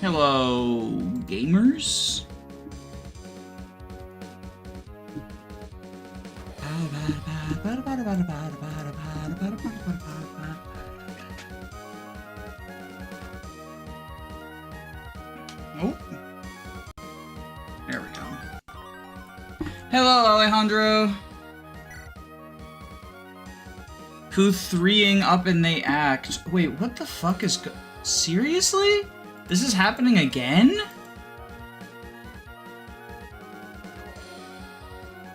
Hello, gamers. Oh, there we go. Hello, Alejandro. Who threeing up and they act? Wait, what the fuck is seriously? This is happening again?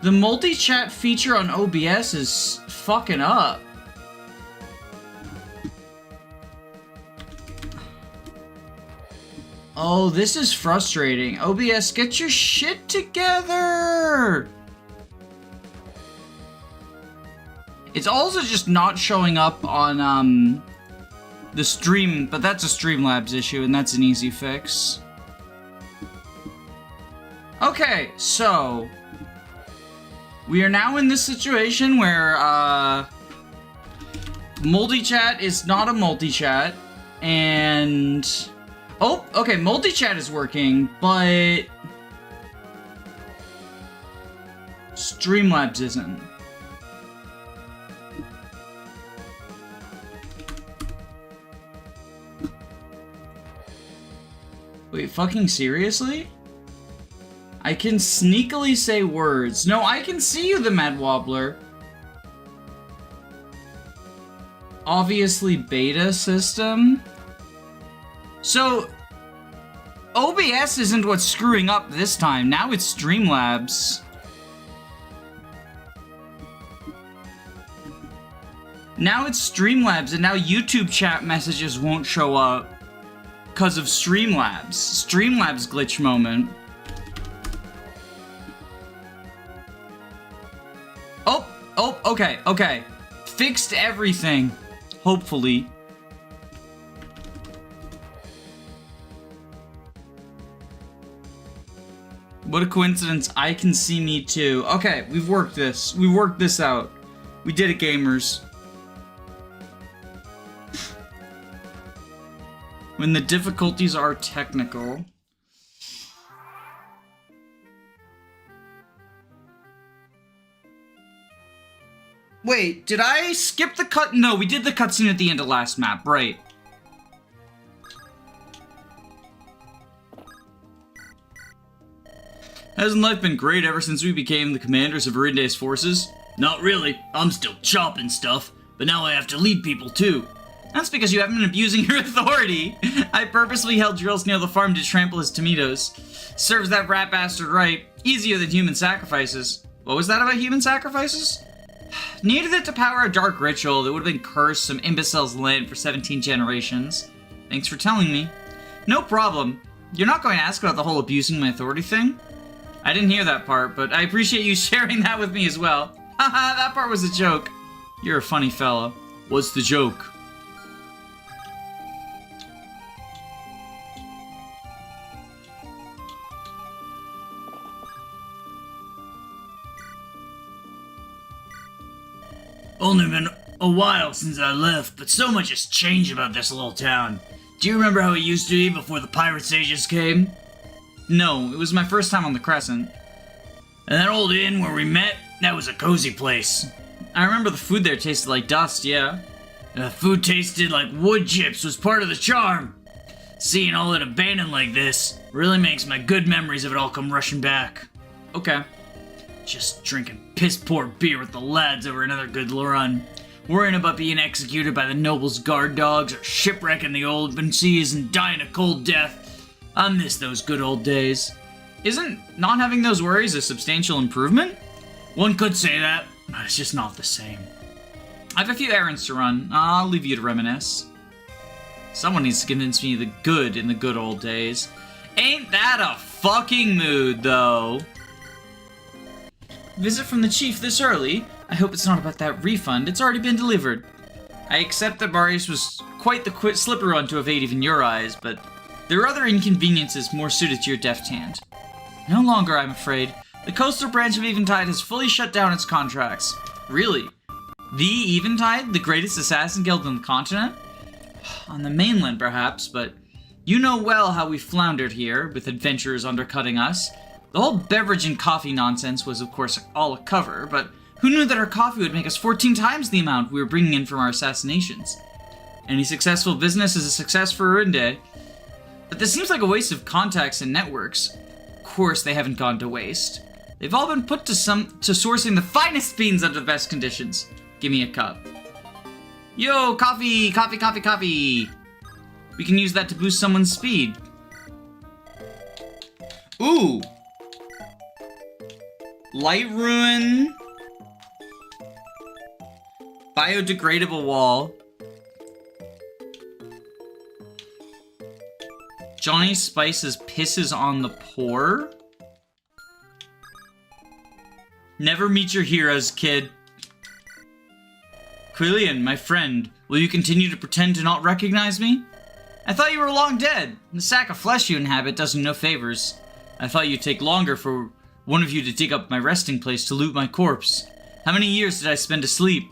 The multi-chat feature on OBS is fucking up. Oh, this is frustrating. OBS, get your shit together! It's also just not showing up on, the stream, but that's a Streamlabs issue, and that's an easy fix. Okay, so we are now in this situation where, multi-chat is not a multi-chat, and... Oh, okay, multi-chat is working, but Streamlabs isn't. Wait, fucking seriously? I can sneakily say words. No, I can see you, the Mad Wobbler. Obviously beta system. So, OBS isn't what's screwing up this time. Now it's Streamlabs. Now it's Streamlabs, and now YouTube chat messages won't show up because of Streamlabs. Streamlabs glitch moment. Oh, okay. Fixed everything. Hopefully. What a coincidence, I can see me too. Okay, we've worked this. We worked this out. We did it, gamers. When the difficulties are technical. Wait, did I skip the cut? No, we did the cutscene at the end of last map, right. Hasn't life been great ever since we became the commanders of Arinde's forces? Not really. I'm still chopping stuff, but now I have to lead people too. That's because you haven't been abusing your authority. I purposely held drills near the farm to trample his tomatoes. Serves that rat bastard right. Easier than human sacrifices. What was that about human sacrifices? Needed it to power a dark ritual that would have been cursed some imbecile's land for 17 generations. Thanks for telling me. No problem. You're not going to ask about the whole abusing my authority thing? I didn't hear that part, but I appreciate you sharing that with me as well. Haha, that part was a joke. You're a funny fella. What's the joke? Only been a while since I left, but so much has changed about this little town. Do you remember how it used to be before the pirate sages came? No, it was my first time on the Crescent. And that old inn where we met, that was a cozy place. I remember the food there tasted like dust, yeah. The food tasted like wood chips was part of the charm. Seeing all it abandoned like this really makes my good memories of it all come rushing back. Okay. Just drinking piss-poor beer with the lads over another good run. Worrying about being executed by the nobles' guard dogs or shipwrecking the open seas and dying a cold death. I miss those good old days. Isn't not having those worries a substantial improvement? One could say that, but it's just not the same. I have a few errands to run. I'll leave you to reminisce. Someone needs to convince me the good in the good old days. Ain't that a fucking mood, though? Visit from the chief this early? I hope it's not about that refund. It's already been delivered. I accept that Marius was quite the slippery one to evade even your eyes, but There are other inconveniences more suited to your deft hand. No longer, I'm afraid. The coastal branch of Eventide has fully shut down its contracts. Really? The Eventide? The greatest assassin guild on the continent? On the mainland, perhaps, but you know well how we floundered here, with adventurers undercutting us. The whole beverage and coffee nonsense was, of course, all a cover, but who knew that our coffee would make us 14 times the amount we were bringing in from our assassinations? Any successful business is a success for Urinde. But this seems like a waste of contacts and networks. Of course, they haven't gone to waste. They've all been put to sourcing the finest beans under the best conditions. Give me a cup. Yo, coffee, coffee, coffee, coffee. We can use that to boost someone's speed. Ooh. Light ruin. Biodegradable wall. Johnny Spice's pisses on the poor. Never meet your heroes, kid. Quillian, my friend, will you continue to pretend to not recognize me? I thought you were long dead. The sack of flesh you inhabit does you no favors. I thought you'd take longer for one of you to dig up my resting place to loot my corpse. How many years did I spend asleep?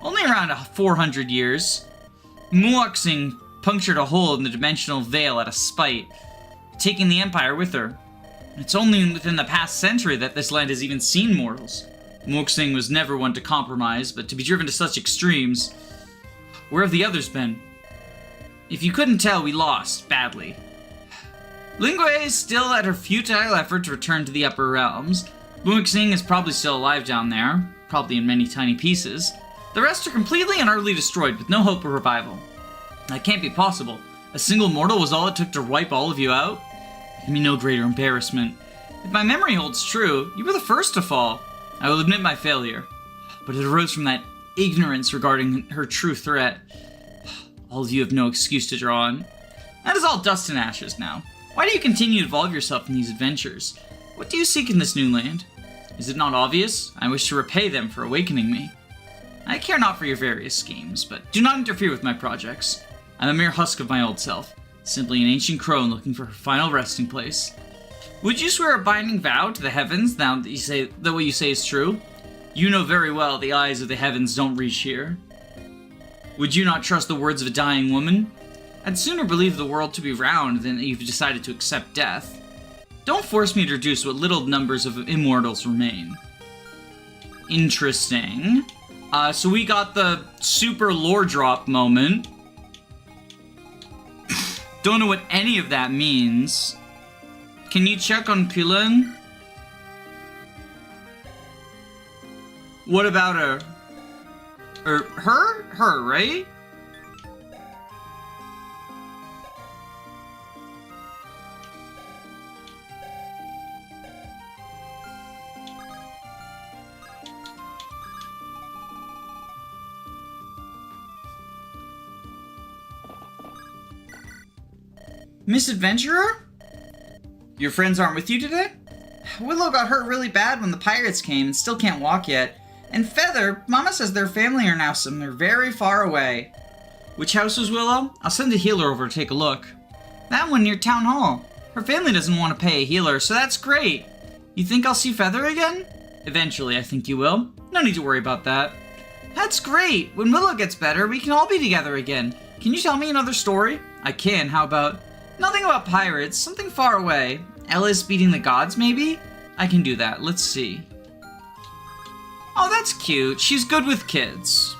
Only around 400 years. Muoxing punctured a hole in the dimensional veil out of spite, taking the Empire with her. It's only within the past century that this land has even seen mortals. Muoxing was never one to compromise, but to be driven to such extremes... Where have the others been? If you couldn't tell, we lost, badly. Lingui is still at her futile effort to return to the upper realms. Muoxing is probably still alive down there, probably in many tiny pieces. The rest are completely and utterly destroyed, with no hope of revival. That can't be possible. A single mortal was all it took to wipe all of you out? Give me no greater embarrassment. If my memory holds true, you were the first to fall. I will admit my failure. But it arose from that ignorance regarding her true threat. All of you have no excuse to draw on. That is all dust and ashes now. Why do you continue to involve yourself in these adventures? What do you seek in this new land? Is it not obvious? I wish to repay them for awakening me. I care not for your various schemes, but do not interfere with my projects. I'm a mere husk of my old self, simply an ancient crone looking for her final resting place. Would you swear a binding vow to the heavens now that what you say is true? You know very well the eyes of the heavens don't reach here. Would you not trust the words of a dying woman? I'd sooner believe the world to be round than that you've decided to accept death. Don't force me to reduce what little numbers of immortals remain. Interesting. So we got the super lore drop moment. Don't know what any of that means. Can you check on Quillian? What about her? Her, right? Misadventurer? Your friends aren't with you today? Willow got hurt really bad when the pirates came and still can't walk yet. And Feather, Mama says their family are now somewhere very far away. Which house was Willow? I'll send a healer over to take a look. That one near Town Hall. Her family doesn't want to pay a healer, so that's great. You think I'll see Feather again? Eventually, I think you will. No need to worry about that. That's great! When Willow gets better, we can all be together again. Can you tell me another story? I can, how about... Nothing about pirates, something far away. Ellis beating the gods, maybe? I can do that, let's see. Oh, that's cute. She's good with kids.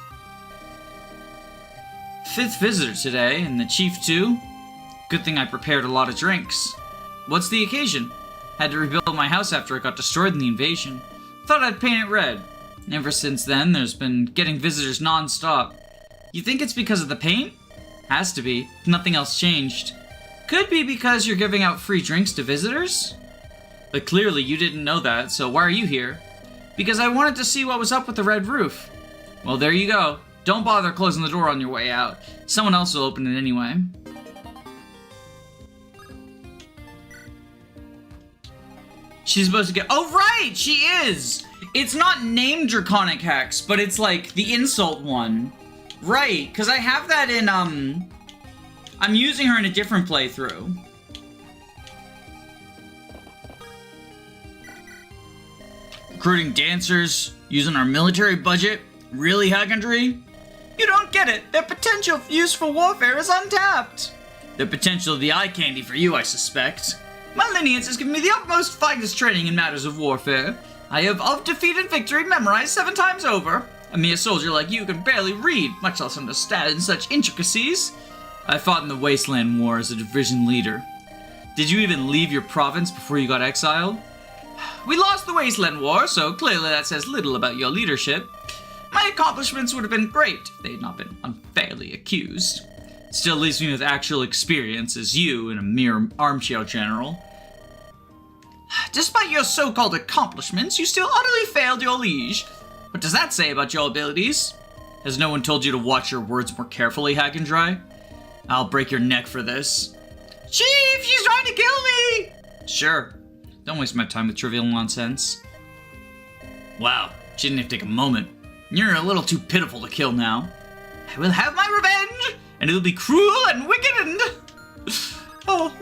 5th visitor today, and the chief too. Good thing I prepared a lot of drinks. What's the occasion? Had to rebuild my house after it got destroyed in the invasion. Thought I'd paint it red. Ever since then, there's been getting visitors non-stop. You think it's because of the paint? Has to be. Nothing else changed. Could be because you're giving out free drinks to visitors? But clearly you didn't know that, so why are you here? Because I wanted to see what was up with the red roof. Well, there you go. Don't bother closing the door on your way out. Someone else will open it anyway. She's supposed to get... Oh, right! She is! It's not named Draconic Hex, but it's like the insult one. Right, because I have that in, I'm using her in a different playthrough. Recruiting dancers, using our military budget? Really, Hagendry? You don't get it. Their potential for useful warfare is untapped. The potential of the eye candy for you, I suspect. My lineage has given me the utmost finest training in matters of warfare. I have of defeat and victory memorized 7 times over. A mere soldier like you can barely read, much less understand such intricacies. I fought in the Wasteland War as a division leader. Did you even leave your province before you got exiled? We lost the Wasteland War, so clearly that says little about your leadership. My accomplishments would have been great if they had not been unfairly accused. Still leaves me with actual experience as you in a mere armchair general. Despite your so-called accomplishments, you still utterly failed your liege. What does that say about your abilities? Has no one told you to watch your words more carefully, Hagendry? I'll break your neck for this. Chief, she's trying to kill me! Sure. Don't waste my time with trivial nonsense. Wow, she didn't have to take a moment. You're a little too pitiful to kill now. I will have my revenge, and it'll be cruel and wicked and... Oh.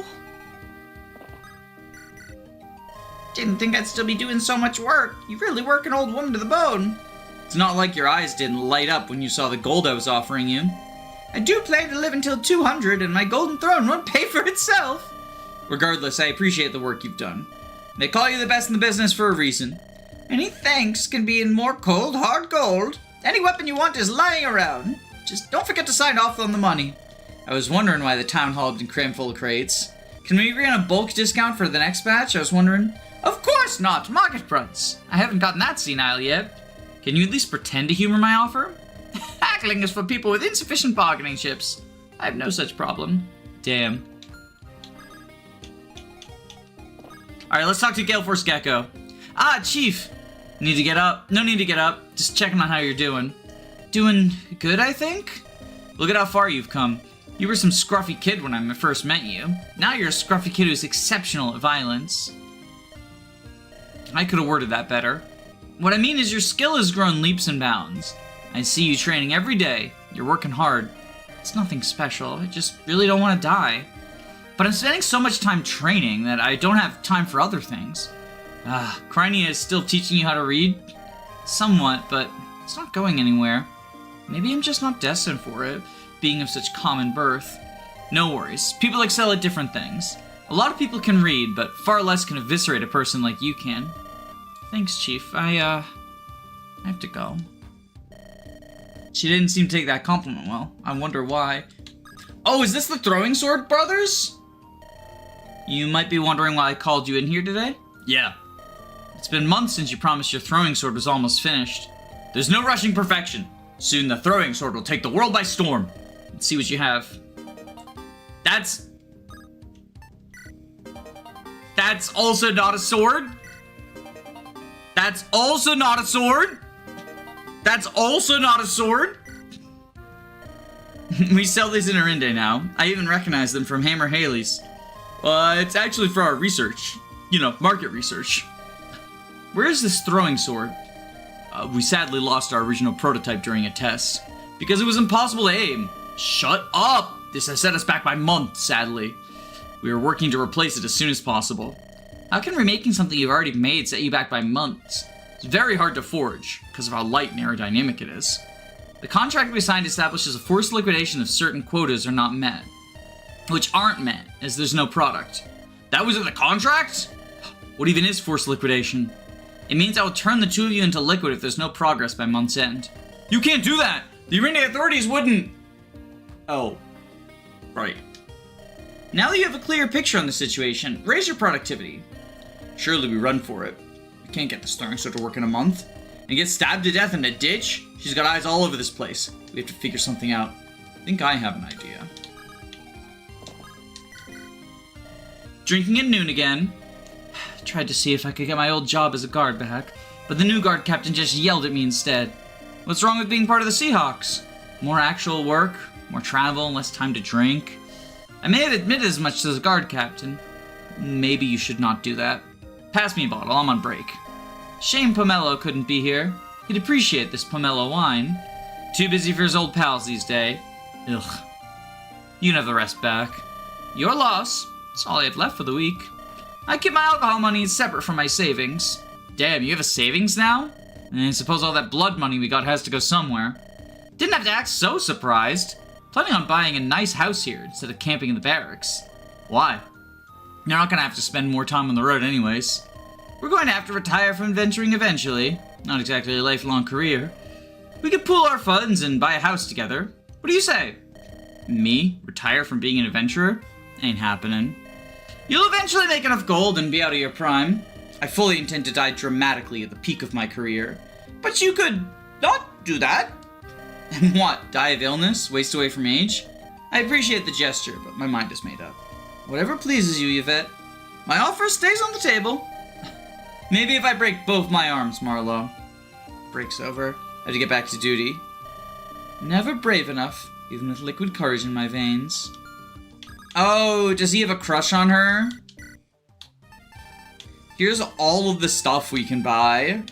Didn't think I'd still be doing so much work. You really work an old woman to the bone. It's not like your eyes didn't light up when you saw the gold I was offering you. I do plan to live until 200, and my golden throne won't pay for itself. Regardless, I appreciate the work you've done. They call you the best in the business for a reason. Any thanks can be in more cold, hard gold. Any weapon you want is lying around. Just don't forget to sign off on the money. I was wondering why the town hall had been crammed full of crates. Can we agree on a bulk discount for the next batch? I was wondering. Of course not! Market price! I haven't gotten that senile yet. Can you at least pretend to humor my offer? Haggling is for people with insufficient bargaining chips. I have no such problem. Damn. Alright, let's talk to Gale Force Gecko. Ah, Chief! Need to get up? No need to get up. Just checking on how you're doing. Doing good, I think? Look at how far you've come. You were some scruffy kid when I first met you. Now you're a scruffy kid who's exceptional at violence. I could have worded that better. What I mean is your skill has grown leaps and bounds. I see you training every day. You're working hard. It's nothing special. I just really don't want to die. But I'm spending so much time training that I don't have time for other things. Crynia is still teaching you how to read? Somewhat, but it's not going anywhere. Maybe I'm just not destined for it, being of such common birth. No worries. People excel at different things. A lot of people can read, but far less can eviscerate a person like you can. Thanks, Chief. I have to go. She didn't seem to take that compliment well. I wonder why. Oh, is this the Throwing Sword Brothers? You might be wondering why I called you in here today? Yeah. It's been months since you promised your throwing sword was almost finished. There's no rushing perfection. Soon the throwing sword will take the world by storm. Let's see what you have. That's also not a sword. That's also not a sword. That's also not a sword. We sell these in Arinde now. I even recognize them from Hammer Haley's. It's actually for our research. You know, market research. Where is this throwing sword? We sadly lost our original prototype during a test. Because it was impossible to aim. Shut up! This has set us back by months, sadly. We are working to replace it as soon as possible. How can remaking something you've already made set you back by months? It's very hard to forge, because of how light and aerodynamic it is. The contract we signed establishes a forced liquidation if certain quotas are not met. Which aren't met, as there's no product. That was in the contract? What even is forced liquidation? It means I will turn the two of you into liquid if there's no progress by month's end. You can't do that! The Arinde authorities wouldn't... Oh. Right. Now that you have a clear picture on the situation, raise your productivity. Surely we run for it. We can't get this throwing sword to work in a month. And get stabbed to death in a ditch? She's got eyes all over this place. We have to figure something out. I think I have an idea. Drinking at noon again. Tried to see if I could get my old job as a guard back, but the new guard captain just yelled at me instead. What's wrong with being part of the Seahawks? More actual work, more travel, less time to drink. I may have admitted as much to the guard captain. Maybe you should not do that. Pass me a bottle, I'm on break. Shame Pomelo couldn't be here. He'd appreciate this Pomelo wine. Too busy for his old pals these days. Ugh. You can have the rest back. Your loss. That's all I have left for the week. I keep my alcohol money separate from my savings. Damn, you have a savings now? And I suppose all that blood money we got has to go somewhere. Didn't have to act so surprised. Planning on buying a nice house here instead of camping in the barracks. Why? You're not gonna have to spend more time on the road anyways. We're going to have to retire from adventuring eventually. Not exactly a lifelong career. We could pool our funds and buy a house together. What do you say? Me? Retire from being an adventurer? Ain't happening. You'll eventually make enough gold and be out of your prime. I fully intend to die dramatically at the peak of my career. But you could not do that. And what? Die of illness? Waste away from age? I appreciate the gesture, but my mind is made up. Whatever pleases you, Yvette. My offer stays on the table. Maybe if I break both my arms, Marlowe. Break's over. I have to get back to duty. Never brave enough, even with liquid courage in my veins. Oh, does he have a crush on her? Here's all of the stuff we can buy.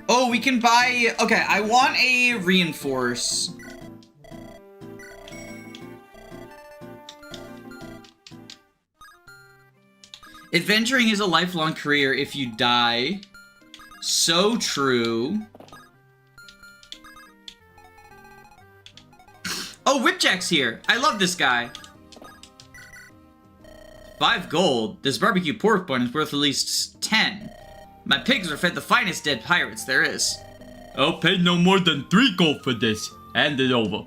Oh, we can buy... Okay, I want a reinforce. Adventuring is a lifelong career if you die. So true. Oh, Whipjack's here. I love this guy. 5 gold. This barbecue pork bun is worth at least 10. My pigs are fed the finest dead pirates there is. I'll pay no more than 3 gold for this. Hand it over.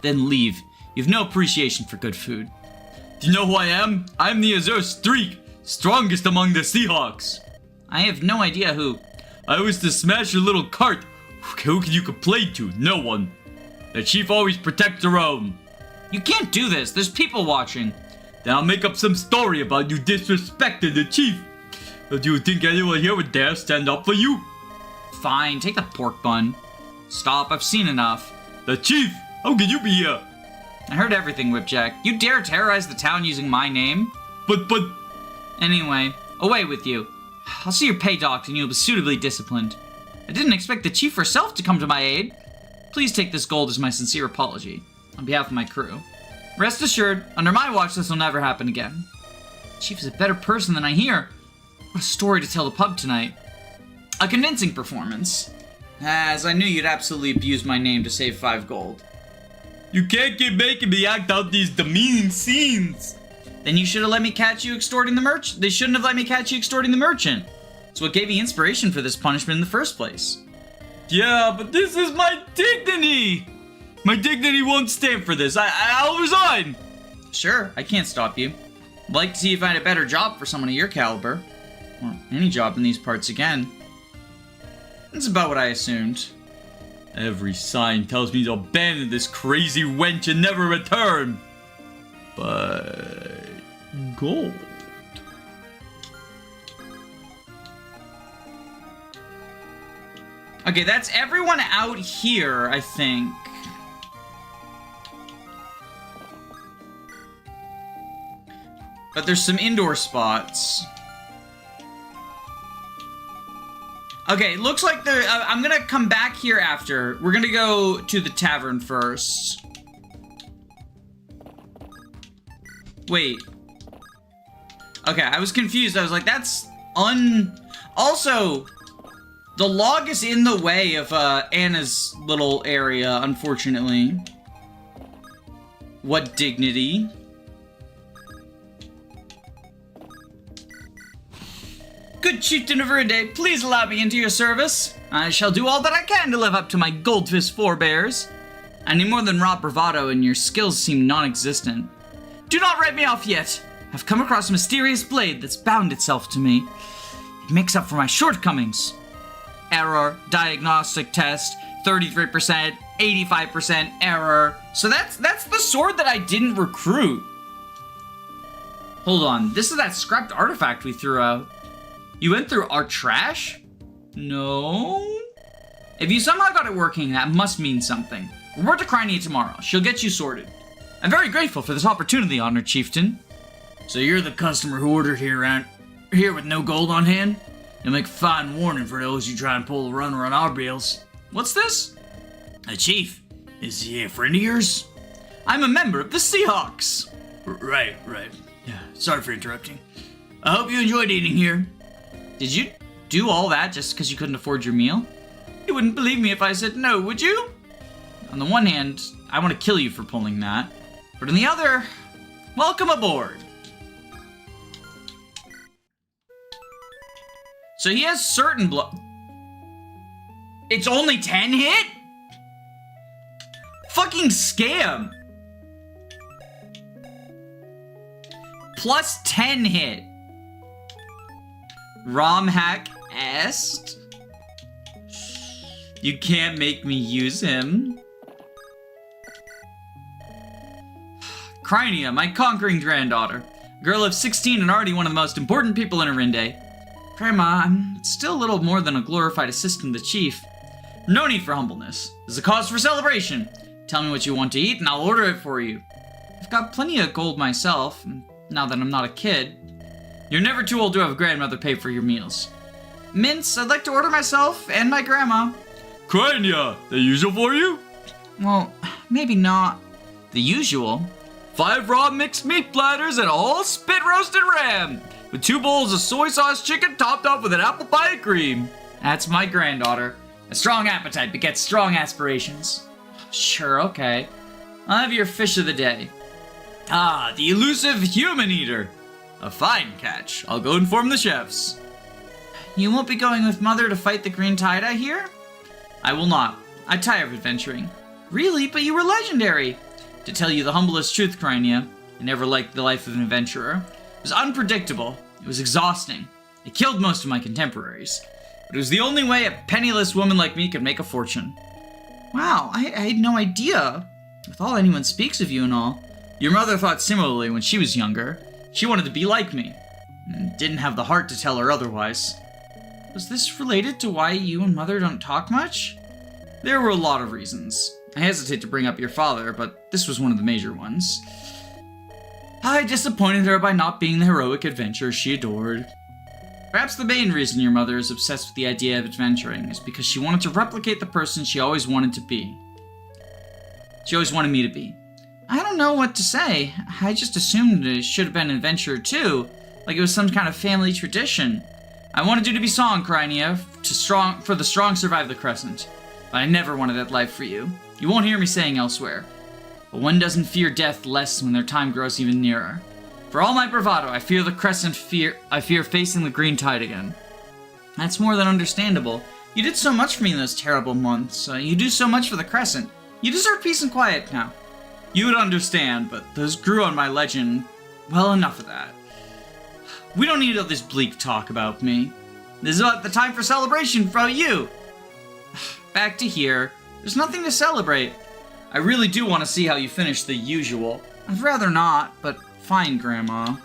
Then leave. You've no appreciation for good food. Do you know who I am? I'm the Azure Streak, strongest among the Seahawks. I have no idea who. I was to smash your little cart. Who can you complain to? No one. The chief always protects her own. You can't do this. There's people watching. Then I'll make up some story about you disrespecting the chief. Do you think anyone here would dare stand up for you? Fine, take the pork bun. Stop, I've seen enough. The chief? How can you be here? I heard everything, Whipjack. You dare terrorize the town using my name? But... Anyway, away with you. I'll see your pay docked and you'll be suitably disciplined. I didn't expect the chief herself to come to my aid. Please take this gold as my sincere apology, on behalf of my crew. Rest assured, under my watch this will never happen again. The chief is a better person than I hear. What a story to tell the pub tonight. A convincing performance. As I knew you'd absolutely abuse my name to save 5 gold. You can't keep making me act out these demeaning scenes. Then you should have let me catch you extorting the merchant. They shouldn't have let me catch you extorting the merchant. It's what gave me inspiration for this punishment in the first place. Yeah, but this is my dignity. My dignity won't stand for this. I'll resign. Sure, I can't stop you. I'd like to see you find a better job for someone of your caliber. Or any job in these parts again. That's about what I assumed. Every sign tells me to abandon this crazy wench and never return. But... gold. Okay, that's everyone out here, I think. But there's some indoor spots. Okay, looks like I'm gonna come back here after. We're gonna go to the tavern first. Wait. Okay, I was confused. I was like, that's Also, the log is in the way of Anna's little area, unfortunately. What dignity. Good Chieftain of Verde, please allow me into your service. I shall do all that I can to live up to my goldfish forebears. I need more than raw bravado, and your skills seem non-existent. Do not write me off yet. I've come across a mysterious blade that's bound itself to me. It makes up for my shortcomings. Error, diagnostic test, 33%, 85% error. So that's the sword that I didn't recruit. Hold on, this is that scrapped artifact we threw out. You went through our trash? No? If you somehow got it working, that must mean something. Report to Criney tomorrow. She'll get you sorted. I'm very grateful for this opportunity, Honored Chieftain. So you're the customer who ordered here with no gold on hand? You'll make fine warning for those who try and pull a runner on our bills. What's this? A chief. Is he a friend of yours? I'm a member of the Seahawks. Right. Yeah, sorry for interrupting. I hope you enjoyed eating here. Did you do all that just because you couldn't afford your meal? You wouldn't believe me if I said no, would you? On the one hand, I want to kill you for pulling that. But on the other, welcome aboard. So he has certain blood. It's only 10 hit? Fucking scam. Plus 10 hit. ROM hack est. You can't make me use him. Crynia, my conquering granddaughter. A girl of 16 and already one of the most important people in Arinde. Grandma, I'm still a little more than a glorified assistant to the chief. No need for humbleness. This is a cause for celebration. Tell me what you want to eat and I'll order it for you. I've got plenty of gold myself, now that I'm not a kid. You're never too old to have a grandmother pay for your meals. Mince, I'd like to order myself and my grandma. Crynia, the usual for you? Well, maybe not the usual. 5 raw mixed meat platters and a whole spit roasted ram, with 2 bowls of soy sauce chicken topped off with an apple pie and cream. That's my granddaughter. A strong appetite begets strong aspirations. Sure, okay. I'll have your fish of the day. Ah, the elusive human eater. A fine catch. I'll go inform the chefs. You won't be going with Mother to fight the Green Tide, I hear? I will not. I tire of adventuring. Really? But you were legendary. To tell you the humblest truth, Crynia, I never liked the life of an adventurer. It was unpredictable. It was exhausting. It killed most of my contemporaries. But it was the only way a penniless woman like me could make a fortune. Wow, I had no idea. With all anyone speaks of you and all. Your mother thought similarly when she was younger. She wanted to be like me, and didn't have the heart to tell her otherwise. Was this related to why you and Mother don't talk much? There were a lot of reasons. I hesitate to bring up your father, but this was one of the major ones. I disappointed her by not being the heroic adventurer she adored. Perhaps the main reason your mother is obsessed with the idea of adventuring is because she wanted to replicate the person she always wanted to be. She always wanted me to be. I don't know what to say. I just assumed it should have been an adventurer too, like it was some kind of family tradition. I wanted you to be song, Crynia, for the strong survive the Crescent. But I never wanted that life for you. You won't hear me saying elsewhere. But one doesn't fear death less when their time grows even nearer. For all my bravado, I fear the Crescent I fear facing the Green Tide again. That's more than understandable. You did so much for me in those terrible months. You do so much for the Crescent. You deserve peace and quiet now. You would understand, but those grew on my legend. Well, enough of that. We don't need all this bleak talk about me. This is about the time for celebration for you. Back to here. There's nothing to celebrate. I really do want to see how you finish the usual. I'd rather not, but fine, Grandma.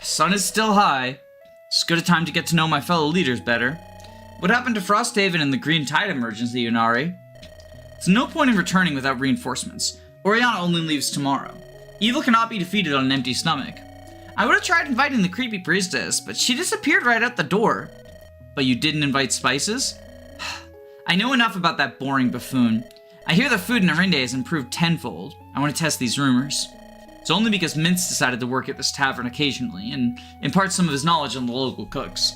Sun is still high. It's as good a time to get to know my fellow leaders better. What happened to Frosthaven and the Green Tide emergency, Yunari? There's no point in returning without reinforcements. Oriana only leaves tomorrow. Evil cannot be defeated on an empty stomach. I would have tried inviting the creepy priestess, but she disappeared right out the door. But you didn't invite Spices? I know enough about that boring buffoon. I hear the food in Arinde has improved tenfold. I want to test these rumors. It's only because Mince decided to work at this tavern occasionally and impart some of his knowledge on the local cooks.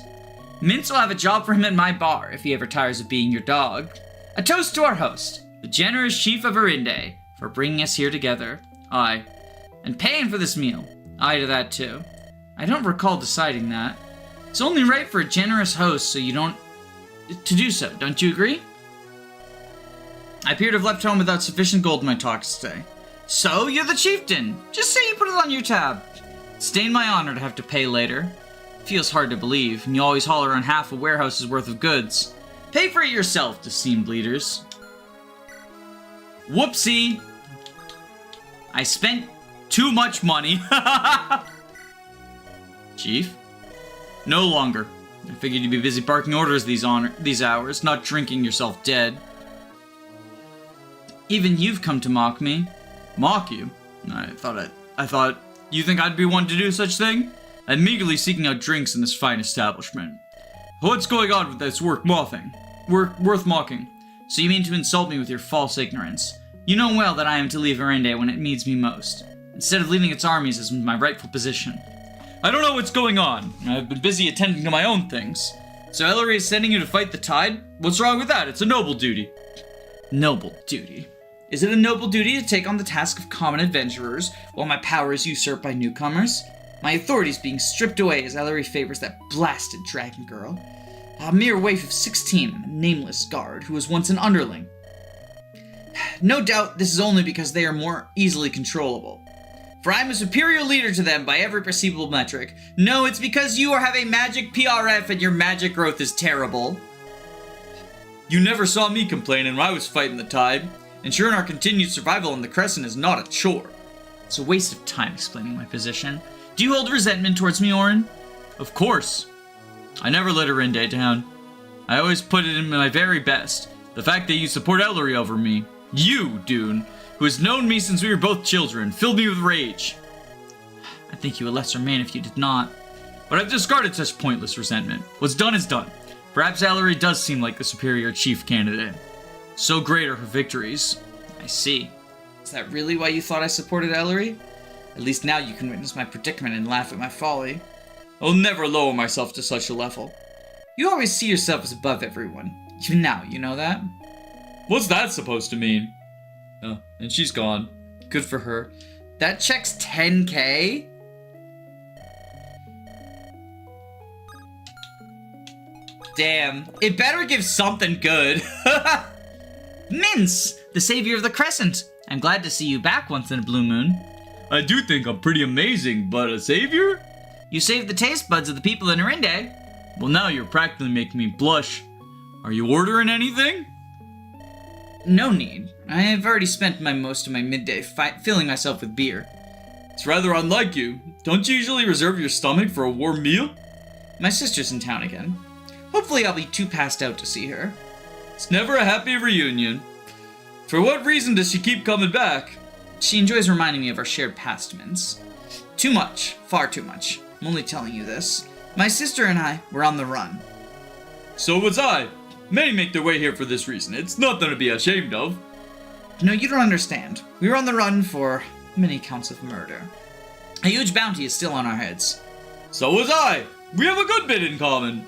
Mince will have a job for him at my bar if he ever tires of being your dog. A toast to our host, the generous chief of Arinde, for bringing us here together. Aye. And paying for this meal. Aye to that too. I don't recall deciding that. It's only right for a generous host to do so, don't you agree? I appear to have left home without sufficient gold in my talks today. So, you're the chieftain. Just say you put it on your tab. Stain my honor to have to pay later. Feels hard to believe, and you always holler on half a warehouse's worth of goods. Pay for it yourself, esteemed leaders. Whoopsie! I spent too much money. Chief? No longer. I figured you'd be busy barking orders these hours, not drinking yourself dead. Even you've come to mock me. Mock you? I thought you think I'd be one to do such thing? I'm meagerly seeking out drinks in this fine establishment. What's going on with this worth mocking? So you mean to insult me with your false ignorance? You know well that I am to leave Arende when it needs me most, instead of leading its armies as my rightful position. I don't know what's going on. I've been busy attending to my own things. So Ellery is sending you to fight the tide? What's wrong with that? It's a noble duty. Noble duty? Is it a noble duty to take on the task of common adventurers while my power is usurped by newcomers? My authority is being stripped away as Ellery favors that blasted dragon girl. A mere waif of 16 and a nameless guard who was once an underling. No doubt this is only because they are more easily controllable. For I am a superior leader to them by every perceivable metric. No, it's because you have a magic PRF and your magic growth is terrible. You never saw me complaining when I was fighting the tide. Ensuring our continued survival on the Crescent is not a chore. It's a waste of time explaining my position. Do you hold resentment towards me, Orin? Of course. I never let Arende down. I always put it in my very best. The fact that you support Ellery over me, you, Dune, who has known me since we were both children, filled me with rage. I'd think you a lesser man if you did not. But I've discarded such pointless resentment. What's done is done. Perhaps Ellery does seem like the superior chief candidate. So great are her victories. I see. Is that really why you thought I supported Ellery? At least now you can witness my predicament and laugh at my folly. I'll never lower myself to such a level. You always see yourself as above everyone. Even now, you know that? What's that supposed to mean? Oh, and she's gone. Good for her. That checks 10K? Damn. It better give something good. Mince, the savior of the Crescent. I'm glad to see you back once in a blue moon. I do think I'm pretty amazing, but a savior? You saved the taste buds of the people in Arende. Well, now you're practically making me blush. Are you ordering anything? No need. I have already spent most of my midday filling myself with beer. It's rather unlike you. Don't you usually reserve your stomach for a warm meal? My sister's in town again. Hopefully I'll be too passed out to see her. It's never a happy reunion. For what reason does she keep coming back? She enjoys reminding me of our shared past, Mince. Too much. Far too much. I'm only telling you this. My sister and I were on the run. So was I. Many make their way here for this reason. It's nothing to be ashamed of. No, you don't understand. We were on the run for many counts of murder. A huge bounty is still on our heads. So was I. We have a good bit in common.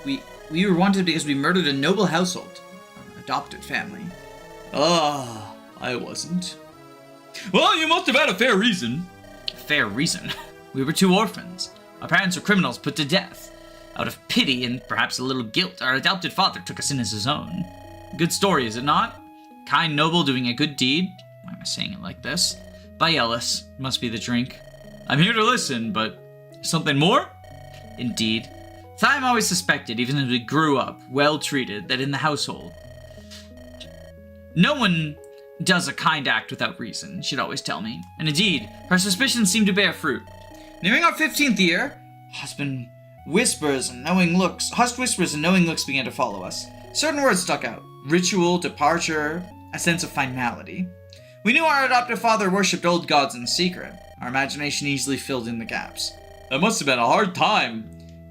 We were wanted because we murdered a noble household. Our adopted family. Ah, I wasn't. Well, you must have had a fair reason. Fair reason? We were two orphans. Our parents were criminals put to death. Out of pity and perhaps a little guilt, our adopted father took us in as his own. Good story, is it not? Kind noble doing a good deed. Why am I saying it like this? By Ellis. Must be the drink. I'm here to listen, but something more? Indeed. Thyme always suspected, even as we grew up, well treated, that in the household, no one does a kind act without reason, she'd always tell me. And indeed, her suspicions seemed to bear fruit. Nearing our 15th year, hushed whispers and knowing looks began to follow us. Certain words stuck out. Ritual, departure, a sense of finality. We knew our adoptive father worshipped old gods in secret. Our imagination easily filled in the gaps. That must have been a hard time,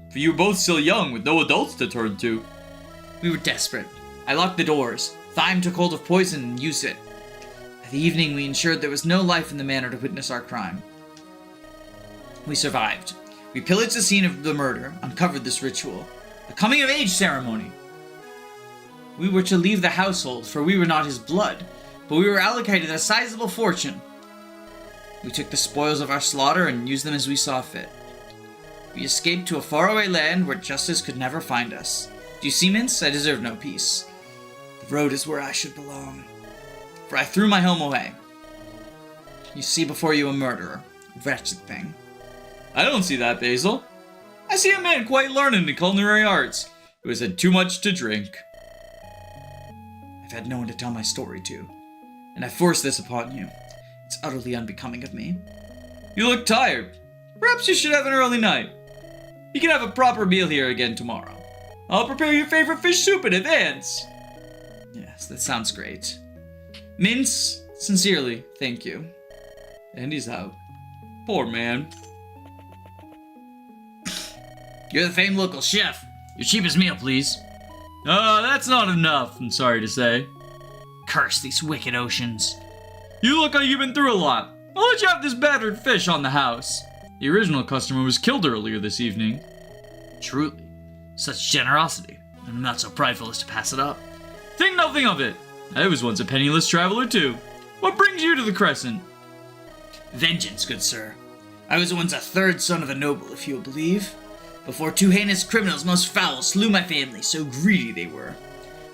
for you were both still young with no adults to turn to. We were desperate. I locked the doors. Thyme took hold of poison and used it. By the evening, we ensured there was no life in the manor to witness our crime. We survived. We pillaged the scene of the murder, uncovered this ritual. A coming-of-age ceremony. We were to leave the household, for we were not his blood, but we were allocated a sizable fortune. We took the spoils of our slaughter and used them as we saw fit. We escaped to a faraway land where justice could never find us. Do you see, Mince? I deserve no peace. The road is where I should belong. For I threw my home away. You see before you a murderer. A wretched thing. I don't see that, Basil. I see a man quite learned in the culinary arts, who has had too much to drink. I've had no one to tell my story to, and I force this upon you. It's utterly unbecoming of me. You look tired. Perhaps you should have an early night. You can have a proper meal here again tomorrow. I'll prepare your favorite fish soup in advance. Yes, that sounds great. Mince, sincerely, thank you. And he's out. Poor man. You're the famed local chef. Your cheapest meal, please. That's not enough, I'm sorry to say. curse these wicked oceans. You look like you've been through a lot. I'll let you have this battered fish on the house. The original customer was killed earlier this evening. Truly, such generosity. I'm not so prideful as to pass it up. Think nothing of it. I was once a penniless traveler too. What brings you to the Crescent? Vengeance, good sir. I was once a third son of a noble, if you'll believe. Before two heinous criminals most foul slew my family, so greedy they were.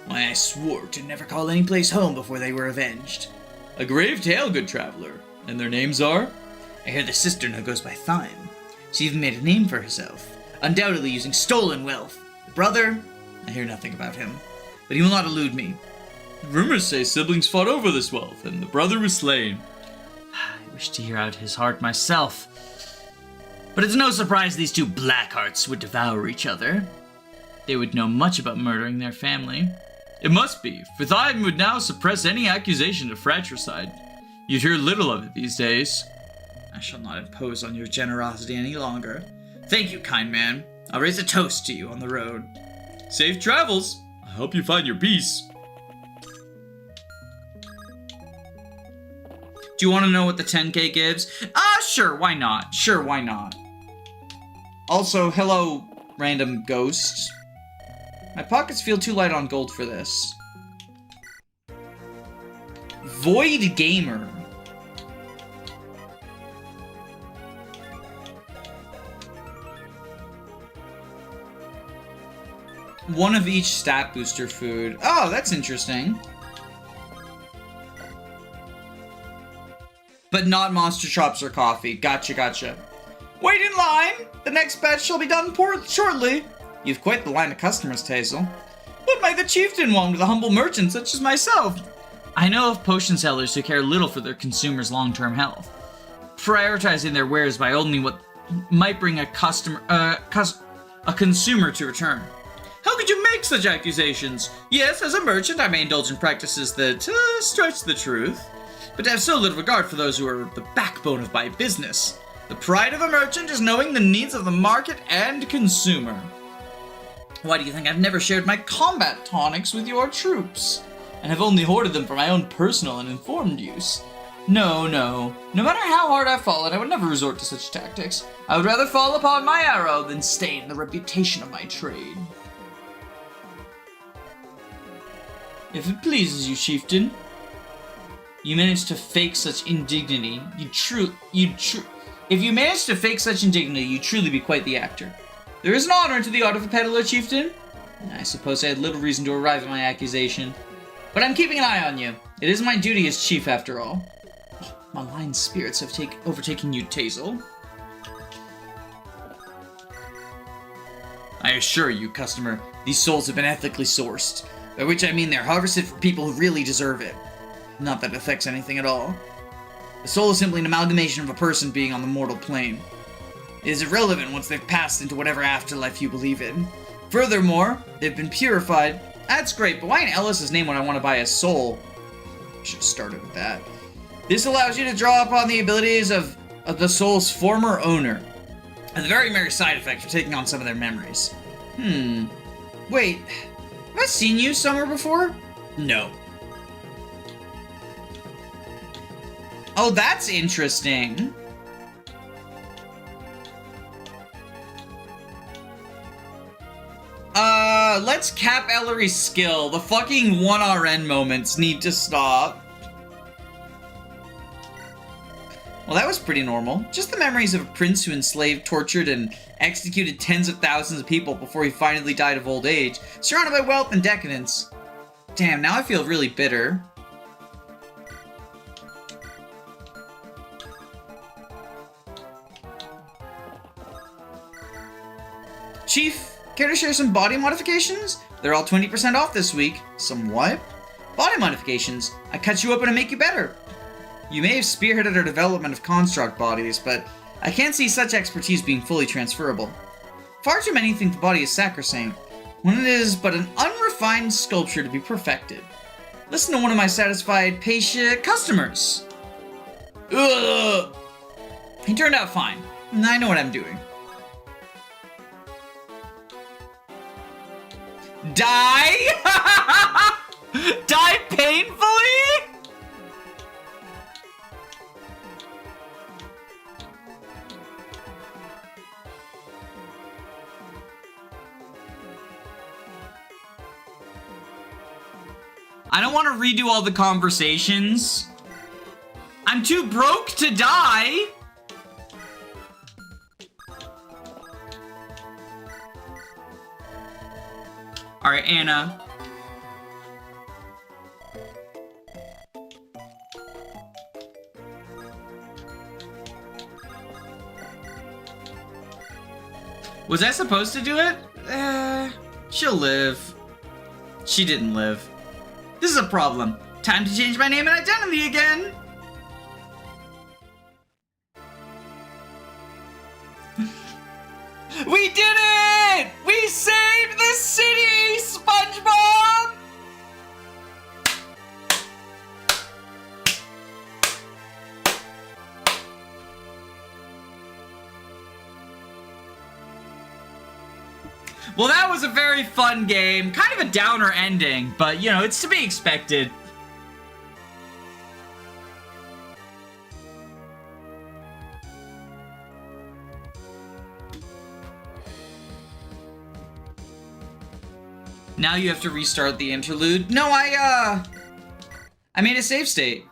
Why, I swore to never call any place home before they were avenged. A grave tale, good traveler. And their names are? I hear the sister now goes by Thyme. She even made a name for herself, undoubtedly using stolen wealth. The brother, I hear nothing about him, but he will not elude me. Rumors say siblings fought over this wealth, and the brother was slain. I wish to hear out his heart myself. But it's no surprise these two Blackhearts would devour each other. They would know much about murdering their family. It must be, for Thyme would now suppress any accusation of fratricide. You'd hear little of it these days. I shall not impose on your generosity any longer. Thank you, kind man. I'll raise a toast to you on the road. Safe travels. I hope you find your peace. Do you want to know what the 10K gives? Sure, why not? Sure, why not? Also, hello, random ghost. My pockets feel too light on gold for this. Void Gamer. One of each stat booster food. Oh, that's interesting. But not monster chops or coffee. Gotcha, gotcha. Wait in line! The next batch shall be done shortly. You've quite the line of customers, Tazel. What might the chieftain want with a humble merchant such as myself? I know of potion sellers who care little for their consumers' long-term health, prioritizing their wares by only what might bring a consumer to return. How could you make such accusations? Yes, as a merchant, I may indulge in practices that stretch the truth, but to have so little regard for those who are the backbone of my business. The pride of a merchant is knowing the needs of the market and consumer. Why do you think I've never shared my combat tonics with your troops, and have only hoarded them for my own personal and informed use? No. No matter how hard I've fallen, I would never resort to such tactics. I would rather fall upon my arrow than stain the reputation of my trade. If it pleases you, chieftain. You managed to fake such indignity. If you managed to fake such indignity, you'd truly be quite the actor. There is an honor to the art of a peddler, chieftain. I suppose I had little reason to arrive at my accusation. But I'm keeping an eye on you. It is my duty as chief, after all. Malign spirits have overtaken you, Tazel. I assure you, customer, these souls have been ethically sourced. By which I mean they're harvested for people who really deserve it. Not that it affects anything at all. The soul is simply an amalgamation of a person being on the mortal plane. It is irrelevant once they've passed into whatever afterlife you believe in. Furthermore, they've been purified. That's great, but why in Ellis's name would I want to buy a soul? Should have started with that. This allows you to draw upon the abilities of the soul's former owner. And the very merry side effect of taking on some of their memories. Wait, have I seen you somewhere before? No. Oh, that's interesting. Let's cap Ellery's skill. The fucking 1RN moments need to stop. Well, that was pretty normal. Just the memories of a prince who enslaved, tortured, and executed tens of thousands of people before he finally died of old age, surrounded by wealth and decadence. Damn, now I feel really bitter. Chief, care to share some body modifications? They're all 20% off this week. Some what? Body modifications. I cut you up and make you better. You may have spearheaded our development of construct bodies, but I can't see such expertise being fully transferable. Far too many think the body is sacrosanct, when it is but an unrefined sculpture to be perfected. Listen to one of my satisfied patient customers. Ugh. He turned out fine. I know what I'm doing. Die? Die painfully? I don't want to redo all the conversations. I'm too broke to die. All right, Anna. Was I supposed to do it? She'll live. She didn't live. This is a problem. Time to change my name and identity again. We did it! We saved the city, SpongeBob! Well, that was a very fun game. Kind of a downer ending, but, you know, it's to be expected. Now you have to restart the interlude. No, I made a save state.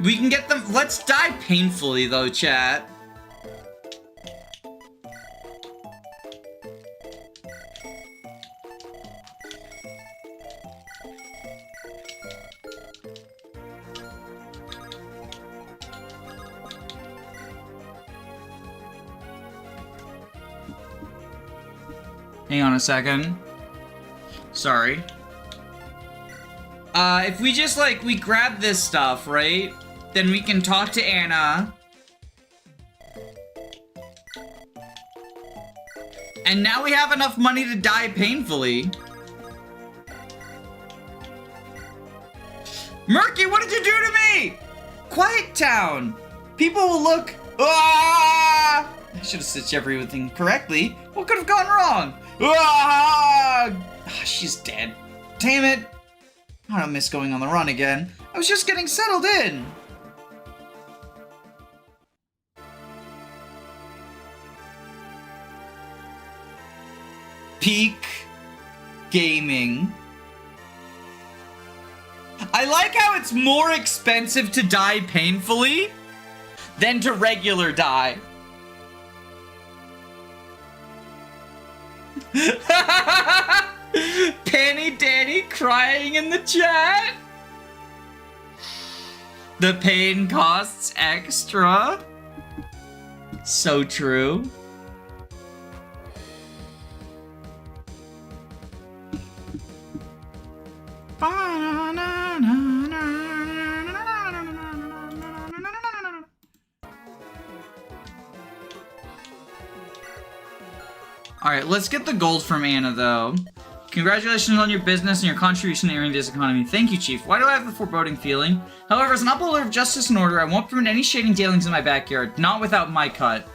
We can get them. Let's die painfully, though, chat. Hang on a second. Sorry. If we just, like, we grab this stuff, right? Then we can talk to Anna. And now we have enough money to die painfully. Murky, what did you do to me? Quiet Town. People will look. Ah! I should have stitched everything correctly. What could have gone wrong? Ah! She's dead. Damn it. I don't miss going on the run again. I was just getting settled in. Peak gaming. I like how it's more expensive to die painfully than to regular die. Penny Danny crying in the chat. The pain costs extra. So true. Alright, let's get the gold from Anna, though. Congratulations on your business and your contribution to Eringday's economy. Thank you, Chief. Why do I have the foreboding feeling? However, as an upholder of justice and order, I won't permit any shading dealings in my backyard, not without my cut.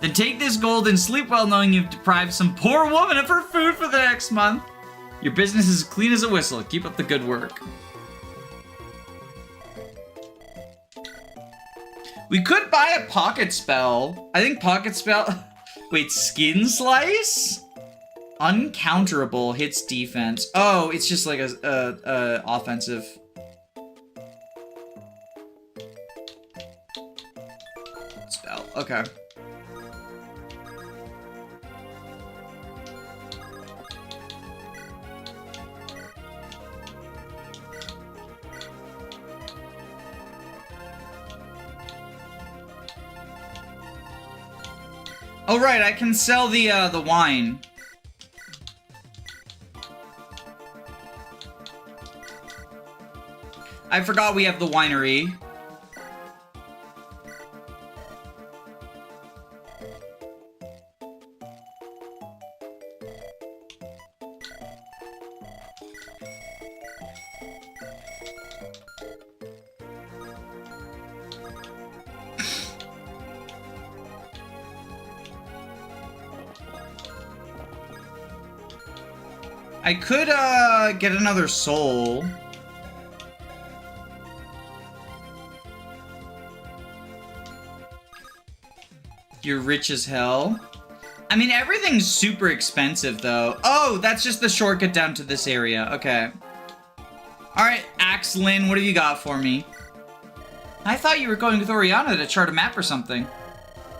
Then take this gold and sleep well knowing you've deprived some poor woman of her food for the next month. Your business is clean as a whistle. Keep up the good work. We could buy a pocket spell. I think pocket spell... Wait, skin slice? Uncounterable hits defense. Oh, it's just like a offensive. Spell. Okay. Oh right, I can sell the wine. I forgot we have the winery. I could, get another soul. You're rich as hell. I mean, everything's super expensive, though. Oh, that's just the shortcut down to this area. Okay. Alright, Axelin, what have you got for me? I thought you were going with Oriana to chart a map or something.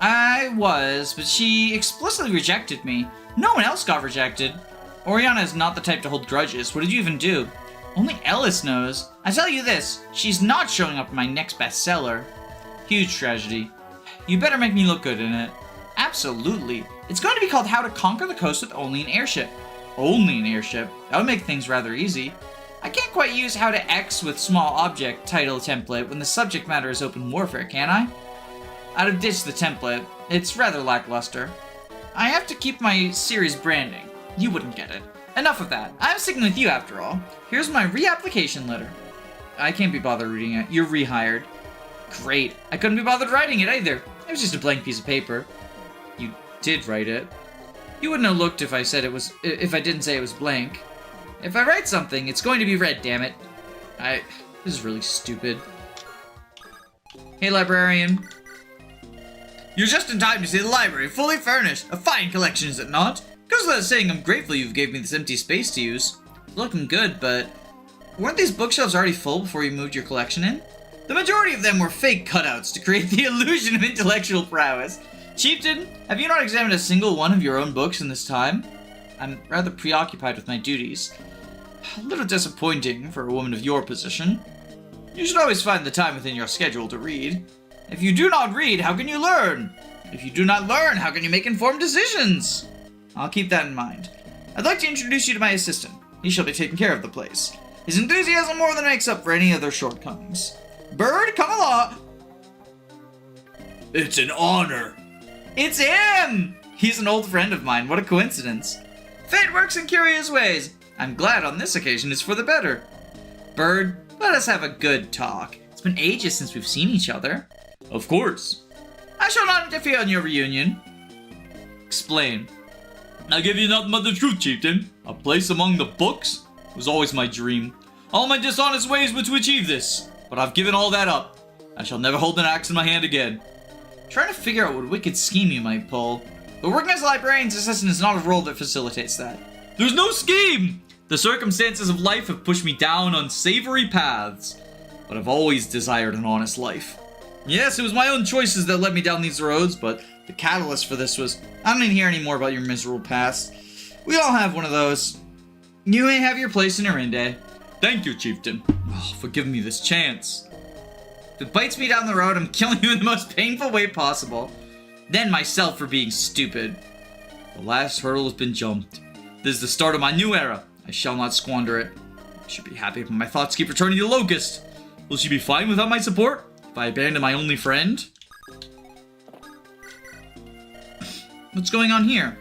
I was, but she explicitly rejected me. No one else got rejected. Oriana is not the type to hold grudges. What did you even do? Only Ellis knows. I tell you this, she's not showing up in my next bestseller. Huge tragedy. You better make me look good in it. Absolutely. It's going to be called How to Conquer the Coast with Only an Airship. Only an airship? That would make things rather easy. I can't quite use How to X with Small Object title template when the subject matter is open warfare, can I? I'd have ditched the template. It's rather lackluster. I have to keep my series branding. You wouldn't get it. Enough of that. I'm sticking with you after all. Here's my reapplication letter. I can't be bothered reading it. You're rehired. Great. I couldn't be bothered writing it either. It was just a blank piece of paper. You did write it. You wouldn't have looked if I didn't say it was blank. If I write something, it's going to be read, damn it. This is really stupid. Hey, librarian. You're just in time to see the library fully furnished. A fine collection, is it not? Goes without saying, I'm grateful you gave me this empty space to use. Looking good, but weren't these bookshelves already full before you moved your collection in? The majority of them were fake cutouts to create the illusion of intellectual prowess. Chieftain, have you not examined a single one of your own books in this time? I'm rather preoccupied with my duties. A little disappointing for a woman of your position. You should always find the time within your schedule to read. If you do not read, how can you learn? If you do not learn, how can you make informed decisions? I'll keep that in mind. I'd like to introduce you to my assistant. He shall be taking care of the place. His enthusiasm more than makes up for any other shortcomings. Bird, come along! It's an honor. It's him! He's an old friend of mine. What a coincidence. Fate works in curious ways. I'm glad on this occasion it's for the better. Bird, let us have a good talk. It's been ages since we've seen each other. Of course. I shall not interfere in your reunion. Explain. I give you nothing but the truth, Chieftain. A place among the books was always my dream. All my dishonest ways were to achieve this, but I've given all that up. I shall never hold an axe in my hand again. Trying to figure out what wicked scheme you might pull. But working as a librarian's assistant is not a role that facilitates that. There's no scheme! The circumstances of life have pushed me down unsavory paths, but I've always desired an honest life. Yes, it was my own choices that led me down these roads, but the catalyst for this was, I don't even hear any more about your miserable past. We all have one of those. You may have your place in Erinde. Thank you, Chieftain. Oh, for giving me this chance. If it bites me down the road, I'm killing you in the most painful way possible. Then myself for being stupid. The last hurdle has been jumped. This is the start of my new era. I shall not squander it. I should be happy when my thoughts keep returning to Locust. Will she be fine without my support? If I abandon my only friend? What's going on here?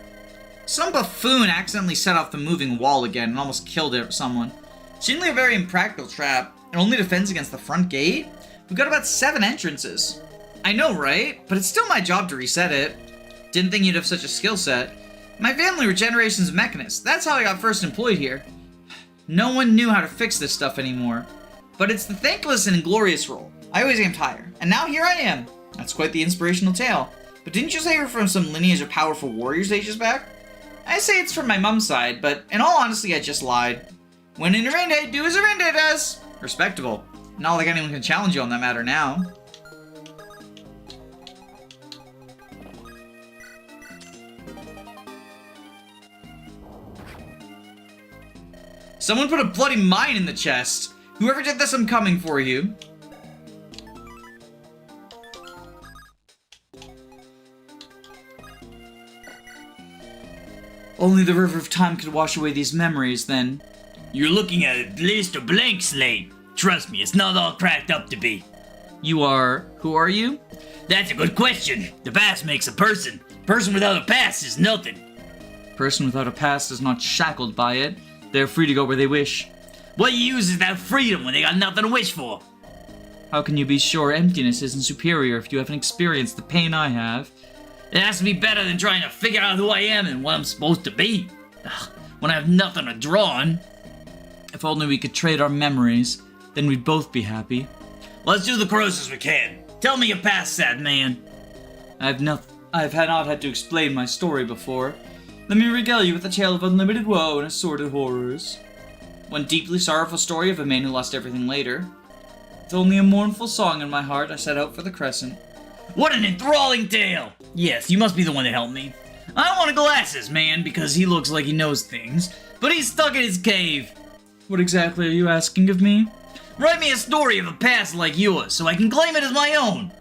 Some buffoon accidentally set off the moving wall again and almost killed someone. Seemingly a very impractical trap. It only defends against the front gate? We've got about 7 entrances. I know, right? But it's still my job to reset it. Didn't think you'd have such a skill set. My family were generations of mechanists. That's how I got first employed here. No one knew how to fix this stuff anymore. But it's the thankless and inglorious role. I always aimed higher. And now here I am. That's quite the inspirational tale. But didn't you say you're from some lineage of powerful warriors ages back? I say it's from my mom's side, but in all honesty, I just lied. When in Erinde, do as Erinde does. Respectable. Not like anyone can challenge you on that matter now. Someone put a bloody mine in the chest. Whoever did this, I'm coming for you. Only the river of time could wash away these memories, then. You're looking at least a blank slate. Trust me, it's not all cracked up to be. You are... who are you? That's a good question. The past makes a person. Person without a past is nothing. Person without a past is not shackled by it. They're free to go where they wish. What uses that freedom when they got nothing to wish for? How can you be sure emptiness isn't superior if you haven't experienced the pain I have? It has to be better than trying to figure out who I am and what I'm supposed to be. Ugh, when I have nothing to draw on. If only we could trade our memories, then we'd both be happy. Let's do the closest we can. Tell me your past, sad man. I've not had to explain my story before. Let me regale you with a tale of unlimited woe and assorted horrors. One deeply sorrowful story of a man who lost everything later. With only a mournful song in my heart, I set out for the Crescent. What an enthralling tale! Yes, you must be the one that helped me. I want glasses, man, because he looks like he knows things, but he's stuck in his cave. What exactly are you asking of me? Write me a story of a past like yours, so I can claim it as my own.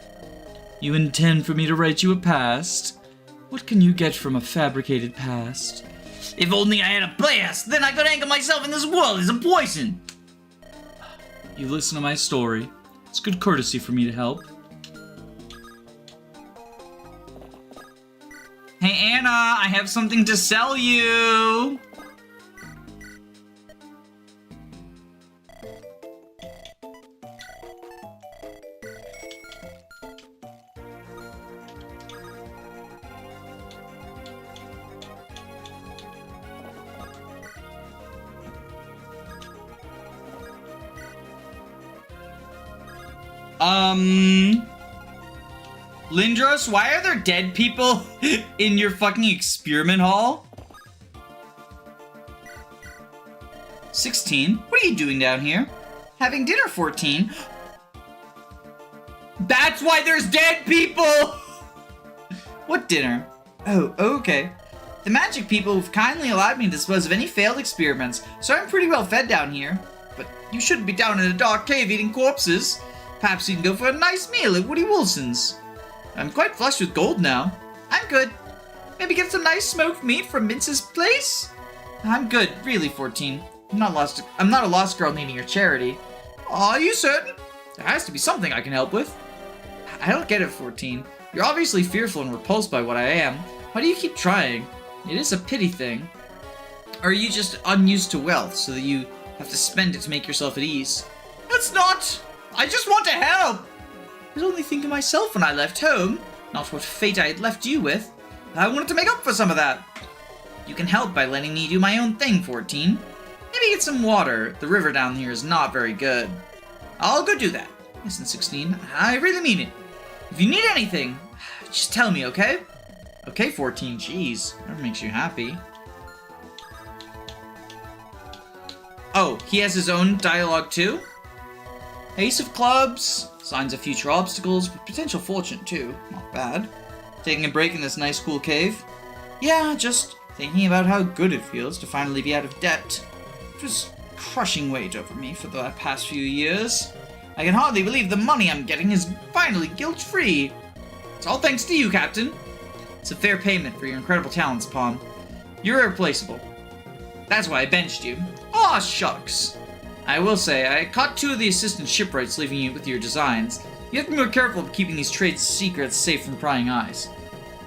You intend for me to write you a past? What can you get from a fabricated past? If only I had a past, then I could anchor myself in this world as a poison. You listen to my story. It's good courtesy for me to help. Hey Anna, I have something to sell you! Lindros, why are there dead people in your fucking experiment hall? 16, what are you doing down here? Having dinner, 14. That's why there's dead people! What dinner? Oh, okay. The magic people have kindly allowed me to dispose of any failed experiments, so I'm pretty well fed down here. But you shouldn't be down in a dark cave eating corpses. Perhaps you can go for a nice meal at Woody Wilson's. I'm quite flush with gold now. I'm good. Maybe get some nice smoked meat from Mince's place? I'm good, really, 14. I'm not a lost girl needing your charity. Are you certain? There has to be something I can help with. I don't get it, 14. You're obviously fearful and repulsed by what I am. Why do you keep trying? It is a pity thing. Or are you just unused to wealth, so that you have to spend it to make yourself at ease? That's not! I just want to help! I was only thinking of myself when I left home, not what fate I had left you with. I wanted to make up for some of that. You can help by letting me do my own thing, 14. Maybe get some water. The river down here is not very good. I'll go do that. Listen, 16, I really mean it. If you need anything, just tell me, okay? Okay, 14, jeez. That makes you happy. Oh, he has his own dialogue too? Ace of clubs, signs of future obstacles, but potential fortune too. Not bad. Taking a break in this nice cool cave? Yeah, just thinking about how good it feels to finally be out of debt. It was crushing weight over me for the past few years. I can hardly believe the money I'm getting is finally guilt-free. It's all thanks to you, Captain. It's a fair payment for your incredible talents, Pawn. You're irreplaceable. That's why I benched you. Aw, shucks. I will say, I caught 2 of the assistant shipwrights leaving you with your designs. You have to be more careful of keeping these trade secrets safe from prying eyes.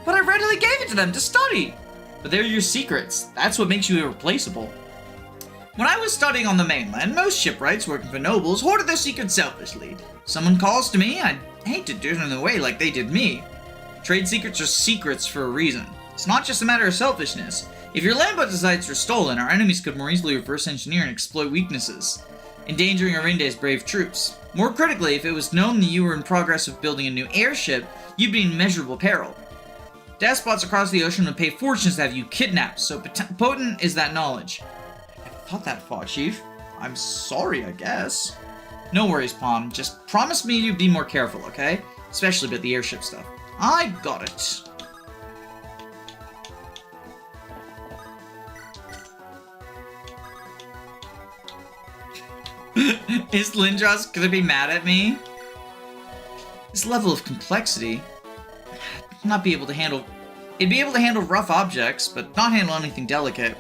But I readily gave it to them to study! But they're your secrets. That's what makes you irreplaceable. When I was studying on the mainland, most shipwrights working for nobles hoarded their secrets selfishly. Someone calls to me, I'd hate to turn them away like they did me. Trade secrets are secrets for a reason. It's not just a matter of selfishness. If your Lambot designs were stolen, our enemies could more easily reverse engineer and exploit weaknesses, endangering Arinde's brave troops. More critically, if it was known that you were in progress of building a new airship, you'd be in immeasurable peril. Despots across the ocean would pay fortunes to have you kidnapped, so potent is that knowledge. I never thought that far, Chief. I'm sorry, I guess. No worries, Pawn. Just promise me you'd be more careful, okay? Especially about the airship stuff. I got it. Is Lindros gonna be mad at me? This level of complexity, not be able to handle. It'd be able to handle rough objects, but not handle anything delicate.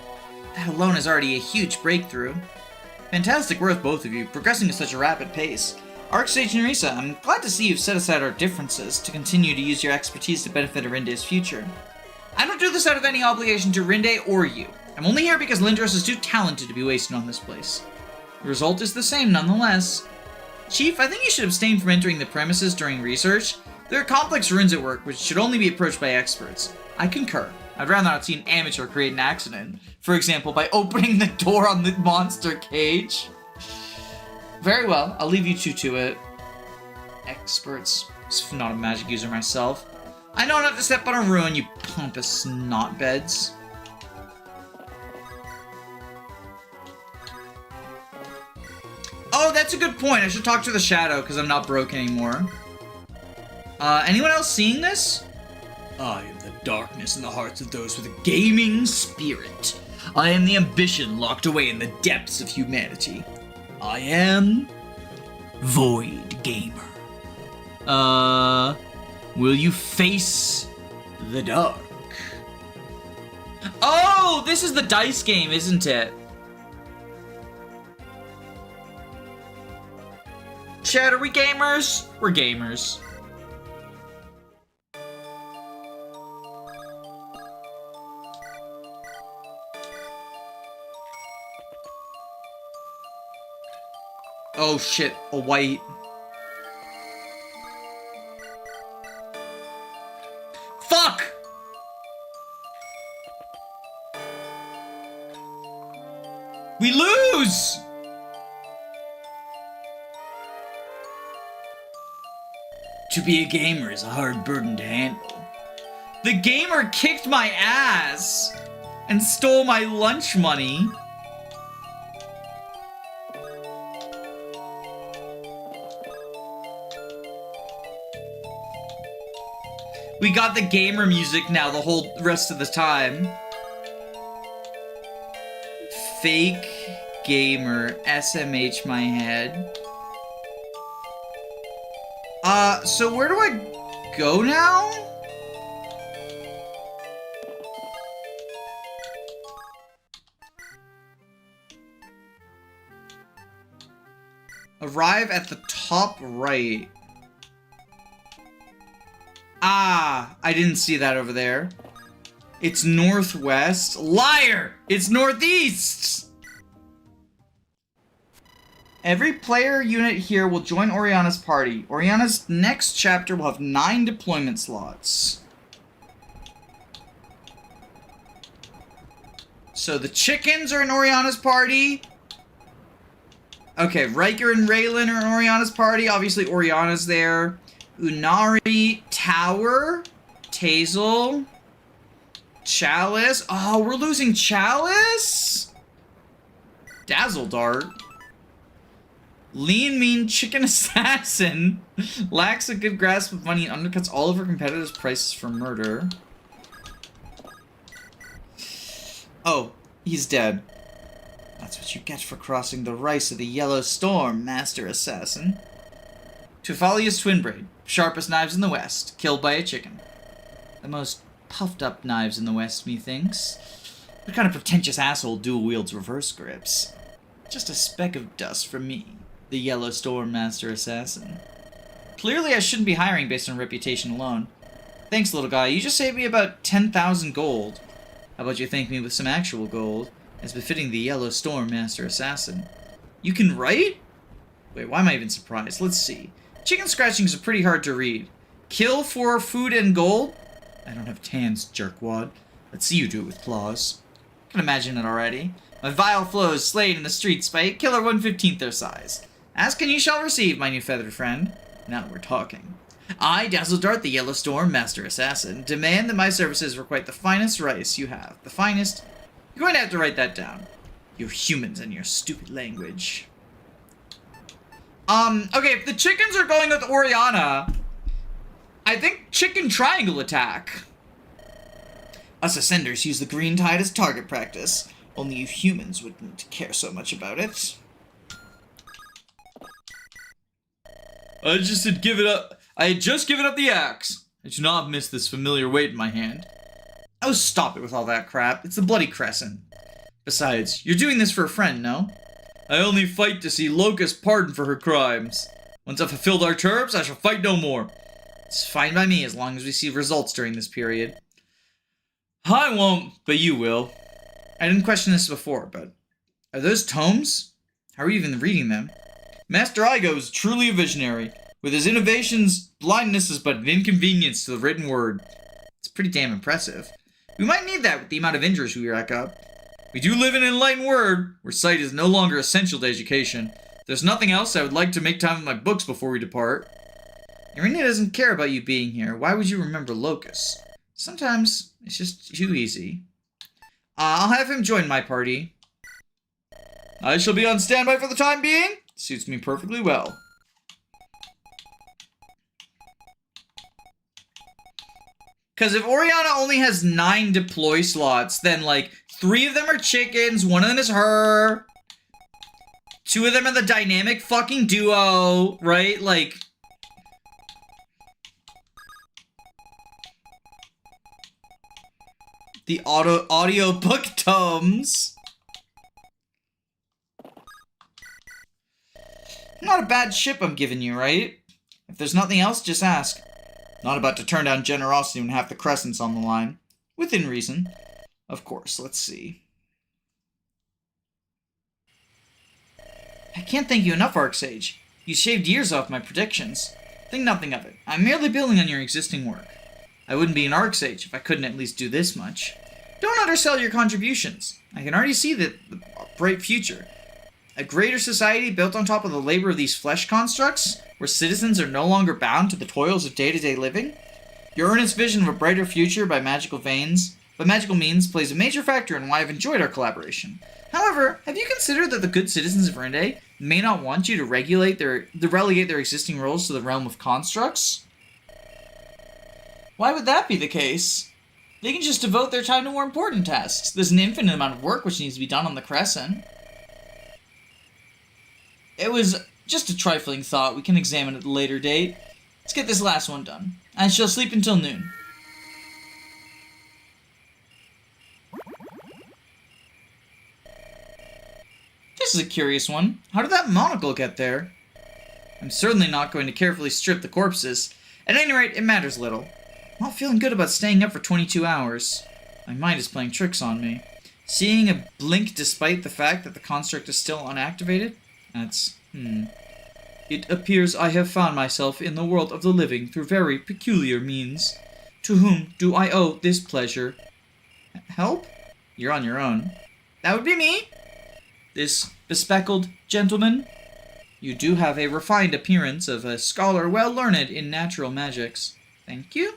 That alone is already a huge breakthrough. Fantastic work, both of you, progressing at such a rapid pace. Archsage Nerissa, I'm glad to see you've set aside our differences to continue to use your expertise to benefit Arinde's future. I don't do this out of any obligation to Arinde or you. I'm only here because Lindros is too talented to be wasted on this place. The result is the same nonetheless. Chief, I think you should abstain from entering the premises during research. There are complex runes at work which should only be approached by experts. I concur. I'd rather not see an amateur create an accident. For example, by opening the door on the monster cage. Very well, I'll leave you two to it. Experts. I'm not a magic user myself. I know not to step on a ruin, you pompous snotbeds. Oh, that's a good point. I should talk to the shadow, because I'm not broke anymore. Anyone else seeing this? I am the darkness in the hearts of those with a gaming spirit. I am the ambition locked away in the depths of humanity. I am... Void Gamer. Will you face the dark? Oh, this is the dice game, isn't it? Chat, are we gamers? We're gamers. Oh shit, a white. Fuck! We lose! To be a gamer is a hard burden to handle. The gamer kicked my ass and stole my lunch money. We got the gamer music now the whole rest of the time. Fake gamer, SMH my head. So where do I go now? Arrive at the top right. Ah, I didn't see that over there. It's northwest. Liar! It's northeast! Every player unit here will join Oriana's party. Oriana's next chapter will have 9 deployment slots. So the chickens are in Oriana's party. Okay, Riker and Raylan are in Oriana's party. Obviously, Oriana's there. Unari, Tower, Tazel, Chalice. Oh, we're losing Chalice? Dazzle Dart. Lean, mean chicken assassin lacks a good grasp of money and undercuts all of her competitors' prices for murder. Oh, he's dead. That's what you get for crossing the rice of the Yellow Storm, Master Assassin. Tufalia's Twinblade, sharpest knives in the West, killed by a chicken. The most puffed up knives in the West, methinks. What kind of pretentious asshole dual wields reverse grips? Just a speck of dust from me, the Yellow Storm Master Assassin. Clearly I shouldn't be hiring based on reputation alone. Thanks, little guy. You just saved me about 10,000 gold. How about you thank me with some actual gold, as befitting the Yellow Storm Master Assassin? You can write? Wait, why am I even surprised? Let's see. Chicken scratchings are pretty hard to read. Kill for food and gold? I don't have tans, jerkwad. Let's see you do it with claws. I can imagine it already. My vile flows slain in the streets by a killer 1/15 their size. Ask and you shall receive, my new feathered friend. Now we're talking. I, Dazzledart, the Yellow Storm Master Assassin, demand that my services requite the finest rice you have. The finest? You're going to have to write that down. You're humans and your stupid language. Okay, if the chickens are going with Oriana, I think chicken triangle attack. Us Ascenders use the green tide as target practice. Only you humans wouldn't care so much about it. I just had given up. I had just given up the axe. I do not miss this familiar weight in my hand. Oh, stop it with all that crap. It's the Bloody Crescent. Besides, you're doing this for a friend, no? I only fight to see Locust pardoned for her crimes. Once I've fulfilled our terms, I shall fight no more. It's fine by me as long as we see results during this period. I won't, but you will. I didn't question this before, but are those tomes? How are you even reading them? Master Igo is truly a visionary. With his innovations, blindness is but an inconvenience to the written word. It's pretty damn impressive. We might need that with the amount of injuries we rack up. We do live in an enlightened world, where sight is no longer essential to education. If there's nothing else, I would like to make time with my books before we depart. Irina doesn't care about you being here. Why would you remember Locus? Sometimes it's just too easy. I'll have him join my party. I shall be on standby for the time being. Suits me perfectly well. Because if Oriana only has 9 deploy slots, then, like, 3 of them are chickens, 1 of them is her, 2 of them are the dynamic fucking duo, right? Like... the audio book tomes. Not a bad ship I'm giving you, right? If there's nothing else, just ask. Not about to turn down generosity when half the crescent's on the line. Within reason. Of course, let's see. I can't thank you enough, Arcsage. You shaved years off my predictions. Think nothing of it. I'm merely building on your existing work. I wouldn't be an Arcsage if I couldn't at least do this much. Don't undersell your contributions. I can already see the bright future. A greater society built on top of the labor of these flesh constructs, where citizens are no longer bound to the toils of day-to-day living? Your earnest vision of a brighter future by magical means plays a major factor in why I've enjoyed our collaboration. However, have you considered that the good citizens of Rinde may not want you to relegate their existing roles to the realm of constructs? Why would that be the case? They can just devote their time to more important tasks. There's an infinite amount of work which needs to be done on the Crescent. It was just a trifling thought. We can examine it at a later date. Let's get this last one done. I shall sleep until noon. This is a curious one. How did that monocle get there? I'm certainly not going to carefully strip the corpses. At any rate, it matters little. I'm not feeling good about staying up for 22 hours. My mind is playing tricks on me. Seeing a blink despite the fact that the construct is still unactivated? That's, It appears I have found myself in the world of the living through very peculiar means. To whom do I owe this pleasure? Help? You're on your own. That would be me. This bespectacled gentleman? You do have a refined appearance of a scholar well learned in natural magics. Thank you.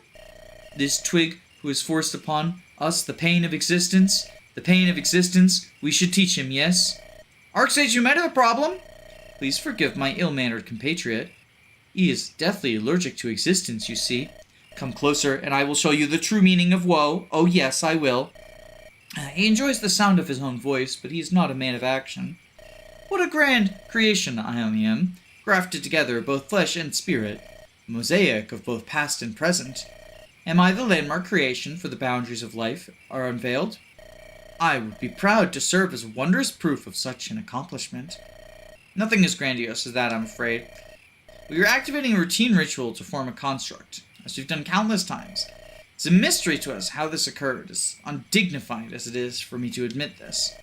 This twig who has forced upon us the pain of existence. The pain of existence, we should teach him, yes? Arcsage, you might have a problem. Please forgive my ill-mannered compatriot. He is deathly allergic to existence, you see. Come closer, and I will show you the true meaning of woe. Oh yes, I will. He enjoys the sound of his own voice, but he is not a man of action. What a grand creation I am, grafted together both flesh and spirit, a mosaic of both past and present. Am I the landmark creation for the boundaries of life are unveiled? I would be proud to serve as wondrous proof of such an accomplishment. Nothing as grandiose as that, I'm afraid. We are activating a routine ritual to form a construct, as we've done countless times. It's a mystery to us how this occurred, as undignified as it is for me to admit this.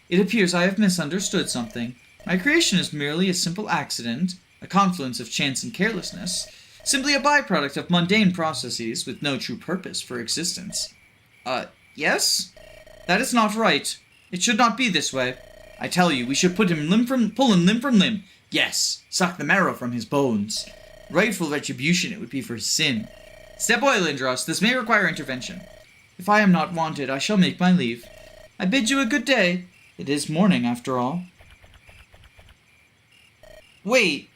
It appears I have misunderstood something. My creation is merely a simple accident, a confluence of chance and carelessness, simply a byproduct of mundane processes with no true purpose for existence. Yes? That is not right. It should not be this way. I tell you, we should pull him limb from limb. Yes, suck the marrow from his bones. Rightful retribution it would be for his sin. Step away, Lindros. This may require intervention. If I am not wanted, I shall make my leave. I bid you a good day. It is morning, after all. Wait.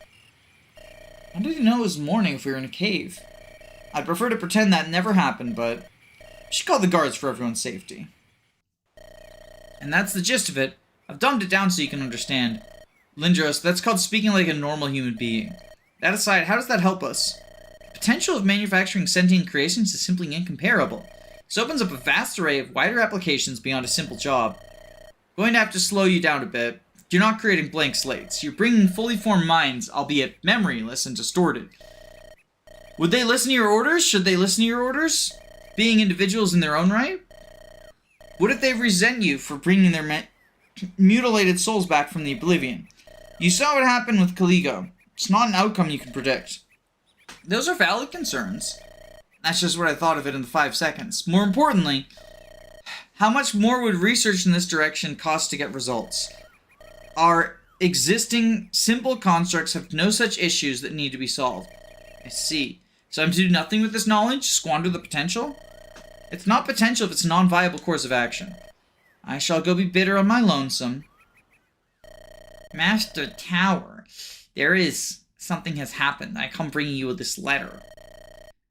How did he know it was morning if we were in a cave? I'd prefer to pretend that never happened, but we should call the guards for everyone's safety. And that's the gist of it. I've dumbed it down so you can understand. Lindros, that's called speaking like a normal human being. That aside, how does that help us? The potential of manufacturing sentient creations is simply incomparable. This opens up a vast array of wider applications beyond a simple job. I'm going to have to slow you down a bit. You're not creating blank slates. You're bringing fully formed minds, albeit memoryless and distorted. Would they listen to your orders? Should they listen to your orders? Being individuals in their own right? What if they resent you for bringing their mutilated souls back from the oblivion? You saw what happened with Caligo. It's not an outcome you can predict. Those are valid concerns. That's just what I thought of it in the 5 seconds. More importantly, How much more would research in this direction cost to get results? Our existing simple constructs have no such issues that need to be solved. I see. So I'm to do nothing with this knowledge? Squander the potential? It's not potential if it's a non-viable course of action. I shall go be bitter on my lonesome. Master Tower, something has happened. I come bringing you this letter.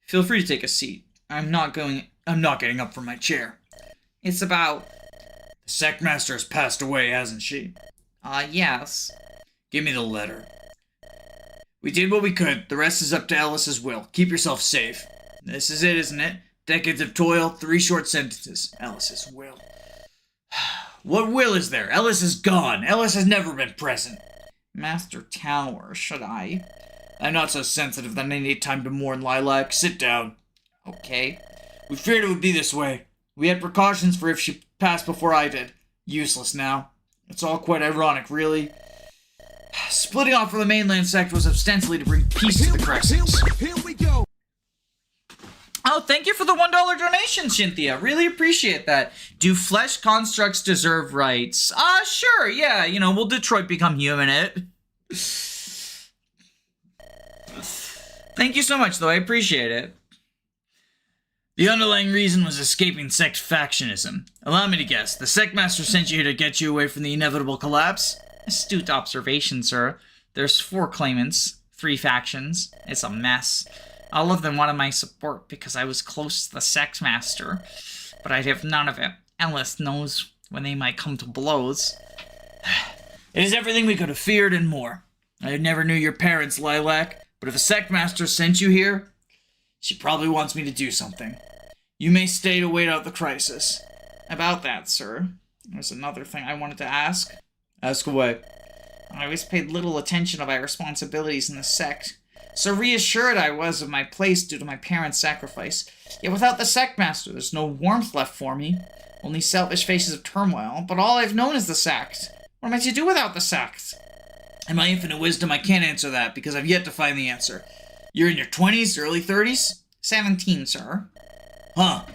Feel free to take a seat. I'm not getting up from my chair. It's about... The Sectmaster has passed away, hasn't she? Yes. Give me the letter. We did what we could. The rest is up to Ellis's will. Keep yourself safe. This is it, isn't it? Decades of toil, 3 short sentences. Ellis's will. What will is there? Ellis is gone. Ellis has never been present. Master Tower, should I? I'm not so sensitive that I need time to mourn Lilac. Sit down. Okay. We feared it would be this way. We had precautions for if she passed before I did. Useless now. It's all quite ironic, really. Splitting off from the mainland sect was ostensibly to bring peace to the Crescents. Here we go. Oh, thank you for the $1 donation, Cynthia. Really appreciate that. Do flesh constructs deserve rights? Sure, yeah. You know, will Detroit become human it? Thank you so much, though. I appreciate it. The underlying reason was escaping sect factionism. Allow me to guess. The Sectmaster sent you here to get you away from the inevitable collapse? Astute observation, sir. There's 4 claimants, 3 factions. It's a mess. All of them wanted my support because I was close to the Sectmaster, but I'd have none of it. Ellis knows when they might come to blows. It is everything we could have feared and more. I never knew your parents, Lilac, but if a Sectmaster sent you here, she probably wants me to do something. You may stay to wait out the crisis. About that, sir, there's another thing I wanted to ask. Ask away. I always paid little attention to my responsibilities in the sect. So reassured I was of my place due to my parents' sacrifice. Yet without the Sectmaster, there's no warmth left for me. Only selfish faces of turmoil, but all I've known is the sect. What am I to do without the sect? In my infinite wisdom, I can't answer that, because I've yet to find the answer. You're in your 20s, early 30s? 17, sir. Huh.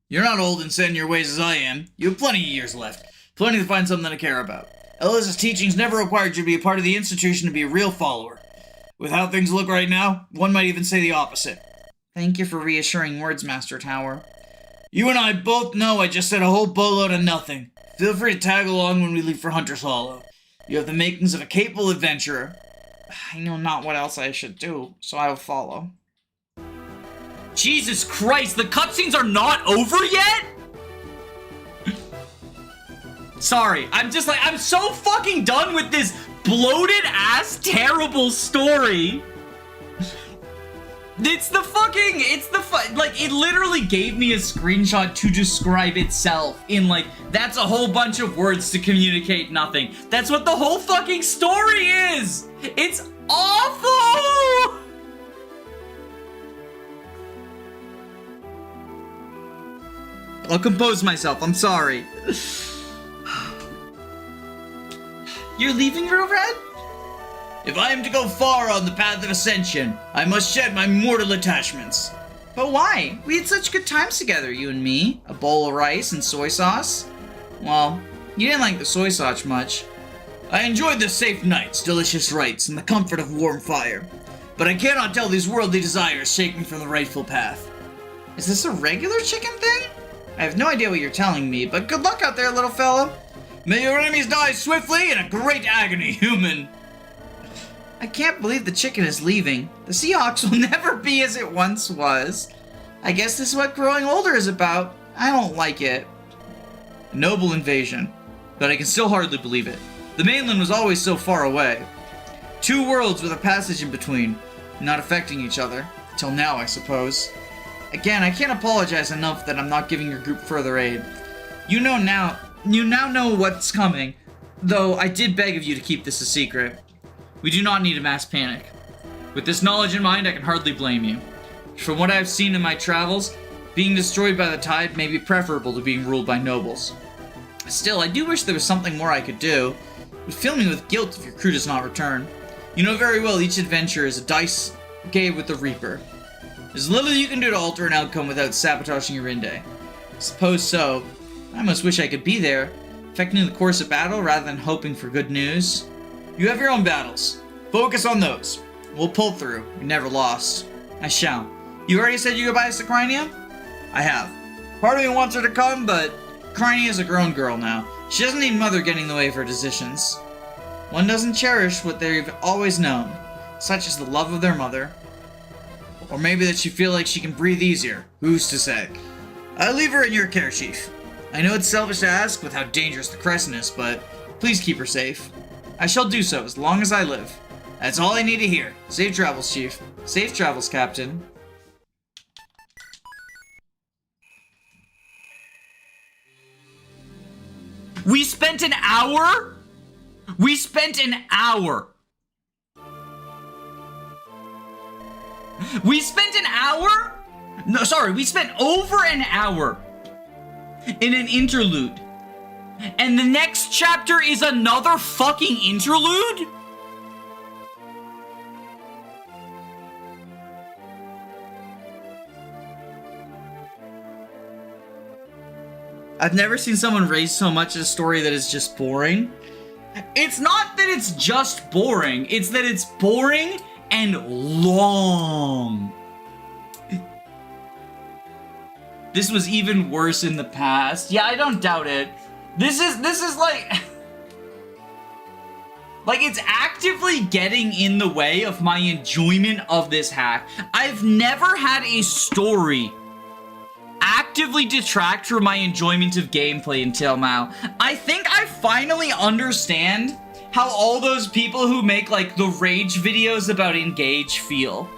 You're not old and set in your ways as I am. You have plenty of years left. Plenty to find something to care about. Ellis's teachings never required you to be a part of the institution to be a real follower. With how things look right now, one might even say the opposite. Thank you for reassuring words, Master Tower. You and I both know I just said a whole boatload of nothing. Feel free to tag along when we leave for Hunter's Hollow. You have the makings of a capable adventurer. I know not what else I should do, so I will follow. Jesus Christ, the cutscenes are not over yet? Sorry, I'm so fucking done with this bloated ass terrible story. It literally gave me a screenshot to describe itself in that's a whole bunch of words to communicate nothing. That's what the whole fucking story is. It's awful. I'll compose myself, I'm sorry. You're leaving, Red? If I am to go far on the path of ascension, I must shed my mortal attachments. But why? We had such good times together, you and me. A bowl of rice and soy sauce. Well, you didn't like the soy sauce much. I enjoyed the safe nights, delicious rites, and the comfort of warm fire. But I cannot tell these worldly desires shake me from the rightful path. Is this a regular chicken thing? I have no idea what you're telling me, but good luck out there, little fella. May your enemies die swiftly in a great agony, human. I can't believe the chicken is leaving. The Seahawks will never be as it once was. I guess this is what growing older is about. I don't like it. A noble invasion, but I can still hardly believe it. The mainland was always so far away. 2 worlds with a passage in between, not affecting each other. Till now, I suppose. Again, I can't apologize enough that I'm not giving your group further aid. You now know what's coming, though I did beg of you to keep this a secret. We do not need a mass panic. With this knowledge in mind, I can hardly blame you. From what I have seen in my travels, being destroyed by the tide may be preferable to being ruled by nobles. Still, I do wish there was something more I could do. It would fill me with guilt if your crew does not return. You know very well each adventure is a dice game with the Reaper. There's little you can do to alter an outcome without sabotaging your Inde. Suppose so. I almost wish I could be there, affecting the course of battle rather than hoping for good news. You have your own battles. Focus on those. We'll pull through. We never lost. I shall. You already said your goodbyes to Krynia? I have. Part of me wants her to come, but Krynia is a grown girl now. She doesn't need Mother getting in the of her decisions. One doesn't cherish what they've always known, such as the love of their mother. Or maybe that she feel like she can breathe easier. Who's to say? I leave her in your care, Chief. I know it's selfish to ask with how dangerous the Crescent is, but please keep her safe. I shall do so as long as I live. That's all I need to hear. Safe travels, Chief. Safe travels, Captain. We spent an hour? We spent an hour. We spent an hour? No, sorry, we spent over an hour in an interlude. And the next chapter is another fucking interlude? I've never seen someone raise so much at a story that is just boring. It's not that it's just boring, it's that it's boring and long. This was even worse in the past. Yeah, I don't doubt it. This is like... like, it's actively getting in the way of my enjoyment of this hack. I've never had a story actively detract from my enjoyment of gameplay until now. I think I finally understand how all those people who make, like, the rage videos about Engage feel.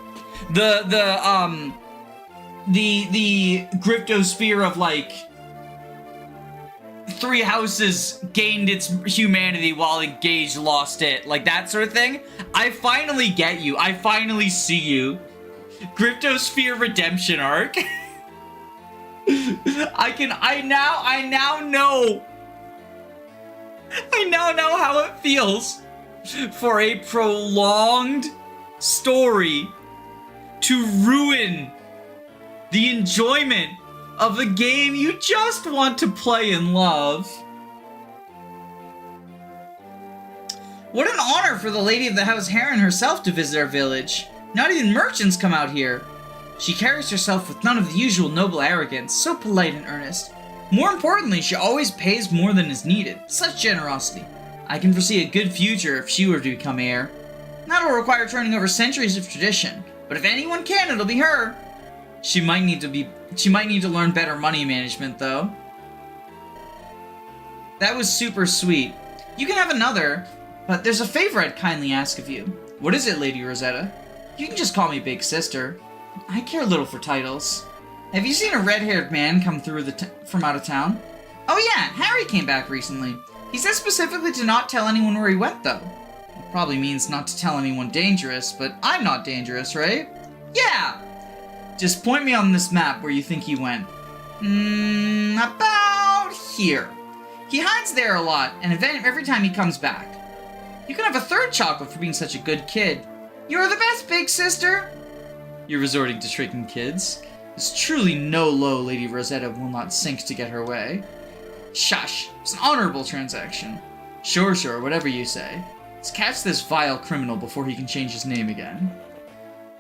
The Cryptosphere of, like, 3 houses gained its humanity while Engage lost it. Like, that sort of thing. I finally get you. I finally see you. Cryptosphere Redemption Arc. I now know how it feels for a prolonged story to ruin the enjoyment of a game you just want to play and love. What an honor for the Lady of the House Heron herself to visit our village. Not even merchants come out here. She carries herself with none of the usual noble arrogance, so polite and earnest. More importantly, she always pays more than is needed. Such generosity. I can foresee a good future if she were to become heir. That'll require turning over centuries of tradition, but if anyone can, it'll be her. She might need to learn better money management, though. That was super sweet. You can have another, but there's a favor I'd kindly ask of you. What is it, Lady Rosetta? You can just call me Big Sister. I care little for titles. Have you seen a red-haired man come through from out of town? Oh yeah, Harry came back recently. He said specifically to not tell anyone where he went, though. It probably means not to tell anyone dangerous, but I'm not dangerous, right? Yeah! Just point me on this map where you think he went. About here. He hides there a lot, and every time he comes back. You can have a third chocolate for being such a good kid. You're the best, Big Sister! You're resorting to tricking kids? There's truly no low Lady Rosetta will not sink to get her way. Shush, it's an honorable transaction. Sure, whatever you say. Let's catch this vile criminal before he can change his name again.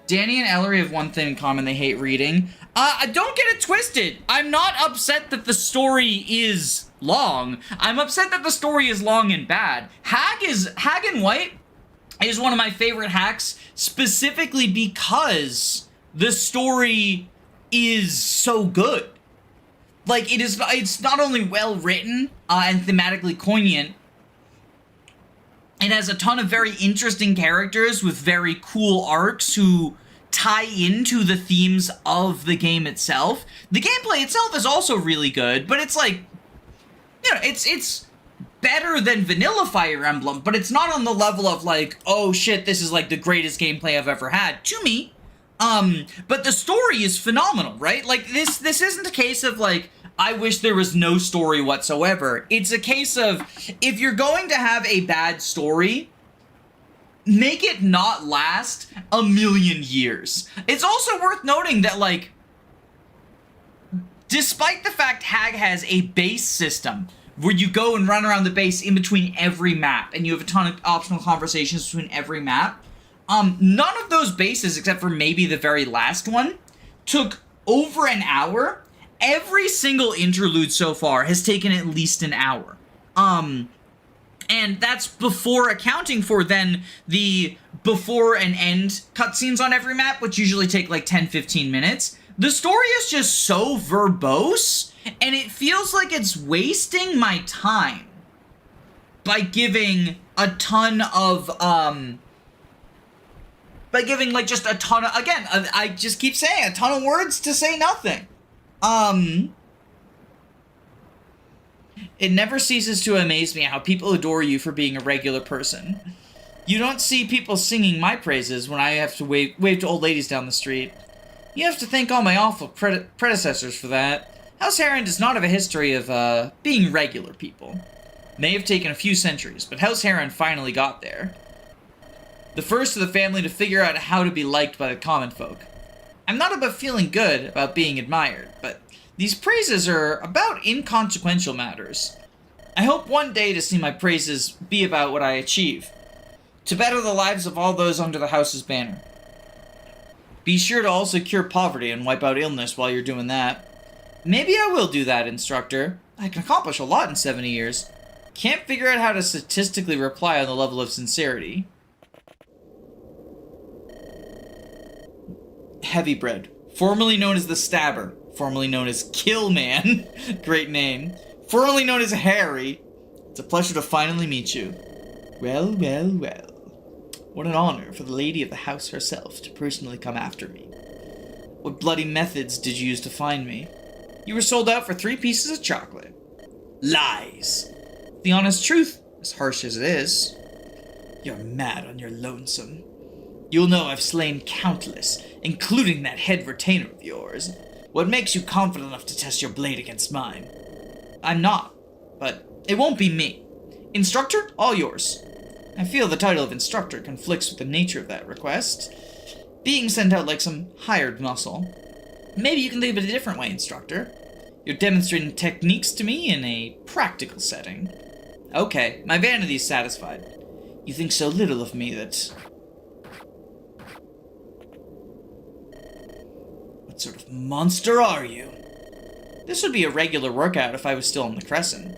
Danny and Ellery have one thing in common: they hate reading. Don't get it twisted! I'm not upset that the story is long. I'm upset that the story is long and bad. Hag and White is one of my favorite hacks, specifically because the story is so good. Like, it's not only well written and thematically poignant, it has a ton of very interesting characters with very cool arcs who tie into the themes of the game itself. The gameplay itself is also really good, but it's like, you know, it's better than vanilla Fire Emblem, but it's not on the level of like, oh shit, this is like the greatest gameplay I've ever had, to me. But the story is phenomenal, right? Like, this isn't a case of like, I wish there was no story whatsoever. It's a case of, if you're going to have a bad story, make it not last a million years. It's also worth noting that, like, Despite the fact Hag has a base system where you go and run around the base in between every map, and you have a ton of optional conversations between every map, none of those bases, except for maybe the very last one, took over an hour. Every single interlude so far has taken at least an hour. And that's before accounting for then the before and end cutscenes on every map, which usually take like 10-15 minutes. The story is just so verbose, and it feels like it's wasting my time by giving a ton of, by giving like just a ton of, again, I just keep saying a ton of words to say nothing. It never ceases to amaze me how people adore you for being a regular person. You don't see people singing my praises when I have to wave to old ladies down the street. You have to thank all my awful predecessors for that. House Heron does not have a history of, being regular people. May have taken a few centuries, but House Heron finally got there. The first of the family to figure out how to be liked by the common folk. I'm not about feeling good about being admired, but these praises are about inconsequential matters. I hope one day to see my praises be about what I achieve, to better the lives of all those under the house's banner. Be sure to also cure poverty and wipe out illness while you're doing that. Maybe I will do that, instructor. I can accomplish a lot in 70 years. Can't figure out how to statistically reply on the level of sincerity. Heavybread, formerly known as the Stabber, formerly known as Killman, great name, formerly known as Harry. It's a pleasure to finally meet you. Well, well, well. What an honor for the lady of the house herself to personally come after me. What bloody methods did you use to find me? You were sold out for 3 pieces of chocolate. Lies. The honest truth, as harsh as it is. You're mad on your lonesome. You'll know I've slain countless, including that head retainer of yours. What makes you confident enough to test your blade against mine? I'm not, but it won't be me. Instructor, all yours. I feel the title of instructor conflicts with the nature of that request. Being sent out like some hired muscle. Maybe you can think of it a different way, instructor. You're demonstrating techniques to me in a practical setting. Okay, my vanity's satisfied. You think so little of me that... What sort of monster are you? This would be a regular workout if I was still on the Crescent.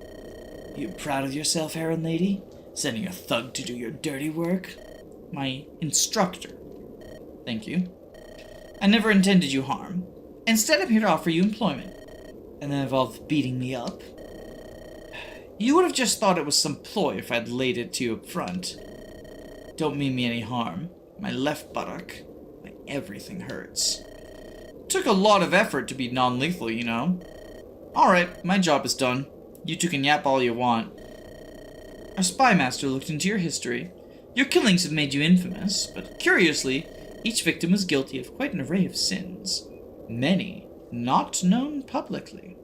You proud of yourself, Heron Lady? Sending a thug to do your dirty work? My instructor. Thank you. I never intended you harm. Instead, I'm here to offer you employment. And that involved beating me up. You would have just thought it was some ploy if I'd laid it to you up front. Don't mean me any harm. My left buttock, my everything hurts. Took a lot of effort to be non-lethal, you know. Alright, my job is done. You two can yap all you want. Our spy master looked into your history. Your killings have made you infamous, but curiously, each victim was guilty of quite an array of sins. Many not known publicly.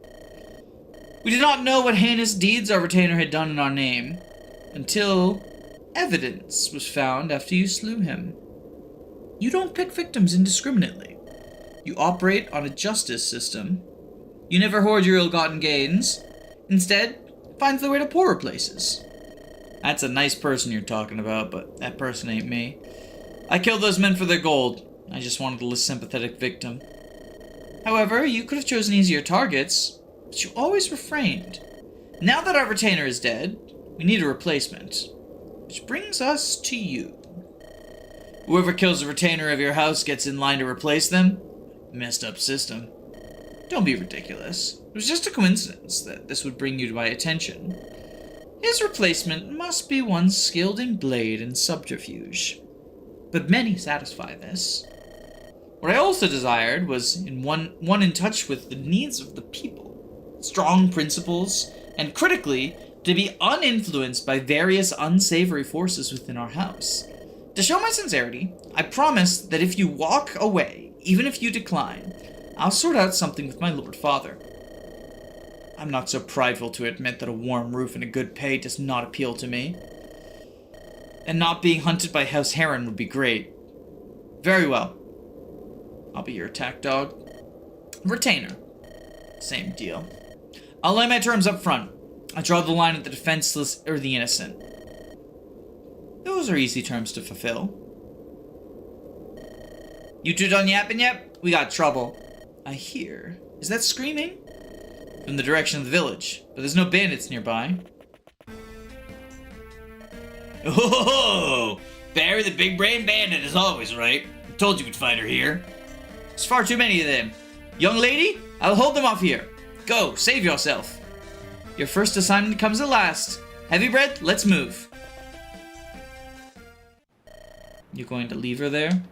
We did not know what heinous deeds our retainer had done in our name, until evidence was found after you slew him. You don't pick victims indiscriminately. You operate on a justice system. You never hoard your ill-gotten gains. Instead, find the way to poorer places. That's a nice person you're talking about, but that person ain't me. I killed those men for their gold. I just wanted a less sympathetic victim. However, you could have chosen easier targets, but you always refrained. Now that our retainer is dead, we need a replacement. Which brings us to you. Whoever kills the retainer of your house gets in line to replace them? Messed up system. Don't be ridiculous. It was just a coincidence that this would bring you to my attention. His replacement must be one skilled in blade and subterfuge. But many satisfy this. What I also desired was one in touch with the needs of the people, strong principles, and critically, to be uninfluenced by various unsavory forces within our house. To show my sincerity, I promise that if you walk away, even if you decline, I'll sort out something with my Lord Father. I'm not so prideful to admit that a warm roof and a good pay does not appeal to me. And not being hunted by House Heron would be great. Very well. I'll be your attack dog. Retainer. Same deal. I'll lay my terms up front. I draw the line at the defenseless or the innocent. Those are easy terms to fulfill. You two done yapping yet? We got trouble. I hear. Is that screaming? From the direction of the village, but there's no bandits nearby. Oh, Barry the big brain bandit is always right. I told you we'd find her here. There's far too many of them. Young lady, I'll hold them off here. Go, save yourself. Your first assignment comes at last. Heavy bread, let's move. You going to leave her there?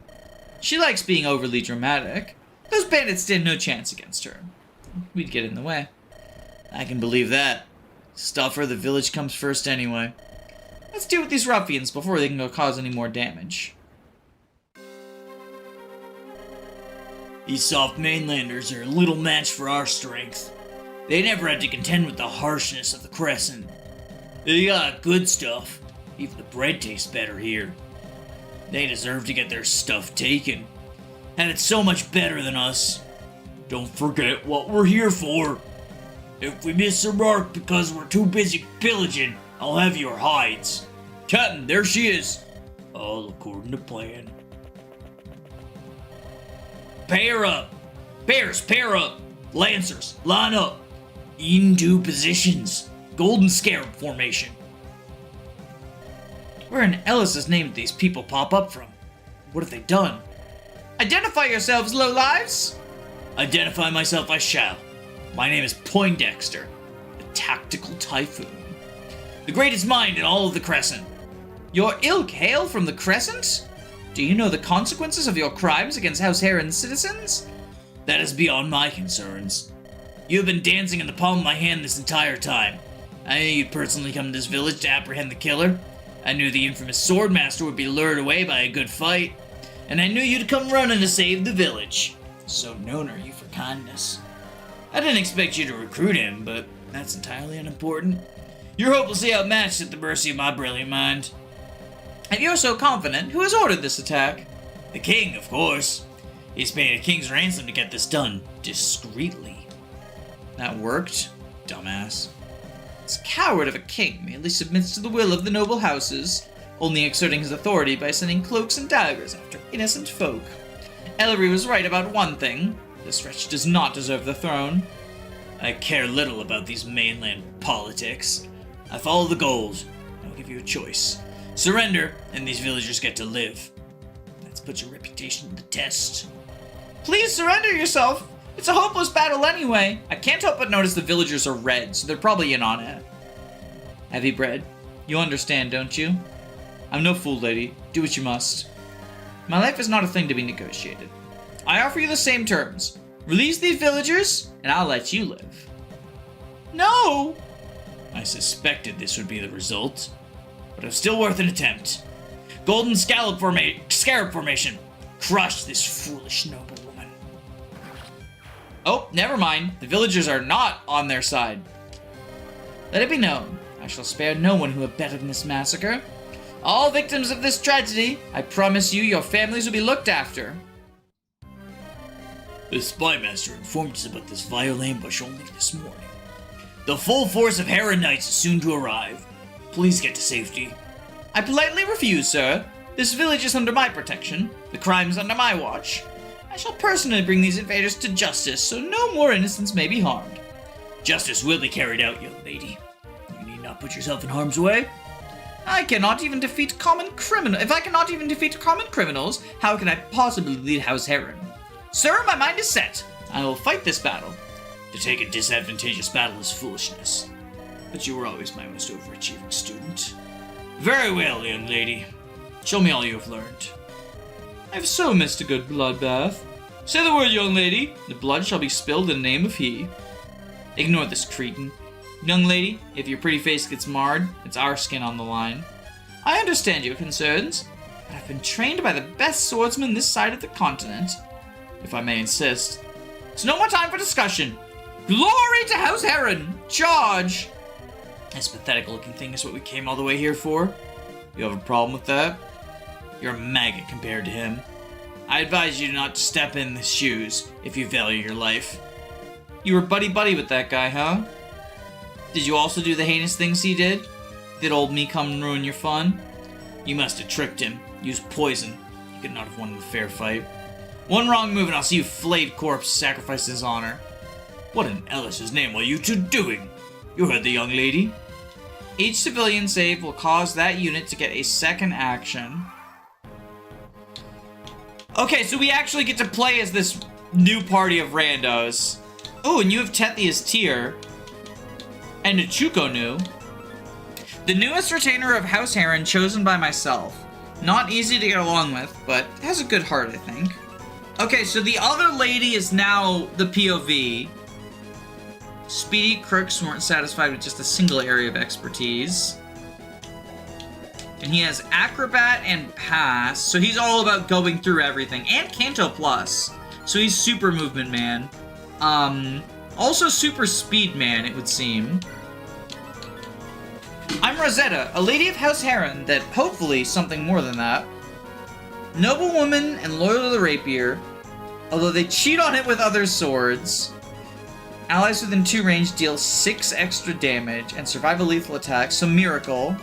She likes being overly dramatic. Those bandits stand no chance against her. We'd get in the way. I can believe that. Stuff her, the village comes first anyway. Let's deal with these ruffians before they can go cause any more damage. These soft mainlanders are a little match for our strength. They never had to contend with the harshness of the Crescent. They got good stuff. Even the bread tastes better here. They deserve to get their stuff taken. And it's so much better than us. Don't forget what we're here for. If we miss the mark because we're too busy pillaging, I'll have your hides. Captain, there she is. All according to plan. Pair up. Bears, pair up. Lancers, line up. Into positions. Golden Scarab formation. Where in Ellis's name did these people pop up from? What have they done? Identify yourselves, lowlives! Identify myself I shall. My name is Poindexter, the Tactical Typhoon. The greatest mind in all of the Crescent. Your ilk hail from the Crescent? Do you know the consequences of your crimes against House Heron's citizens? That is beyond my concerns. You have been dancing in the palm of my hand this entire time. I knew you'd personally come to this village to apprehend the killer. I knew the infamous Swordmaster would be lured away by a good fight. And I knew you'd come running to save the village. So known are you for kindness. I didn't expect you to recruit him, but that's entirely unimportant. You're hopelessly outmatched at the mercy of my brilliant mind. And you're so confident, who has ordered this attack? The king, of course. He's paid a king's ransom to get this done discreetly. That worked, dumbass. This coward of a king merely submits to the will of the noble houses, only exerting his authority by sending cloaks and daggers after innocent folk. Ellery was right about one thing. This wretch does not deserve the throne. I care little about these mainland politics. I follow the gold. I'll give you a choice. Surrender, and these villagers get to live. Let's put your reputation to the test. Please surrender yourself! It's a hopeless battle anyway! I can't help but notice the villagers are red, so they're probably in on it. Heavy bread. You understand, don't you? I'm no fool, lady. Do what you must. My life is not a thing to be negotiated. I offer you the same terms. Release these villagers, and I'll let you live. No! I suspected this would be the result, but it was still worth an attempt. Golden Scarab formation. Crush this foolish noblewoman. Oh, never mind. The villagers are not on their side. Let it be known, I shall spare no one who abetted in this massacre. All victims of this tragedy, I promise you your families will be looked after. The spymaster informed us about this vile ambush only this morning. The full force of Heron Knights is soon to arrive. Please get to safety. I politely refuse, sir. This village is under my protection. The crime's under my watch. I shall personally bring these invaders to justice, so no more innocents may be harmed. Justice will be carried out, young lady. You need not put yourself in harm's way. I cannot even defeat common criminals. If I cannot even defeat common criminals, how can I possibly lead House Heron? Sir, my mind is set. I will fight this battle. To take a disadvantageous battle is foolishness. But you were always my most overachieving student. Very well, young lady. Show me all you have learned. I've so missed a good bloodbath. Say the word, young lady. The blood shall be spilled in the name of he. Ignore this cretin. Young lady, if your pretty face gets marred, it's our skin on the line. I understand your concerns, but I've been trained by the best swordsman this side of the continent, if I may insist. So no more time for discussion. Glory to House Heron! Charge! This pathetic-looking thing is what we came all the way here for? You have a problem with that? You're a maggot compared to him. I advise you not to step in his shoes if you value your life. You were buddy-buddy with that guy, huh? Did you also do the heinous things he did? Did old me come and ruin your fun? You must have tricked him. Used poison. You could not have won the fair fight. One wrong move and I'll see you flayed corpse sacrifice his honor. What in Ellis's name are you two doing? You heard the young lady? Each civilian save will cause that unit to get a second action. Okay, so we actually get to play as this new party of randos. Oh, and you have Tethia's Tear. And Ichuko Nu. The newest retainer of House Heron chosen by myself. Not easy to get along with, but has a good heart, I think. Okay, so the other lady is now the POV. Speedy Crooks weren't satisfied with just a single area of expertise. And he has Acrobat and Pass, so he's all about going through everything. And Kanto Plus, so he's Super Movement Man. Also Super Speed Man, it would seem. I'm Rosetta, a lady of House Heron that hopefully something more than that. Noble woman and loyal to the rapier, although they cheat on it with other swords. Allies within 2 range deal 6 extra damage and survive a lethal attack, so Miracle.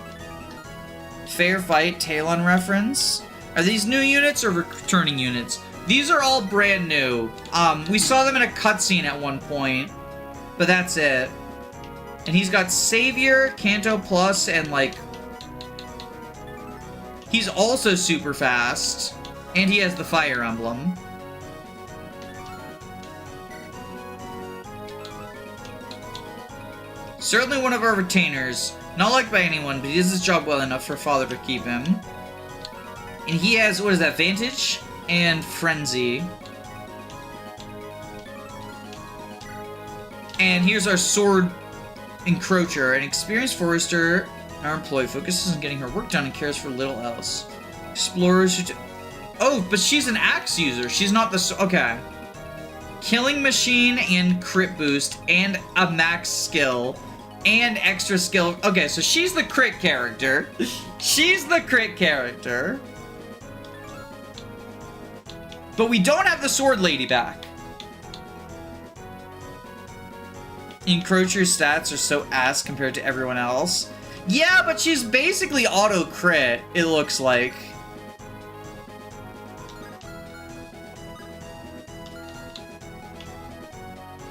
Fair Fight, Talon reference. Are these new units or returning units? These are all brand new. We saw them in a cutscene at one point, but that's it. And he's got Savior, Kanto Plus, and like... He's also super fast. And he has the Fire Emblem. Certainly one of our retainers. Not liked by anyone, but he does his job well enough for Father to keep him. And he has, what is that, Vantage and Frenzy. And here's our Sword Encroacher, an experienced forester. Our employee focuses on getting her work done and cares for little else. Explorers who... Oh, but she's an axe user. She's not the... Okay. Killing machine and crit boost and a max skill and extra skill. Okay, so she's the crit character. She's the crit character. But we don't have the sword lady back. Encroacher's stats are so ass compared to everyone else. Yeah, but she's basically auto crit, it looks like.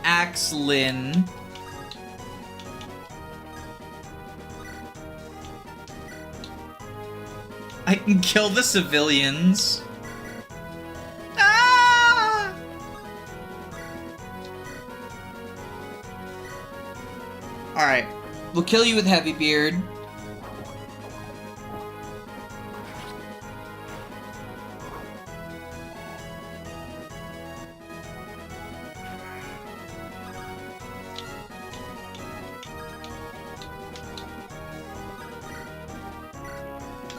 Axlin. I can kill the civilians. Ah! Alright. We'll kill you with Heavy Beard.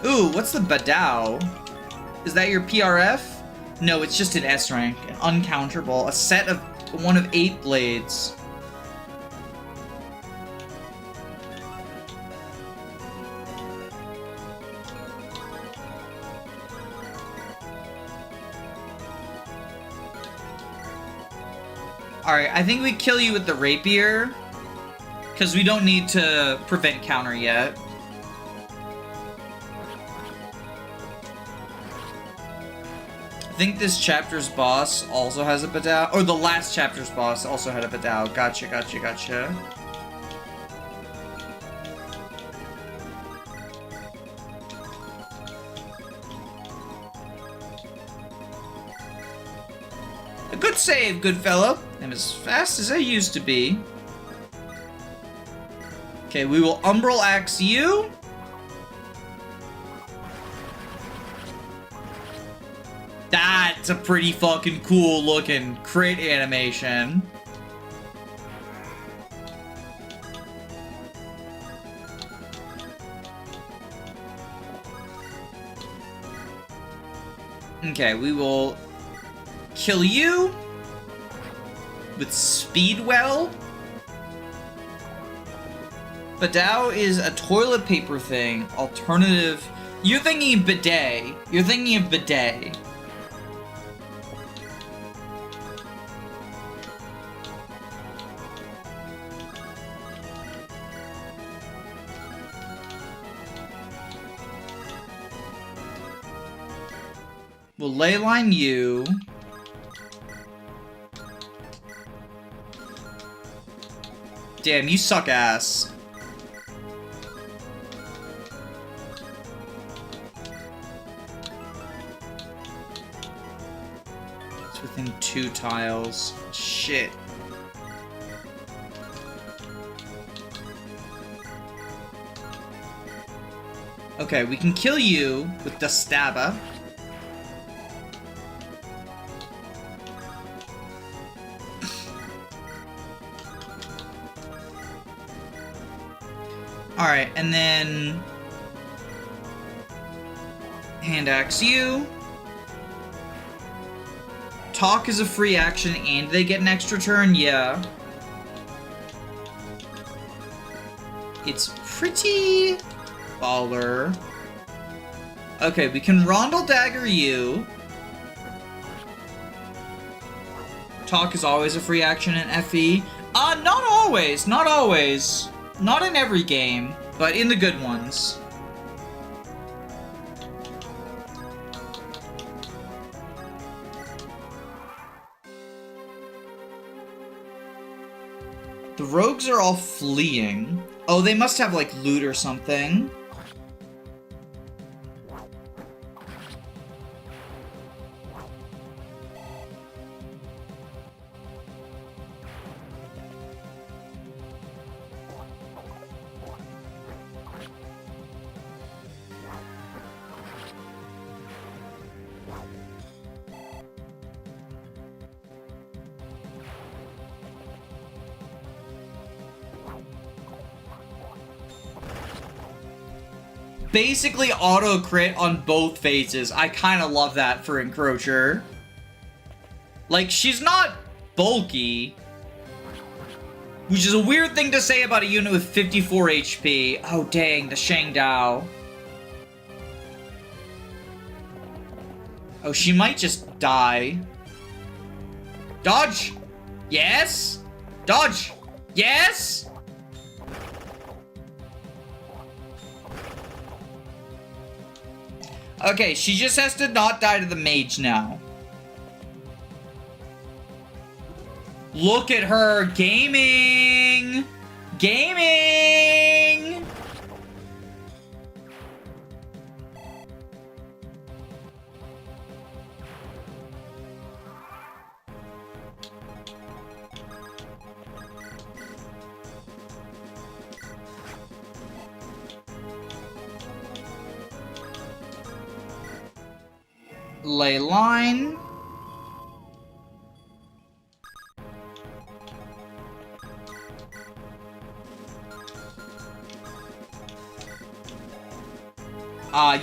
Ooh, what's the Badao? Is that your PRF? No, it's just an S rank. An uncounterable. A set of one of 8 blades. Alright, I think we kill you with the rapier. Because we don't need to prevent counter yet. I think this chapter's boss also has a Badao. Or the last chapter's boss also had a Badao. Gotcha, gotcha, gotcha. A good save, good fellow. I'm as fast as I used to be. Okay, we will Umbral Axe you. That's a pretty fucking cool looking crit animation. Okay, we will kill you with Speedwell. Badao is a toilet paper thing. Alternative. You're thinking bidet. You're thinking of bidet. We'll leyline you. Damn, you suck ass. It's within 2 tiles. Shit. Okay, we can kill you with the Stabba. Alright, and then... Hand axe you. Talk is a free action and they get an extra turn, yeah. It's pretty... baller. Okay, we can Rondel Dagger you. Talk is always a free action in FE. Not always, not always. Not in every game, but in the good ones. The rogues are all fleeing. Oh, they must have, like, loot or something. Basically auto crit on both phases. I kind of love that for Encroacher. Like, she's not bulky, which is a weird thing to say about a unit with 54 HP. Oh dang, the Shangdao. Oh, she might just die. Dodge! Yes! Dodge! Yes! Okay, she just has to not die to the mage now. Look at her gaming! Gaming! Ley line.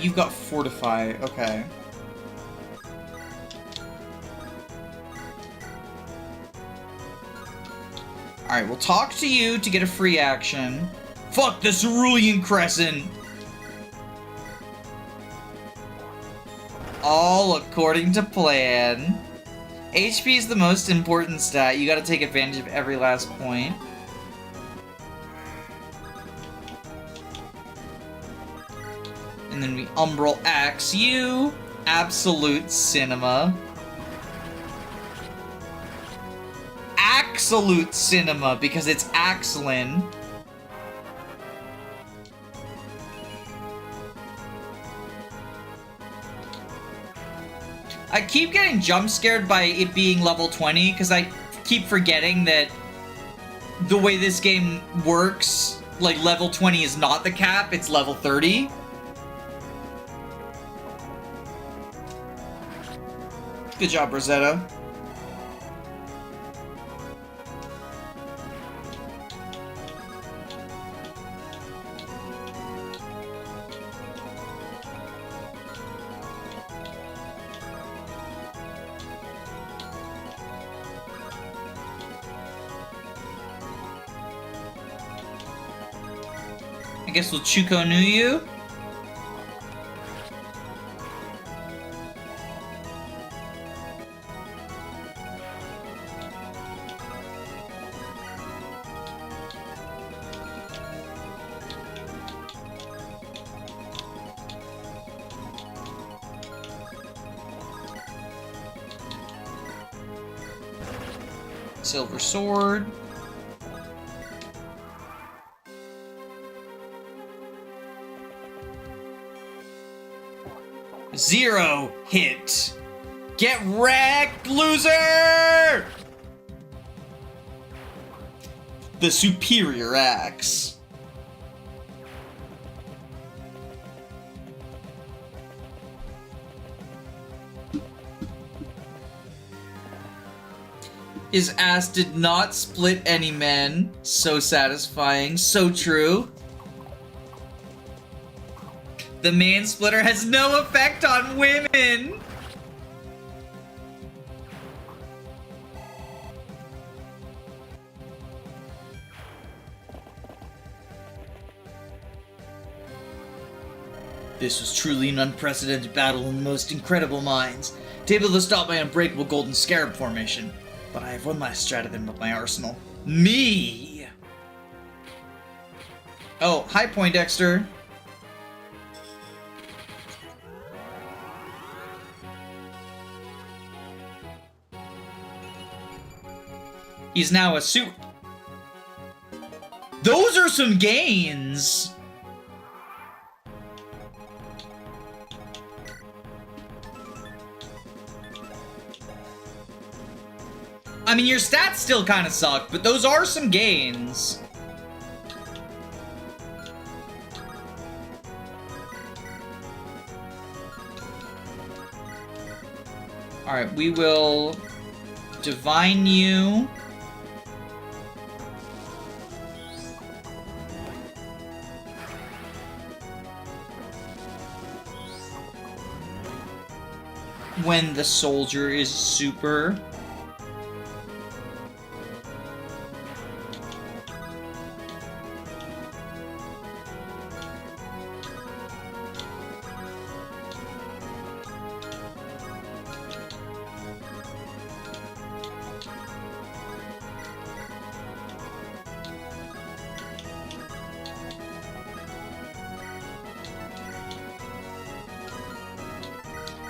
You've got Fortify. Okay. Alright, we'll talk to you to get a free action. Fuck the Cerulean Crescent! All according to plan. HP is the most important stat. You gotta take advantage of every last point. And then we Umbral Axe you. Absolute Cinema. Absolute Cinema, because it's Axlin. I keep getting jump scared by it being level 20, because I keep forgetting that the way this game works, like, level 20 is not the cap, it's level 30. Good job, Rosetta. I guess we'll Chuko Nuyu. Silver sword. Zero hit. Get wrecked, loser! The superior axe. His ass did not split any man. So satisfying, so true. The man splitter has no effect on women. This was truly an unprecedented battle in the most incredible minds, to able to stop my unbreakable golden scarab formation. But I have one last strategy with my arsenal. Me! Oh, hi Poindexter. He's now a suit. Those are some gains! I mean, your stats still kind of suck, but those are some gains. Alright, we will divine you. When the soldier is super.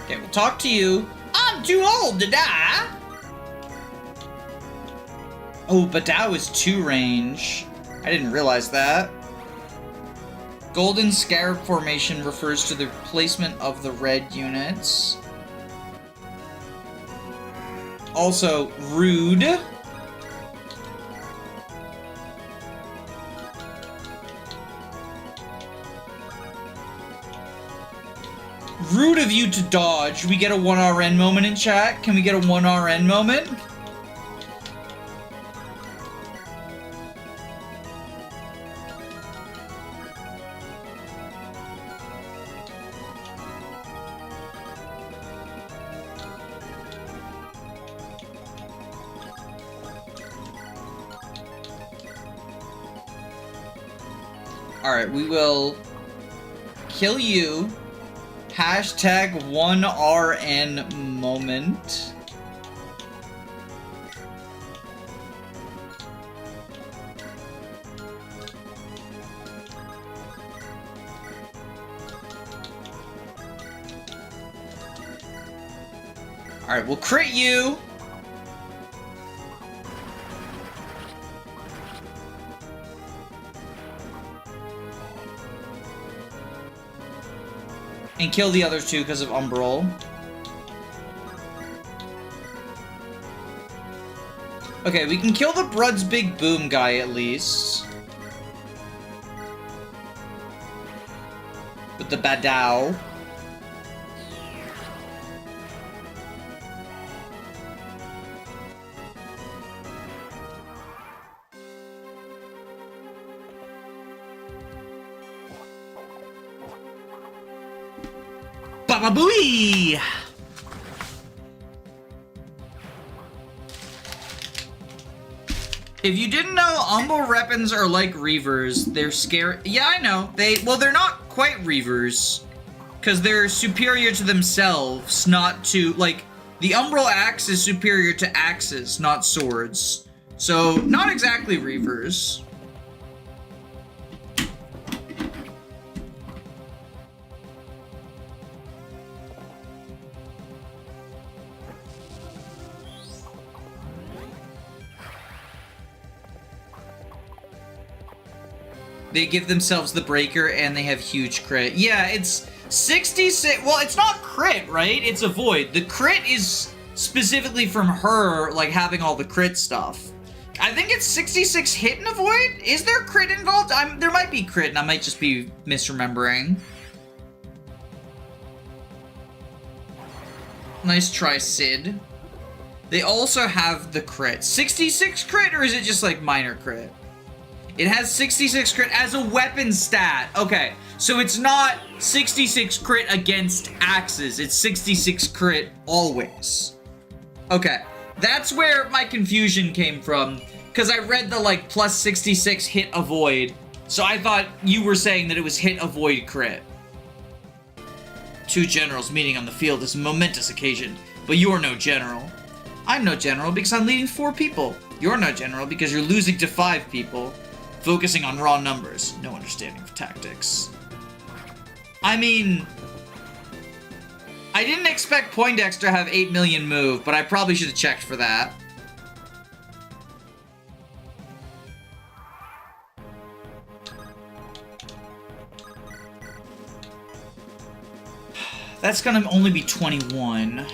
Okay, we'll talk to you. I'm too old to die! Oh, but that was 2 range. I didn't realize that. Golden Scarab formation refers to the placement of the red units. Also, rude. Rude of you to dodge. We get a 1RN moment in chat. Can we get a 1RN moment? Alright, we will kill you. Hashtag 1RN moment. Alright, we'll crit you. And kill the other 2 because of Umbral. Okay, we can kill the Brud's Big Boom guy at least. With the Badao. Baba Booey! If you didn't know, Umbral Weapons are like Reavers. They're scary. Yeah, I know. They're not quite Reavers. Because they're superior to themselves, not to, like, the Umbral Axe is superior to axes, not swords. So, not exactly Reavers. They give themselves the breaker and they have huge crit. Yeah, it's 66. Well, it's not crit, right? It's a void. The crit is specifically from her, like, having all the crit stuff. I think it's 66 hit and a void? Is there crit involved? There might be crit, and I might just be misremembering. Nice try, Sid. They also have the crit. 66 crit, or is it just, like, minor crit? It has 66 crit as a weapon stat. Okay, so it's not 66 crit against axes. It's 66 crit always. Okay, that's where my confusion came from. Because I read the, like, plus 66 hit avoid. So I thought you were saying that it was hit avoid crit. Two generals meeting on the field is a momentous occasion. But you're no general. I'm no general because I'm leading 4 people. You're no general because you're losing to 5 people. Focusing on raw numbers, no understanding of tactics. I mean, I didn't expect Poindexter to have 8 million move, but I probably should have checked for that. That's gonna only be 21.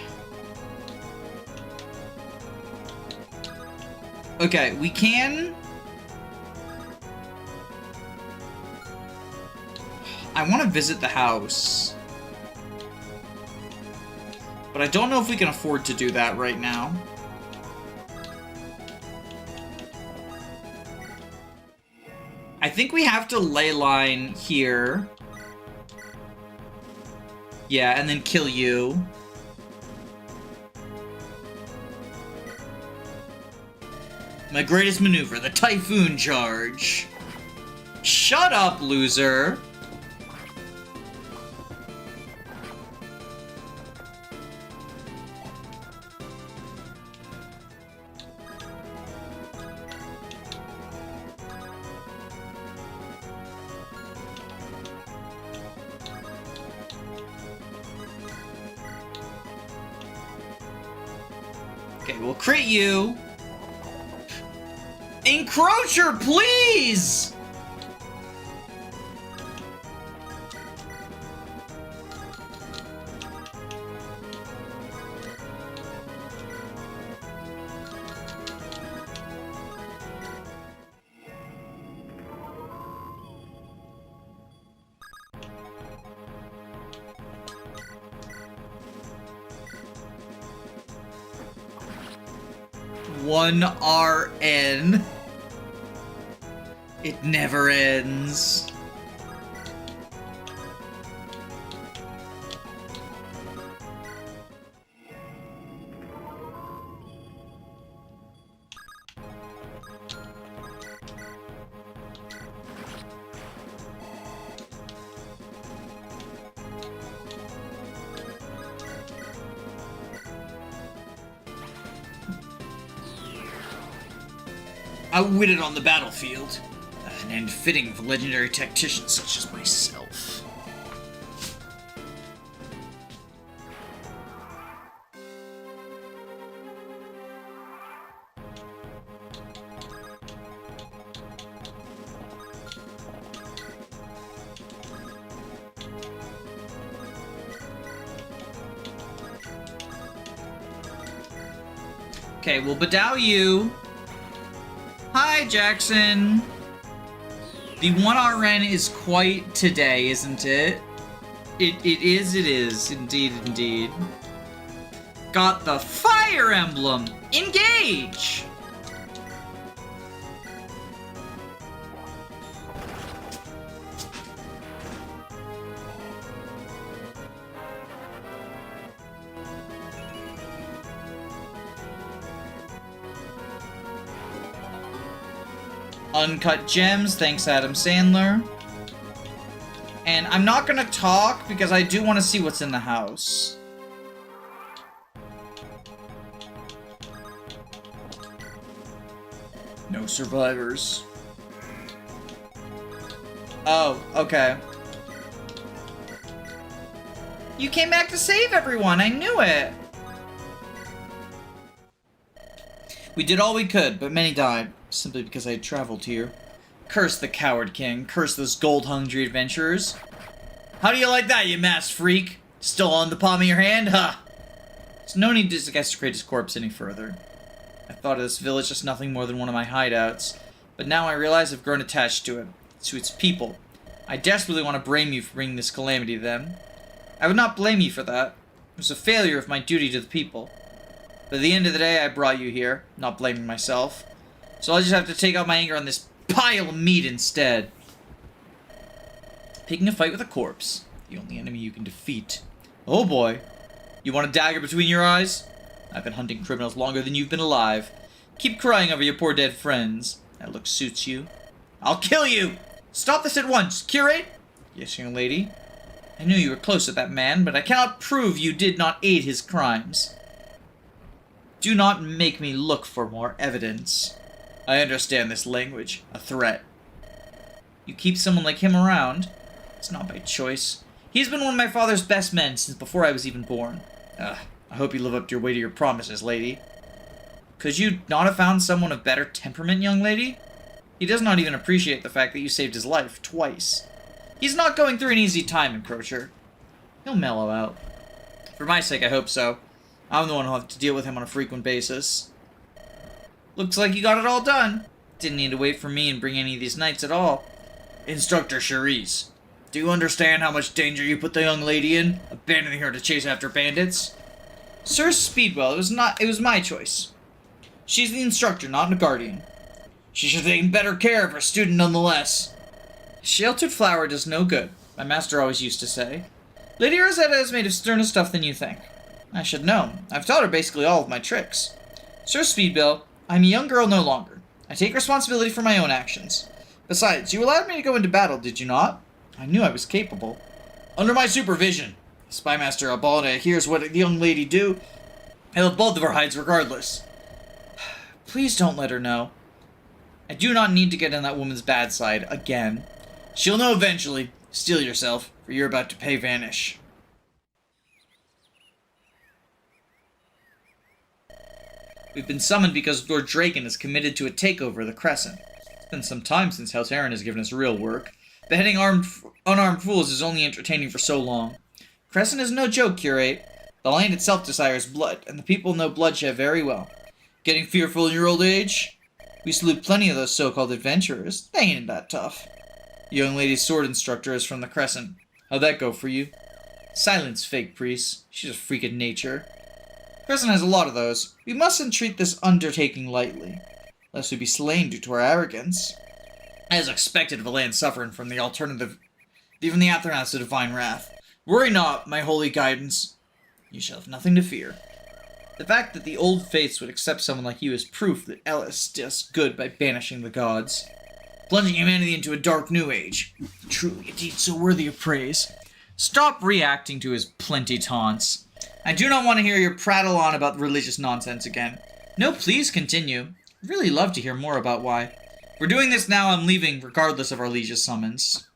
Okay, we can... I want to visit the house. But I don't know if we can afford to do that right now. I think we have to ley line here. Yeah, and then kill you. My greatest maneuver, the Typhoon Charge. Shut up, loser. Okay, we'll crit you. Encroacher, please! One RN. It never ends. Outwitted on the battlefield. An end fitting of a legendary tactician such as myself. Okay, we'll bedow you. Hi, Jackson. The 1RN is quite today, isn't it? It is. Indeed, indeed. Got the Fire Emblem. Engage! Uncut Gems, thanks Adam Sandler. And I'm not gonna talk because I do want to see what's in the house. No survivors. Oh, okay. You came back to save everyone, I knew it! We did all we could, but many died. Simply because I had traveled here. Curse the coward king. Curse those gold-hungry adventurers. How do you like that, you masked freak? Still on the palm of your hand, huh? There's no need to desecrate his corpse any further. I thought of this village as nothing more than one of my hideouts, but now I realize I've grown attached to it, to its people. I desperately want to blame you for bringing this calamity to them. I would not blame you for that. It was a failure of my duty to the people. But at the end of the day, I brought you here, not blaming myself. So I'll just have to take out my anger on this pile of meat instead. Picking a fight with a corpse, the only enemy you can defeat. Oh boy. You want a dagger between your eyes? I've been hunting criminals longer than you've been alive. Keep crying over your poor dead friends. That look suits you. I'll kill you! Stop this at once, curate! Yes, young lady. I knew you were close to that man, but I cannot prove you did not aid his crimes. Do not make me look for more evidence. I understand this language. A threat. You keep someone like him around. It's not by choice. He's been one of my father's best men since before I was even born. I hope you live up to your way to your promises, lady. Could you not have found someone of better temperament, young lady? He does not even appreciate the fact that you saved his life twice. He's not going through an easy time, Encroacher. He'll mellow out. For my sake, I hope so. I'm the one who'll have to deal with him on a frequent basis. Looks like you got it all done. Didn't need to wait for me and bring any of these knights at all. Instructor Cherise, do you understand how much danger you put the young lady in, abandoning her to chase after bandits? Sir Speedwell, it was my choice. She's the instructor, not a guardian. She should have taken better care of her student nonetheless. Sheltered flower does no good, my master always used to say. Lady Rosetta is made of sterner stuff than you think. I should know. I've taught her basically all of my tricks. Sir Speedwell, I'm a young girl no longer. I take responsibility for my own actions. Besides, you allowed me to go into battle, did you not? I knew I was capable. Under my supervision. Spymaster Albalda hears what the young lady do. I love both of her hides regardless. Please don't let her know. I do not need to get on that woman's bad side again. She'll know eventually. Steel yourself, for you're about to pay Vanish. We've been summoned because Lord Draken is committed to a takeover of the Crescent. It's been some time since House Aaron has given us real work. Beheading unarmed fools is only entertaining for so long. Crescent is no joke, Curate. The land itself desires blood, and the people know bloodshed very well. Getting fearful in your old age? We slew plenty of those so-called adventurers. They ain't that tough. The young lady's sword instructor is from the Crescent. How'd that go for you? Silence, fake priest. She's a freak of nature. Crescent has a lot of those. We mustn't treat this undertaking lightly, lest we be slain due to our arrogance. As expected of a land suffering from the aftermath of divine wrath. Worry not, my holy guidance. You shall have nothing to fear. The fact that the old faiths would accept someone like you is proof that Ellis does good by banishing the gods. Plunging humanity into a dark new age. Truly a deed so worthy of praise. Stop reacting to his plenty taunts. I do not want to hear your prattle on about religious nonsense again. No, please continue. I'd really love to hear more about why. We're doing this now, I'm leaving, regardless of our liege's summons.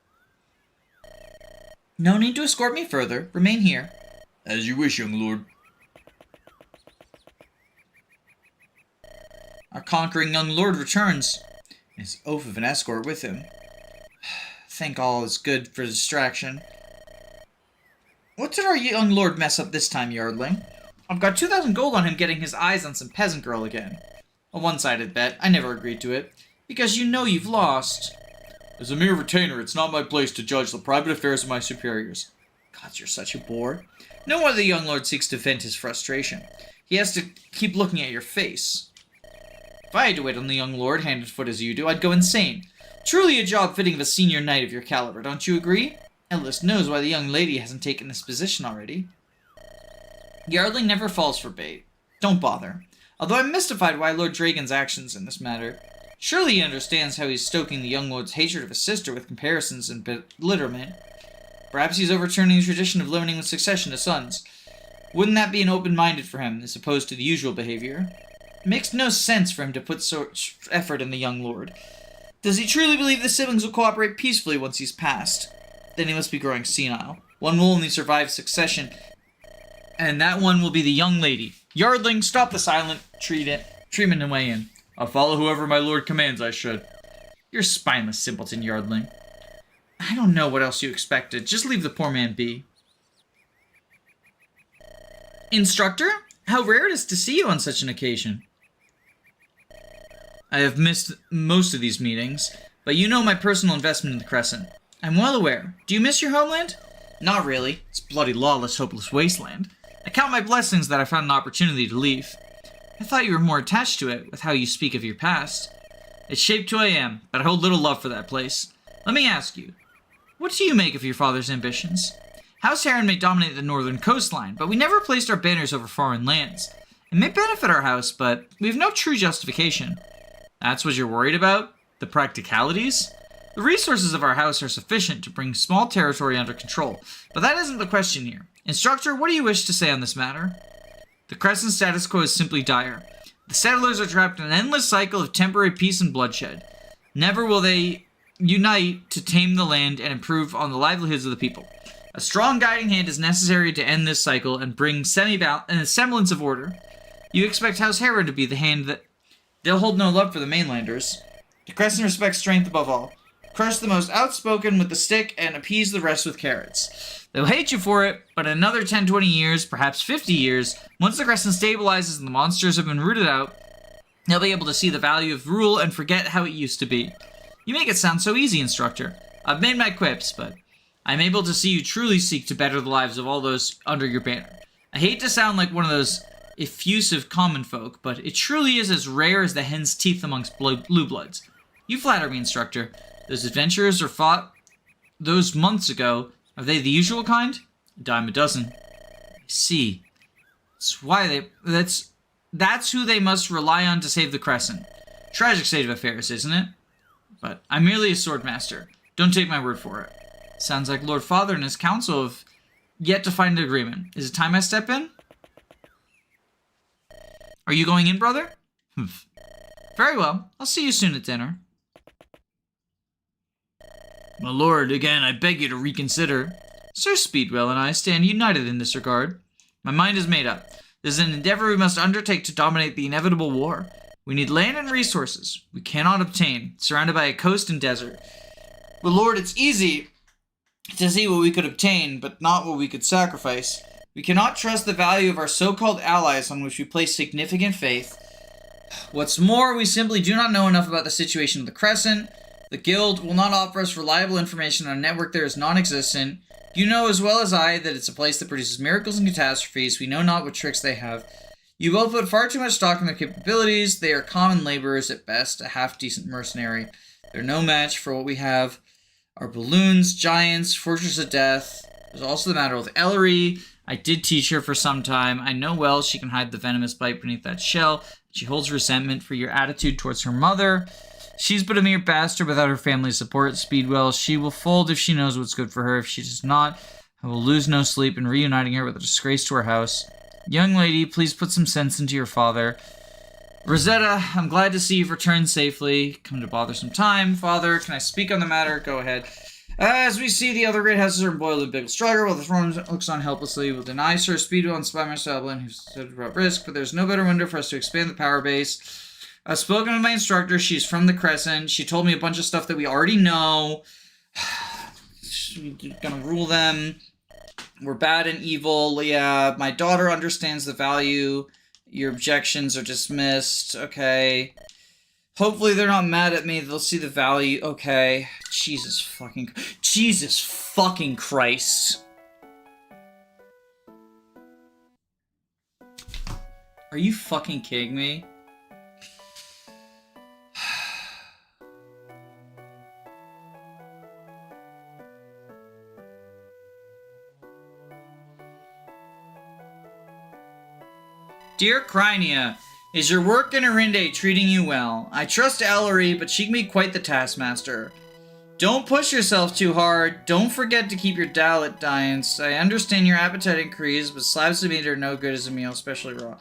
No need to escort me further. Remain here. As you wish, young lord. Our conquering young lord returns. His oath of an escort with him. Thank all is good for distraction. What did our young lord mess up this time, Yardling? I've got 2,000 gold on him getting his eyes on some peasant girl again. A one-sided bet. I never agreed to it. Because you know you've lost. As a mere retainer, it's not my place to judge the private affairs of my superiors. God, you're such a bore. No wonder the young lord seeks to vent his frustration. He has to keep looking at your face. If I had to wait on the young lord, hand and foot as you do, I'd go insane. Truly a job fitting of a senior knight of your caliber, don't you agree? Ellis knows why the young lady hasn't taken this position already. Yardling never falls for bait. Don't bother. Although I'm mystified why Lord Dragon's actions in this matter. Surely he understands how he's stoking the young lord's hatred of his sister with comparisons and belittlement. Perhaps he's overturning the tradition of limiting the succession to sons. Wouldn't that be an open-minded for him, as opposed to the usual behavior? It makes no sense for him to put such effort in the young lord. Does he truly believe the siblings will cooperate peacefully once he's passed? Then he must be growing senile. One will only survive succession, and that one will be the young lady. Yardling, stop the silent treatment and weigh in. I'll follow whoever my lord commands I should. You're a spineless simpleton, Yardling. I don't know what else you expected. Just leave the poor man be. Instructor? How rare it is to see you on such an occasion. I have missed most of these meetings, but you know my personal investment in the Crescent. I'm well aware. Do you miss your homeland? Not really. It's bloody lawless, hopeless wasteland. I count my blessings that I found an opportunity to leave. I thought you were more attached to it with how you speak of your past. It shaped who I am, but I hold little love for that place. Let me ask you, what do you make of your father's ambitions? House Heron may dominate the northern coastline, but we never placed our banners over foreign lands. It may benefit our house, but we have no true justification. That's what you're worried about? The practicalities? The resources of our house are sufficient to bring small territory under control, but that isn't the question here. Instructor, what do you wish to say on this matter? The Crescent status quo is simply dire. The settlers are trapped in an endless cycle of temporary peace and bloodshed. Never will they unite to tame the land and improve on the livelihoods of the people. A strong guiding hand is necessary to end this cycle and bring a semblance of order. You expect House Heron to be the hand that... They'll hold no love for the mainlanders. The Crescent respects strength above all. Crush the most outspoken with the stick and appease the rest with carrots. They'll hate you for it, but in another 10-20 years, perhaps 50 years, once the Crescent stabilizes and the monsters have been rooted out, they'll be able to see the value of rule and forget how it used to be. You make it sound so easy, Instructor. I've made my quips, but I'm able to see you truly seek to better the lives of all those under your banner. I hate to sound like one of those effusive common folk, but it truly is as rare as the hen's teeth amongst blue bloods. You flatter me, Instructor. Those adventurers who fought those months ago, are they the usual kind? A dime a dozen. I see. That's who they must rely on to save the Crescent. Tragic state of affairs, isn't it? But I'm merely a swordmaster. Don't take my word for it. Sounds like Lord Father and his council have yet to find an agreement. Is it time I step in? Are you going in, brother? Very well. I'll see you soon at dinner. My lord, again, I beg you to reconsider. Sir Speedwell and I stand united in this regard. My mind is made up. This is an endeavor we must undertake to dominate the inevitable war. We need land and resources. We cannot obtain, surrounded by a coast and desert. But lord, it's easy to see what we could obtain, but not what we could sacrifice. We cannot trust the value of our so-called allies on which we place significant faith. What's more, we simply do not know enough about the situation of the Crescent. The Guild will not offer us reliable information on a network that is non-existent. You know as well as I that it's a place that produces miracles and catastrophes. We know not what tricks they have. You both put far too much stock in their capabilities. They are common laborers at best, a half-decent mercenary. They're no match for what we have. Our balloons, giants, Fortress of Death. There's also the matter with Ellery. I did teach her for some time. I know well she can hide the venomous bite beneath that shell. She holds resentment for your attitude towards her mother. She's but a mere bastard without her family's support, Speedwell. She will fold if she knows what's good for her. If she does not, I will lose no sleep in reuniting her with a disgrace to her house. Young lady, please put some sense into your father. Rosetta, I'm glad to see you've returned safely. Come to bother some time. Father, can I speak on the matter? Go ahead. As we see, the other great houses are embroiled in big struggle, while the throne looks on helplessly. We'll deny Sir Speedwell and spy Master Evelyn, who's said about risk, but there's no better window for us to expand the power base. I've spoken with my instructor. She's from the Crescent. She told me a bunch of stuff that we already know. We're gonna rule them. We're bad and evil. Yeah, my daughter understands the value. Your objections are dismissed. Okay. Hopefully they're not mad at me. They'll see the value. Okay. Jesus fucking Christ. Are you fucking kidding me? Dear Crynia, is your work in Arinde treating you well? I trust Ellery, but she can be quite the taskmaster. Don't push yourself too hard. Don't forget to keep your Dal at Diance. I understand your appetite increased, but slabs of meat are no good as a meal, especially raw.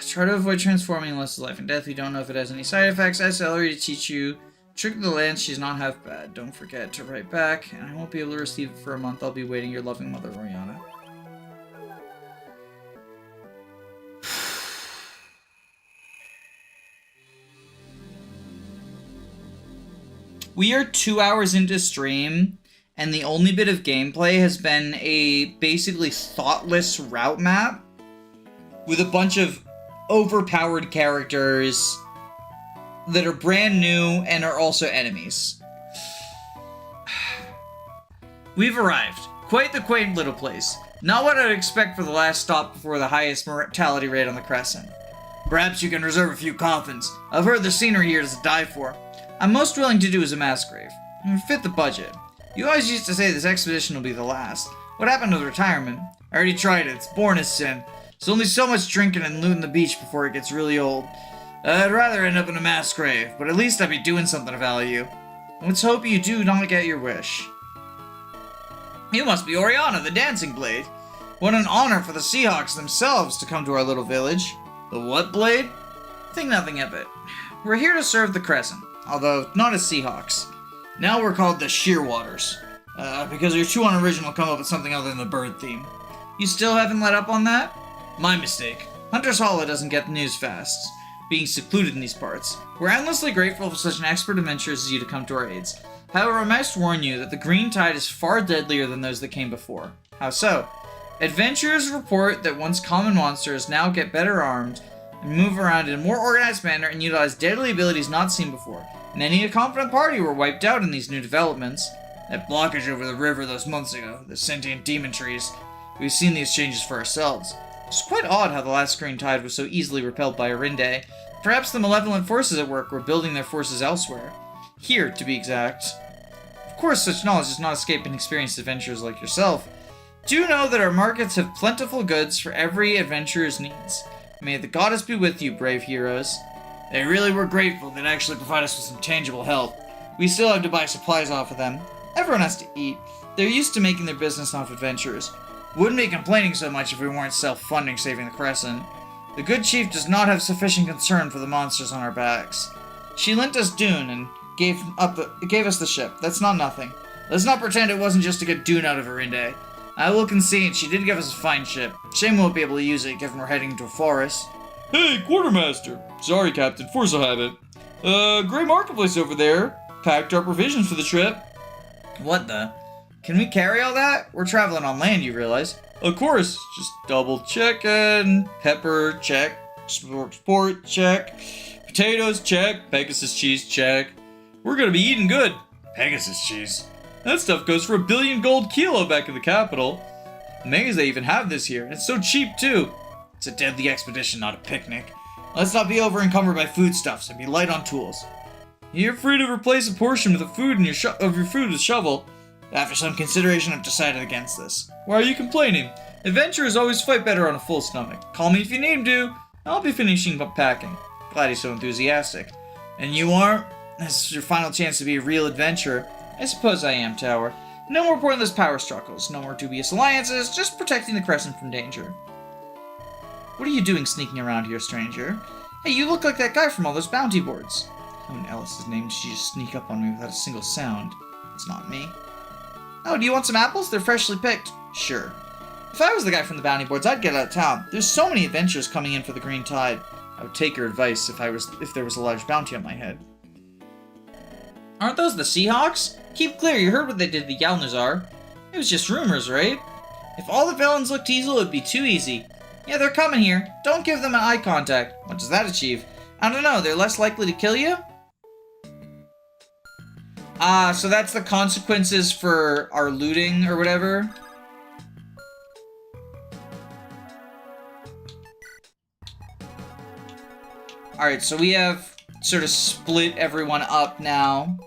Try to avoid transforming unless it's life and death. We don't know if it has any side effects. Ask Ellery to teach you trick of the land. She's not half bad. Don't forget to write back, and I won't be able to receive it for a month. I'll be waiting. Your loving mother, Oriana. We are 2 hours into stream, and the only bit of gameplay has been a basically thoughtless route map with a bunch of overpowered characters that are brand new and are also enemies. We've arrived. Quite the quaint little place. Not what I'd expect for the last stop before the highest mortality rate on the Crescent. Perhaps you can reserve a few coffins. I've heard the scenery here is to die for. I'm most willing to do as a mass grave. It would fit the budget. You always used to say this expedition will be the last. What happened with retirement? I already tried it. It's born as sin. There's only so much drinking and looting the beach before it gets really old. I'd rather end up in a mass grave, but at least I'd be doing something of value. Let's hope you do not get your wish. You must be Oriana, the Dancing Blade. What an honor for the Seahawks themselves to come to our little village. The what blade? Think nothing of it. We're here to serve the Crescent, although not as Seahawks. Now we're called the Shearwaters, because you're too unoriginal to come up with something other than the bird theme. You still haven't let up on that? My mistake. Hunter's Hollow doesn't get the news fast, being secluded in these parts. We're endlessly grateful for such an expert adventurer as you to come to our aids. However, I must warn you that the Green Tide is far deadlier than those that came before. How so? Adventurers report that once common monsters now get better armed and move around in a more organized manner and utilize deadly abilities not seen before. Many a confident party were wiped out in these new developments. That blockage over the river those months ago, the sentient demon trees, we've seen these changes for ourselves. It's quite odd how the last Green Tide was so easily repelled by Arinde. Perhaps the malevolent forces at work were building their forces elsewhere. Here, to be exact. Of course, such knowledge does not escape inexperienced adventurers like yourself. Do know that our markets have plentiful goods for every adventurer's needs. May the goddess be with you, brave heroes. They really were grateful. They'd actually provide us with some tangible help. We still have to buy supplies off of them. Everyone has to eat. They're used to making their business off adventurers. Wouldn't be complaining so much if we weren't self-funding saving the Crescent. The good chief does not have sufficient concern for the monsters on our backs. She lent us Dune and gave us the ship. That's not nothing. Let's not pretend it wasn't just to get Dune out of Arinde. I will concede she did give us a fine ship. Shame we won't be able to use it given we're heading into a forest. Hey, Quartermaster! Sorry, Captain, force a habit. Gray Marketplace over there. Packed our provisions for the trip. What the? Can we carry all that? We're traveling on land, you realize. Of course, just double checking. Pepper, check. Sport, check. Potatoes, check. Pegasus cheese, check. We're gonna be eating good. Pegasus cheese. That stuff goes for 1 billion gold kilo back in the capital. Amazed they even have this here, and it's so cheap too. It's a deadly expedition, not a picnic. Let's not be over encumbered by foodstuffs and be light on tools. You're free to replace a portion of the food in your food with shovel. After some consideration, I've decided against this. Why are you complaining? Adventurers always fight better on a full stomach. Call me if you need to. I'll be finishing up packing. Glad he's so enthusiastic. And you are? This is your final chance to be a real adventurer. I suppose I am, Tower. No more pointless power struggles, no more dubious alliances, just protecting the Crescent from danger. What are you doing sneaking around here, stranger? Hey, you look like that guy from all those bounty boards. How in Ellis's name did you just sneak up on me without a single sound? It's not me. Oh, do you want some apples? They're freshly picked. Sure. If I was the guy from the bounty boards, I'd get out of town. There's so many adventures coming in for the Green Tide. I would take your advice if there was a large bounty on my head. Aren't those the Seahawks? Keep clear, you heard what they did to Yalnazar. It was just rumors, right? If all the villains looked evil, it would be too easy. Yeah, they're coming here. Don't give them an eye contact. What does that achieve? I don't know, they're less likely to kill you? So that's the consequences for our looting or whatever. Alright, so we have sort of split everyone up now.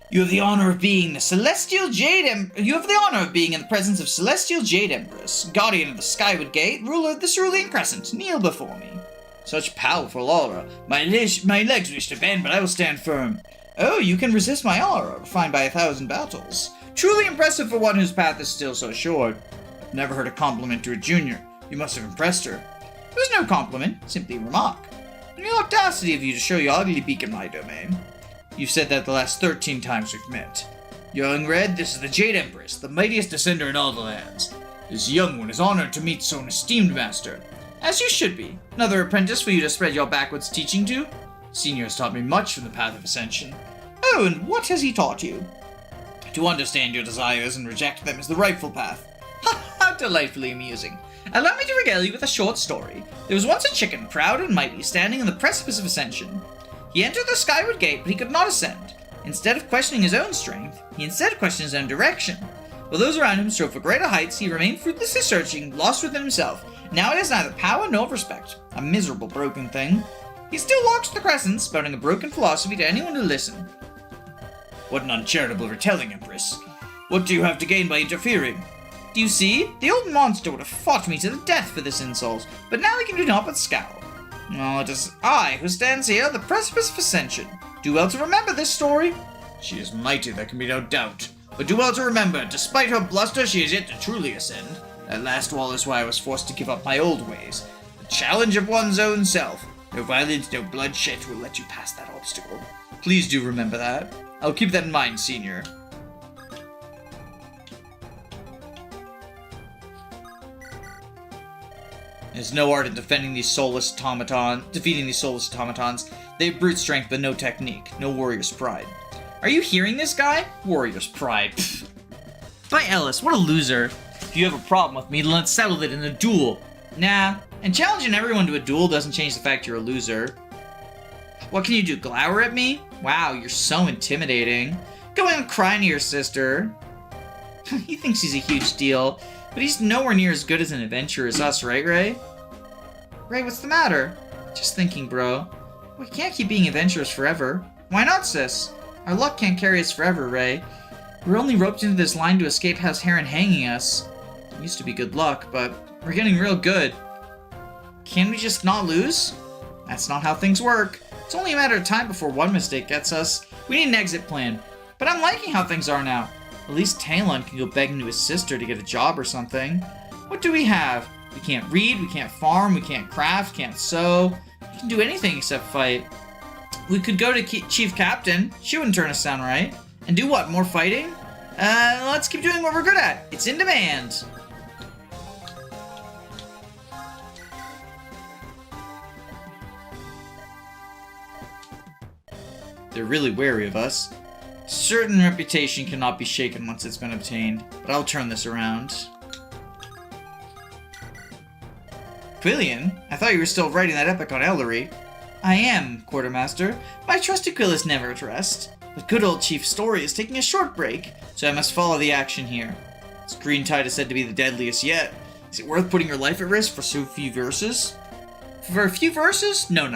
You have the honor of being the Celestial Jade You have the honor of being in the presence of Celestial Jade Empress, guardian of the Skyward Gate, ruler of the Cerulean Crescent. Kneel before me. Such powerful aura. My legs wish to bend, but I will stand firm. Oh, you can resist my aura, refined by 1,000 battles. Truly impressive for one whose path is still so short. I've never heard a compliment to a junior. You must have impressed her. It was no compliment, simply a remark. And the audacity of you to show your ugly beak in my domain. You've said that the last 13 times we've met. Young Red, this is the Jade Empress, the mightiest descender in all the lands. This young one is honored to meet so esteemed master. As you should be. Another apprentice for you to spread your backwards teaching to? Senior has taught me much from the path of ascension. Oh, and what has he taught you? To understand your desires and reject them is the rightful path. Ha, how delightfully amusing. Allow me to regale you with a short story. There was once a chicken, proud and mighty, standing on the precipice of ascension. He entered the skyward gate, but he could not ascend. Instead of questioning his own strength, he instead questioned his own direction. While those around him strove for greater heights, he remained fruitlessly searching, lost within himself. Now it has neither power nor respect. A miserable, broken thing. He still walks the crescent, spouting a broken philosophy to anyone who will listen. What an uncharitable retelling, Empress. What do you have to gain by interfering? Do you see? The old monster would have fought me to the death for this insult, but now he can do naught but scowl. Oh, it is I who stands here on the precipice of ascension. Do well to remember this story. She is mighty, there can be no doubt. But do well to remember, despite her bluster, she is yet to truly ascend. That last wall is why I was forced to give up my old ways. The challenge of one's own self. No violence, no bloodshed will let you pass that obstacle. Please do remember that. I'll keep that in mind, Senior. There's no art in defeating these soulless automatons. They have brute strength but no technique, no warrior's pride. Are you hearing this guy? Warrior's pride. Pfft. By Ellis, what a loser. If you have a problem with me, then let's settle it in a duel. Nah, and challenging everyone to a duel doesn't change the fact you're a loser. What can you do, glower at me? Wow, you're so intimidating. Go and cry to your sister. He thinks he's a huge deal, but he's nowhere near as good as an adventurer as us, right, Ray? Ray, what's the matter? Just thinking, bro. We can't keep being adventurers forever. Why not, sis? Our luck can't carry us forever, Ray. We're only roped into this line to escape House Heron hanging us. It used to be good luck, but we're getting real good. Can we just not lose? That's not how things work. It's only a matter of time before one mistake gets us. We need an exit plan. But I'm liking how things are now. At least Talon can go begging to his sister to get a job or something. What do we have? We can't read, we can't farm, we can't craft, can't sew. We can do anything except fight. We could go to Chief Captain. She wouldn't turn us down, right? And do what, more fighting? Let's keep doing what we're good at. It's in demand. They're really wary of us. Certain reputation cannot be shaken once it's been obtained, but I'll turn this around. Quillian? I thought you were still writing that epic on Ellery. I am, Quartermaster. My trusty Quill is never at rest. But good old Chief Story is taking a short break, so I must follow the action here. This green tide is said to be the deadliest yet. Is it worth putting your life at risk for so few verses? For a few verses? No.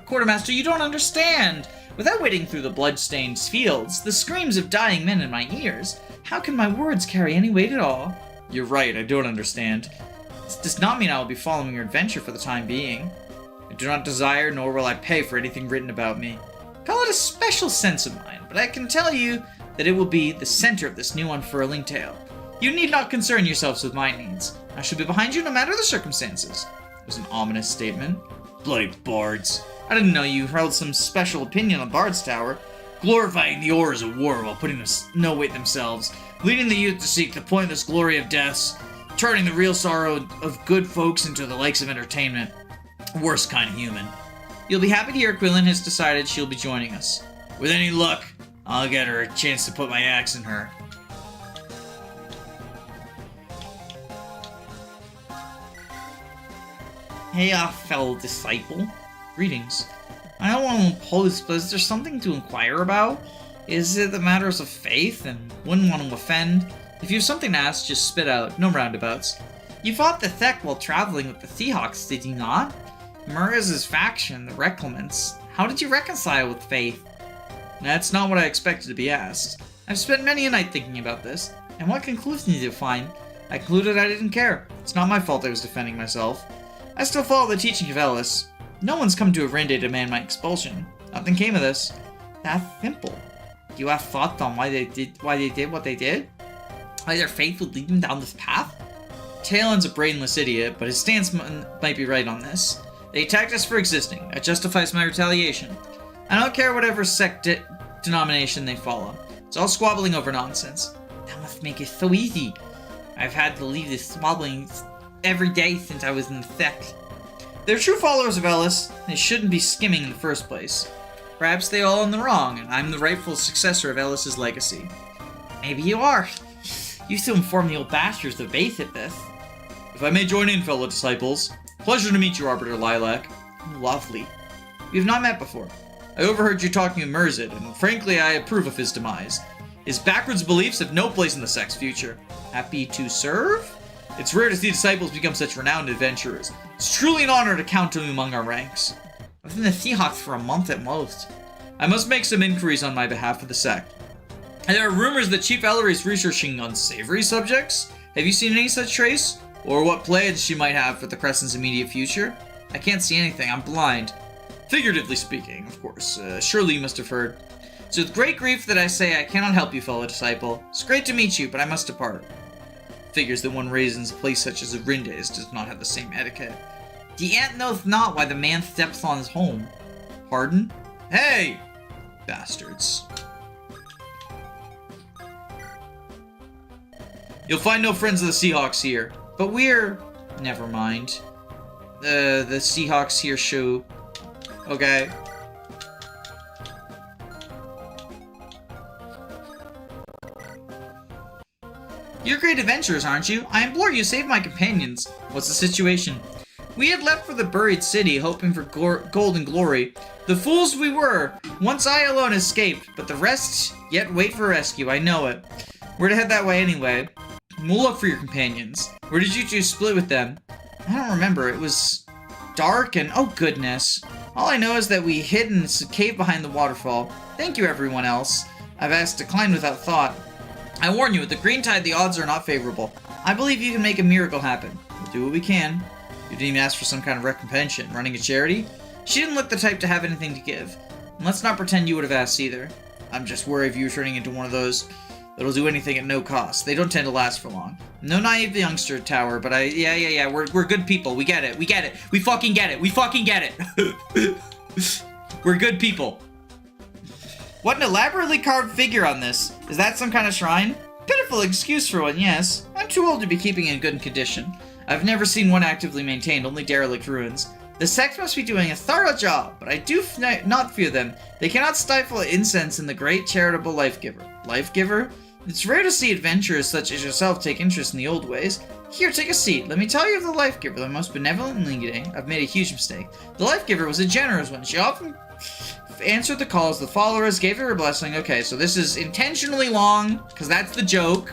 Quartermaster, you don't understand. Without wading through the blood-stained fields, the screams of dying men in my ears, how can my words carry any weight at all? You're right, I don't understand. This does not mean I will be following your adventure for the time being. I do not desire, nor will I pay for anything written about me. Call it a special sense of mine, but I can tell you that it will be the center of this new unfurling tale. You need not concern yourselves with my needs. I shall be behind you no matter the circumstances. It was an ominous statement. Bloody bards. I didn't know you held some special opinion on Bard's Tower, glorifying the horrors of war while putting no weight themselves, leading the youth to seek the pointless glory of deaths, turning the real sorrow of good folks into the likes of entertainment. Worst kind of human. You'll be happy to hear Quillen has decided she'll be joining us. With any luck, I'll get her a chance to put my axe in her. Hey, fellow disciple. Greetings. I don't want to impose, but is there something to inquire about? Is it the matters of faith and wouldn't want to offend? If you have something to ask, just spit out, no roundabouts. You fought the Thek while traveling with the Seahawks, did you not? Murray's faction, the Reclamants. How did you reconcile with faith? That's not what I expected to be asked. I've spent many a night thinking about this, and what conclusion did you find? I concluded I didn't care. It's not my fault I was defending myself. I still follow the teaching of Ellis. No one's come to Arende to demand my expulsion. Nothing came of this. That's simple. You have thought on why they did what they did? Why their faith would lead them down this path? Talon's a brainless idiot, but his stance might be right on this. They attacked us for existing. That justifies my retaliation. I don't care whatever sect denomination they follow. It's all squabbling over nonsense. That must make it so easy. I've had to leave this squabbling every day since I was in the sect. They're true followers of Ellis. They shouldn't be skimming in the first place. Perhaps they all in the wrong, and I'm the rightful successor of Ellis's legacy. Maybe you are. You still inform the old bastards of base at this. If I may join in, fellow disciples. Pleasure to meet you, Arbiter Lilac. Lovely. We have not met before. I overheard you talking to Merzit, and frankly, I approve of his demise. His backwards beliefs have no place in the sect's future. Happy to serve? It's rare to see disciples become such renowned adventurers. It's truly an honor to count him among our ranks. I was in the Seahawks for a month at most. I must make some inquiries on my behalf for the sect. And there are rumors that Chief Ellery is researching unsavory subjects. Have you seen any such trace? Or what plans she might have for the Crescent's immediate future? I can't see anything, I'm blind. Figuratively speaking, of course. Surely you must have heard. It's with great grief that I say I cannot help you, fellow disciple. It's great to meet you, but I must depart. Figures that one raised in a place such as Arindes does not have the same etiquette. The ant knows not why the man steps on his home. Pardon? Hey! Bastards. You'll find no friends of the Seahawks here, but we're... Never mind. The Seahawks here show... Okay. You're great adventurers, aren't you? I implore you, save my companions. What's the situation? We had left for the buried city, hoping for gold and glory. The fools we were! Once I alone escaped, but the rest yet wait for rescue, I know it. We're to head that way anyway. We'll look for your companions. Where did you two split with them? I don't remember, it was... dark and... oh goodness. All I know is that we hid in a cave behind the waterfall. Thank you, everyone else. I've asked decline without thought. I warn you, with the green tide, the odds are not favorable. I believe you can make a miracle happen. We'll do what we can. You didn't even ask for some kind of recompense. Running a charity? She didn't look the type to have anything to give. And let's not pretend you would have asked either. I'm just worried of you turning into one of those that'll do anything at no cost. They don't tend to last for long. No naive youngster, Tower, but yeah, we're good people. We get it. We get it. We fucking get it. We fucking get it. We're good people. What an elaborately carved figure on this. Is that some kind of shrine? Pitiful excuse for one, yes. I'm too old to be keeping it in good condition. I've never seen one actively maintained, only derelict ruins. The sect must be doing a thorough job, but I do not fear them. They cannot stifle incense in the great charitable life-giver. Life-giver? It's rare to see adventurers such as yourself take interest in the old ways. Here, take a seat. Let me tell you of the Life-Giver, the most benevolent leading. I've made a huge mistake. The Life-Giver was a generous one. She often answered the calls the followers, gave her a blessing. Okay, so this is intentionally long, because that's the joke,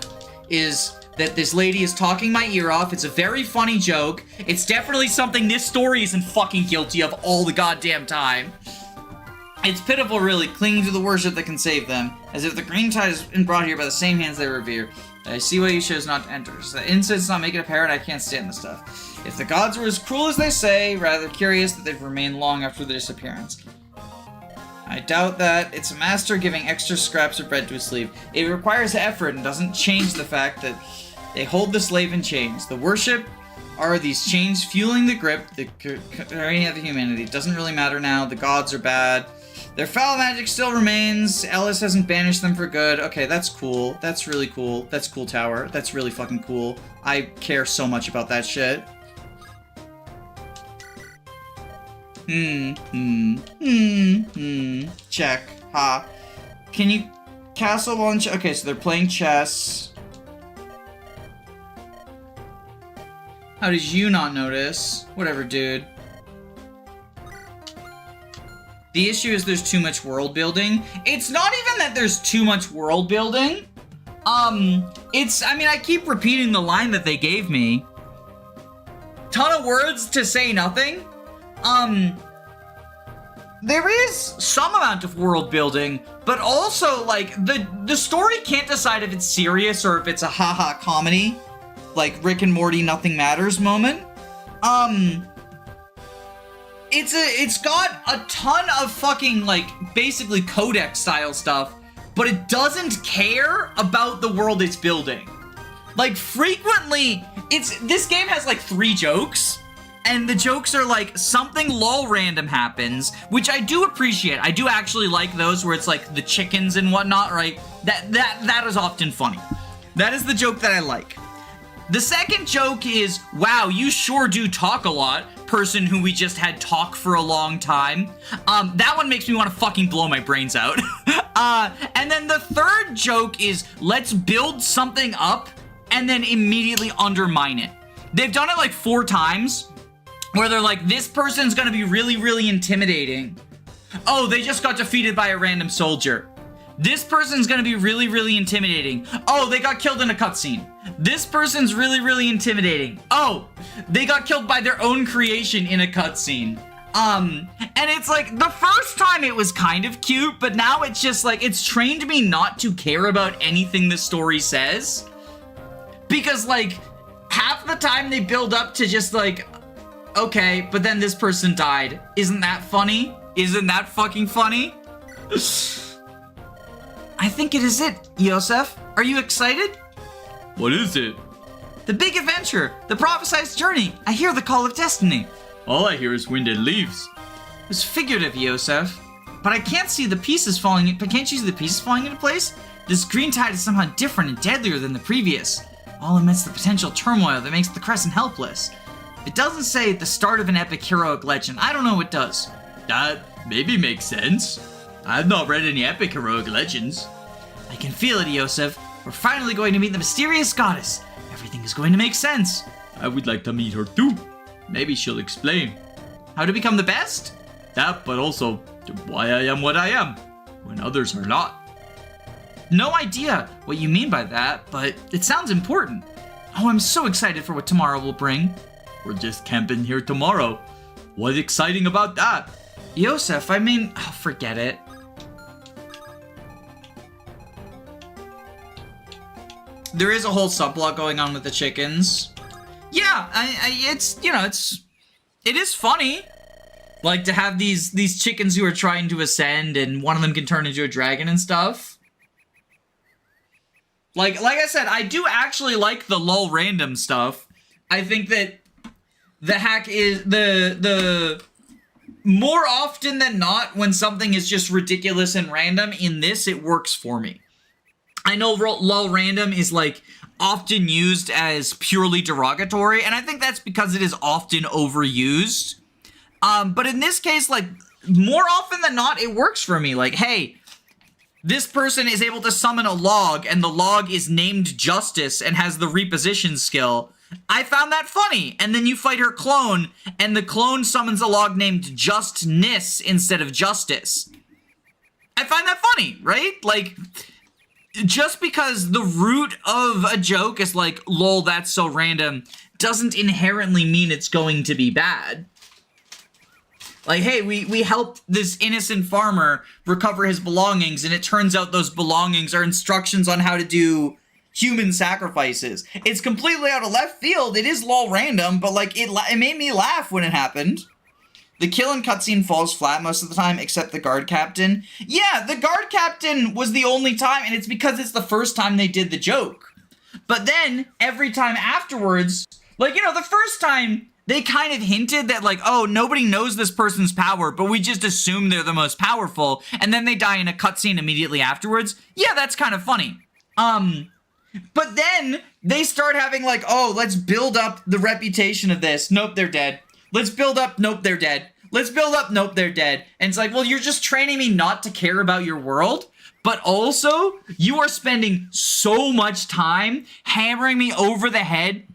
is that this lady is talking my ear off. It's a very funny joke. It's definitely something this story isn't fucking guilty of all the goddamn time. It's pitiful, really, clinging to the worship that can save them, as if the green tide has been brought here by the same hands they revere. I see why you chose not to enter. So the incense not make it apparent, I can't stand this stuff. If the gods were as cruel as they say, rather curious that they've remained long after their disappearance. I doubt that. It's a master giving extra scraps of bread to a slave. It requires effort and doesn't change the fact that they hold the slave in chains. The worship are these chains fueling the grip, the tyranny of humanity. It doesn't really matter now. The gods are bad. Their foul magic still remains. Ellis hasn't banished them for good. Okay, that's cool. That's really cool. That's cool, Tower. That's really fucking cool. I care so much about that shit. Check. Ha. Can you castle launch? Okay, so they're playing chess. How did you not notice? Whatever, dude. The issue is there's too much world building. It's not even that there's too much world building. I mean, I keep repeating the line that they gave me. Ton of words to say nothing. There is some amount of world building, but also, like, the story can't decide if it's serious or if it's a haha comedy. Like, Rick and Morty Nothing Matters moment. It's got a ton of fucking, like, basically codex style stuff, but it doesn't care about the world it's building. Like, frequently, this game has, like, 3 jokes, and the jokes are, like, something lol random happens, which I do appreciate. I do actually like those where it's, like, the chickens and whatnot, right? That is often funny. That is the joke that I like. The second joke is, wow, you sure do talk a lot, person who we just had talk for a long time. That one makes me want to fucking blow my brains out. And then the third joke is, let's build something up and then immediately undermine it. They've done it like 4 times, where they're like, this person's gonna be really, really intimidating. Oh, they just got defeated by a random soldier. This person's gonna be really, really intimidating. Oh, they got killed in a cutscene. This person's really, really intimidating. Oh, they got killed by their own creation in a cutscene. And it's like, the first time it was kind of cute, but now it's just like, it's trained me not to care about anything the story says. Because like, half the time they build up to just like, okay, but then this person died. Isn't that funny? Isn't that fucking funny? I think it is it, Yosef. Are you excited? What is it? The big adventure, the prophesized journey. I hear the call of destiny. All I hear is wind and leaves. It was figurative, Yosef. But I can't see the pieces falling. But can't you see the pieces falling into place? This green tide is somehow different and deadlier than the previous. All amidst the potential turmoil that makes the Crescent helpless. If it doesn't say the start of an epic heroic legend, I don't know what does. That maybe makes sense. I've not read any epic heroic legends. I can feel it, Yosef. We're finally going to meet the mysterious goddess. Everything is going to make sense. I would like to meet her too. Maybe she'll explain. How to become the best? That, but also why I am what I am, when others are not. No idea what you mean by that, but it sounds important. Oh, I'm so excited for what tomorrow will bring. We're just camping here tomorrow. What's exciting about that? Yosef, I mean, oh, forget it. There is a whole subplot going on with the chickens. Yeah, it's, you know, it is funny. Like, to have these chickens who are trying to ascend and one of them can turn into a dragon and stuff. Like I said, I do actually like the lol random stuff. I think that the hack is the more often than not, when something is just ridiculous and random, in this it works for me. I know lol random is like often used as purely derogatory, and I think that's because it is often overused. But in this case, like, more often than not, it works for me. Like, hey, this person is able to summon a log, and the log is named Justice and has the reposition skill. I found that funny. And then you fight her clone, and the clone summons a log named Justness instead of Justice. I find that funny, right? Like, just because the root of a joke is like, lol, that's so random, doesn't inherently mean it's going to be bad. Like, hey, we helped this innocent farmer recover his belongings, and it turns out those belongings are instructions on how to do human sacrifices. It's completely out of left field. It is lol random, but like, it made me laugh when it happened. The kill and cutscene falls flat most of the time, except the guard captain. Yeah, the guard captain was the only time, and it's because it's the first time they did the joke. But then, every time afterwards, like, you know, the first time, they kind of hinted that, like, oh, nobody knows this person's power, but we just assume they're the most powerful, and then they die in a cutscene immediately afterwards. Yeah, that's kind of funny. But then, they start having, like, oh, let's build up the reputation of this. Nope, they're dead. Let's build up, nope, they're dead. Let's build up, nope, they're dead. And it's like, well, you're just training me not to care about your world, but also, you are spending so much time hammering me over the head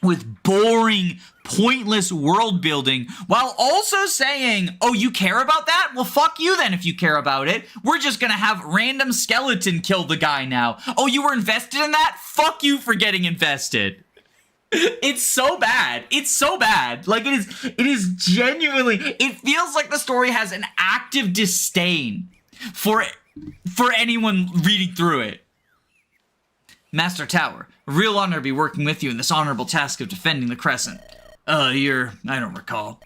with boring, pointless world building, while also saying, oh, you care about that? Well, fuck you then if you care about it. We're just gonna have random skeleton kill the guy now. Oh, you were invested in that? Fuck you for getting invested. It's so bad. It's so bad. Like, it is genuinely, it feels like the story has an active disdain for anyone reading through it. Master Tower, a real honor to be working with you in this honorable task of defending the Crescent. I don't recall.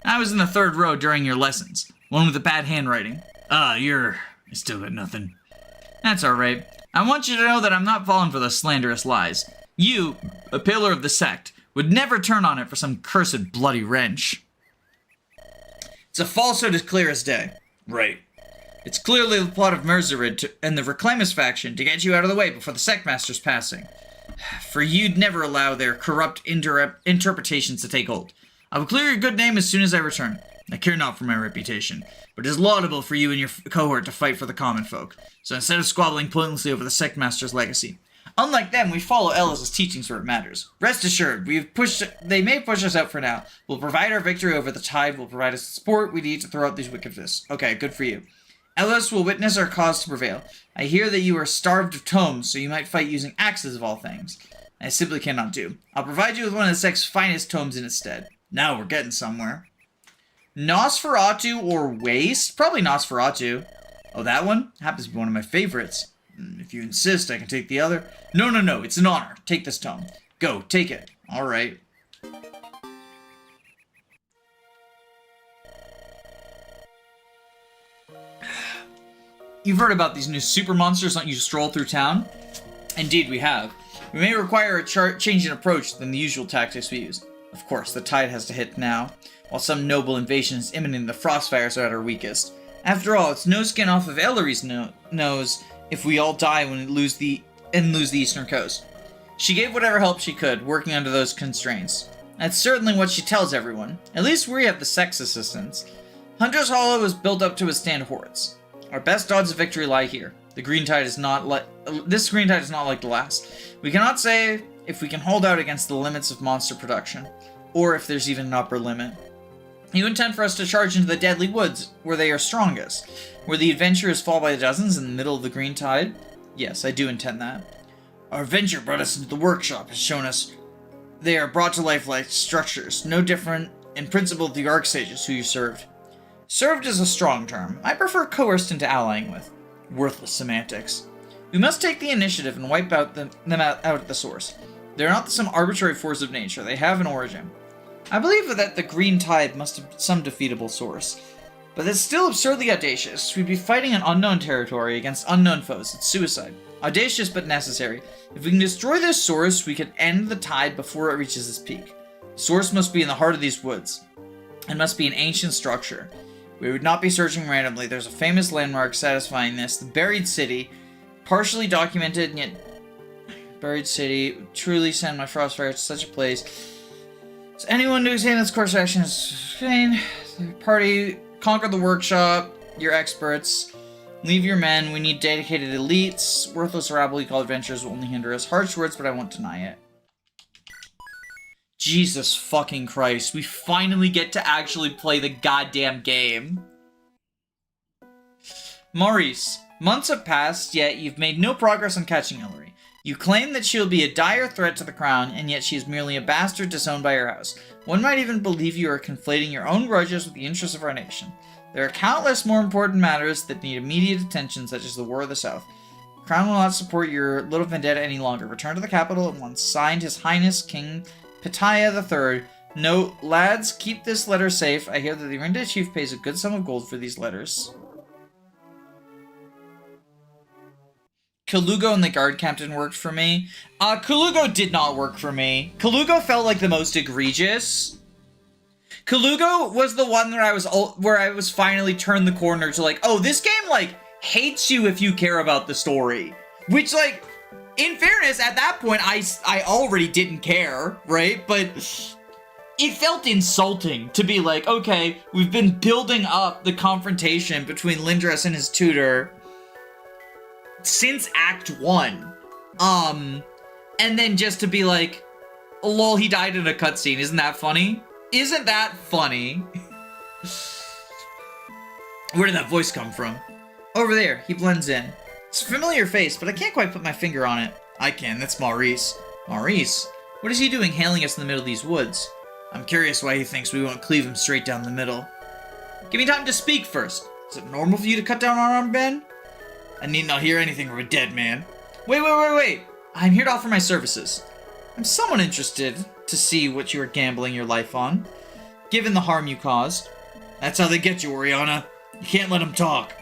I was in the 3rd row during your lessons. One with the bad handwriting. I still got nothing. That's alright. I want you to know that I'm not falling for those slanderous lies. You, a pillar of the sect, would never turn on it for some cursed bloody wrench. It's a falsehood as clear as day. Right. It's clearly the plot of Merzarid and the Reclaimers faction to get you out of the way before the Sectmaster's passing. For you'd never allow their corrupt interpretations to take hold. I will clear your good name as soon as I return. I care not for my reputation, but it is laudable for you and your cohort to fight for the common folk. So instead of squabbling pointlessly over the Sectmaster's legacy, unlike them, we follow Ellis' teachings where it matters. Rest assured, they may push us out for now. We'll provide our victory over the tide, will provide us the support we need to throw out these wickedness. Okay, good for you. Ellis will witness our cause to prevail. I hear that you are starved of tomes, so you might fight using axes of all things. I simply cannot do. I'll provide you with one of the sect's finest tomes in its stead. Now we're getting somewhere. Nosferatu or Waste? Probably Nosferatu. Oh, that one? Happens to be one of my favorites. If you insist, I can take the other. No, it's an honor. Take this tome. Go, take it. Alright. You've heard about these new super monsters letting you stroll through town? Indeed, we have. We may require a change in approach than the usual tactics we use. Of course, the tide has to hit now, while some noble invasion is imminent, the Frostfires are at our weakest. After all, it's no skin off of Ellery's nose if we all die when we lose the eastern coast. She gave whatever help she could, working under those constraints. That's certainly what she tells everyone. At least we have the sex assistants. Hunter's Hollow is built up to withstand hordes. Our best odds of victory lie here. This green tide is not like the last. We cannot say if we can hold out against the limits of monster production, or if there's even an upper limit. You intend for us to charge into the deadly woods, where they are strongest, where the adventurers fall by the dozens in the middle of the green tide? Yes, I do intend that. Our adventure brought us into the workshop, has shown us they are brought to life like structures, no different in principle to the Archsages who you served. Served is a strong term. I prefer coerced into allying with. Worthless semantics. We must take the initiative and wipe out them out at the source. They're not some arbitrary force of nature. They have an origin. I believe that the green tide must have some defeatable source. But it's still absurdly audacious. We'd be fighting an unknown territory against unknown foes. It's suicide. Audacious but necessary. If we can destroy this source, we can end the tide before it reaches its peak. The source must be in the heart of these woods. It must be an ancient structure. We would not be searching randomly. There's a famous landmark satisfying this. The Buried City. Partially documented, and yet... Buried City. Truly send my Frostfire to such a place. So anyone who's in this course of action is fine. The party, conquer the workshop. You're experts. Leave your men. We need dedicated elites. Worthless rabble you call adventurers will only hinder us. Harsh words, but I won't deny it. Jesus fucking Christ. We finally get to actually play the goddamn game. Maurice, months have passed, yet you've made no progress on catching Ellery. You claim that she'll be a dire threat to the crown, and yet she is merely a bastard disowned by your house. One might even believe you are conflating your own grudges with the interests of our nation. There are countless more important matters that need immediate attention, such as the War of the South. The crown will not support your little vendetta any longer. Return to the capital at once. Signed, His Highness King Pitaya III. Note, lads, keep this letter safe. I hear that the Rinde chief pays a good sum of gold for these letters. Kalugo and the guard captain worked for me. Kalugo did not work for me. Kalugo felt like the most egregious. Kalugo was the one where I was finally turned the corner to like, oh, this game like hates you if you care about the story. Which like, in fairness, at that point, I already didn't care, right? But it felt insulting to be like, okay, we've been building up the confrontation between Lindres and his tutor since Act 1. And then just to be like, lol, he died in a cutscene. Isn't that funny? Isn't that funny? Where did that voice come from? Over there, he blends in. It's a familiar face, but I can't quite put my finger on it. I can, that's Maurice. Maurice? What is he doing hailing us in the middle of these woods? I'm curious why he thinks we won't cleave him straight down the middle. Give me time to speak first. Is it normal for you to cut down our arm, Ben? I need not hear anything from a dead man. Wait. I'm here to offer my services. I'm somewhat interested to see what you are gambling your life on, given the harm you caused. That's how they get you, Oriana. You can't let them talk.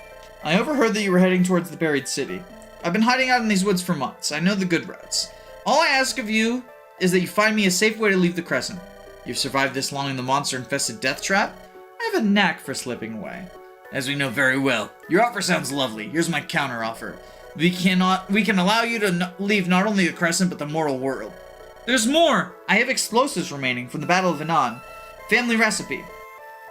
I overheard that you were heading towards the Buried City. I've been hiding out in these woods for months. I know the good routes. All I ask of you is that you find me a safe way to leave the Crescent. You've survived this long in the monster-infested death trap. I have a knack for slipping away. As we know very well. Your offer sounds lovely. Here's my counter offer. We can allow you to leave not only the Crescent, but the mortal world. There's more! I have explosives remaining from the Battle of Anon. Family recipe.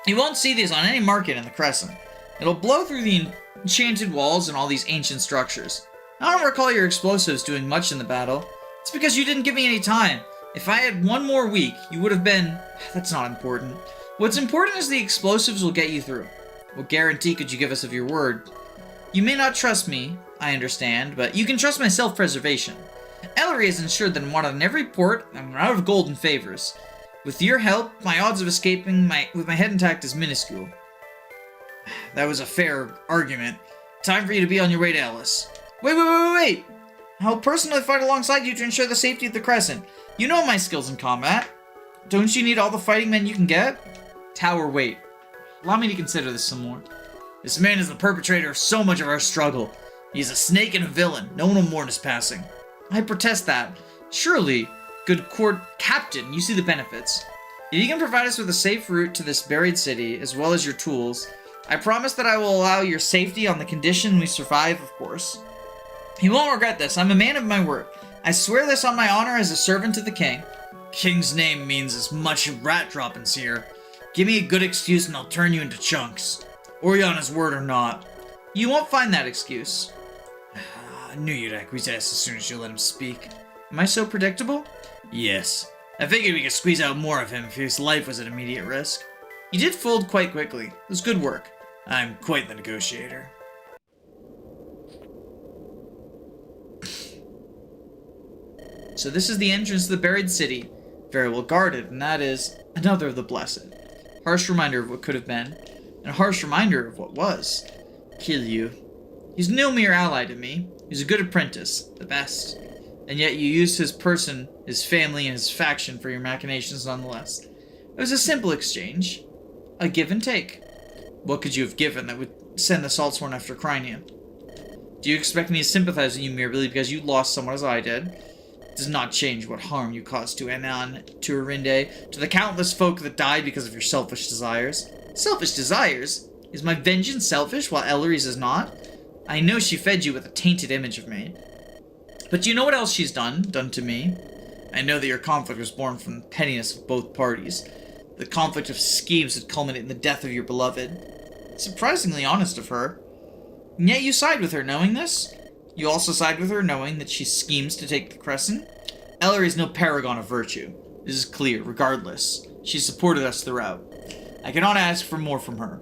You won't see these on any market in the Crescent. It'll blow through the enchanted walls and all these ancient structures. I don't recall your explosives doing much in the battle. It's because you didn't give me any time. If I had one more week, you would have been... That's not important. What's important is the explosives will get you through. What guarantee could you give us of your word? You may not trust me, I understand, but you can trust my self-preservation. Ellery has ensured that I'm wanted in every port, and I'm out of golden favors. With your help, my odds of escaping with my head intact is minuscule. That was a fair argument. Time for you to be on your way to Ellis. Wait! I'll personally fight alongside you to ensure the safety of the Crescent. You know my skills in combat. Don't you need all the fighting men you can get? Tower, wait. Allow me to consider this some more. This man is the perpetrator of so much of our struggle. He's a snake and a villain. No one will mourn his passing. I protest that. Surely, good court captain, you see the benefits. If you can provide us with a safe route to this buried city, as well as your tools, I promise that I will allow your safety on the condition we survive, of course. You won't regret this. I'm a man of my word. I swear this on my honor as a servant to the king. King's name means as much rat droppings here. Give me a good excuse and I'll turn you into chunks. Oriana's word or not. You won't find that excuse. I knew you'd acquiesce as soon as you let him speak. Am I so predictable? Yes. I figured we could squeeze out more of him if his life was at immediate risk. He did fold quite quickly. It was good work. I'm quite the negotiator. So this is the entrance to the buried city. Very well guarded, and that is another of the blessed. Harsh reminder of what could have been, and a harsh reminder of what was. Kiryu. He's no mere ally to me. He's a good apprentice, the best. And yet you used his person, his family, and his faction for your machinations nonetheless. It was a simple exchange. A give and take. What could you have given that would send the Saltsworn after Crynia? Do you expect me to sympathize with you merely because you lost someone as I did? It does not change what harm you caused to Anon, to Arinde, to the countless folk that died because of your selfish desires. Selfish desires? Is my vengeance selfish while Ellery's is not? I know she fed you with a tainted image of me. But do you know what else she's done to me? I know that your conflict was born from the pettiness of both parties. The conflict of schemes that culminate in the death of your beloved. Surprisingly honest of her. And yet you side with her knowing this? You also side with her knowing that she schemes to take the Crescent? Ellery is no paragon of virtue. This is clear, regardless. She supported us throughout. I cannot ask for more from her.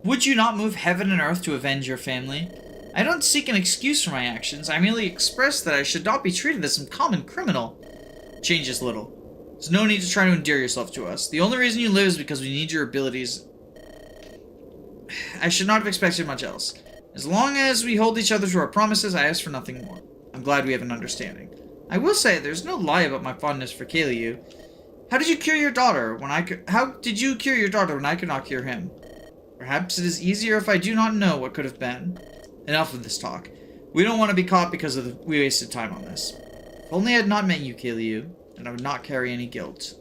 Would you not move heaven and earth to avenge your family? I don't seek an excuse for my actions. I merely express that I should not be treated as some common criminal. Changes little. There's no need to try to endear yourself to us. The only reason you live is because we need your abilities. I should not have expected much else. As long as we hold each other to our promises, I ask for nothing more. I'm glad we have an understanding. I will say, there's no lie about my fondness for Kiryu. How did you cure your daughter when I could not cure him? Perhaps it is easier if I do not know what could have been. Enough of this talk. We don't want to be caught because we wasted time on this. If only I had not met you, Kiryu, then I would not carry any guilt.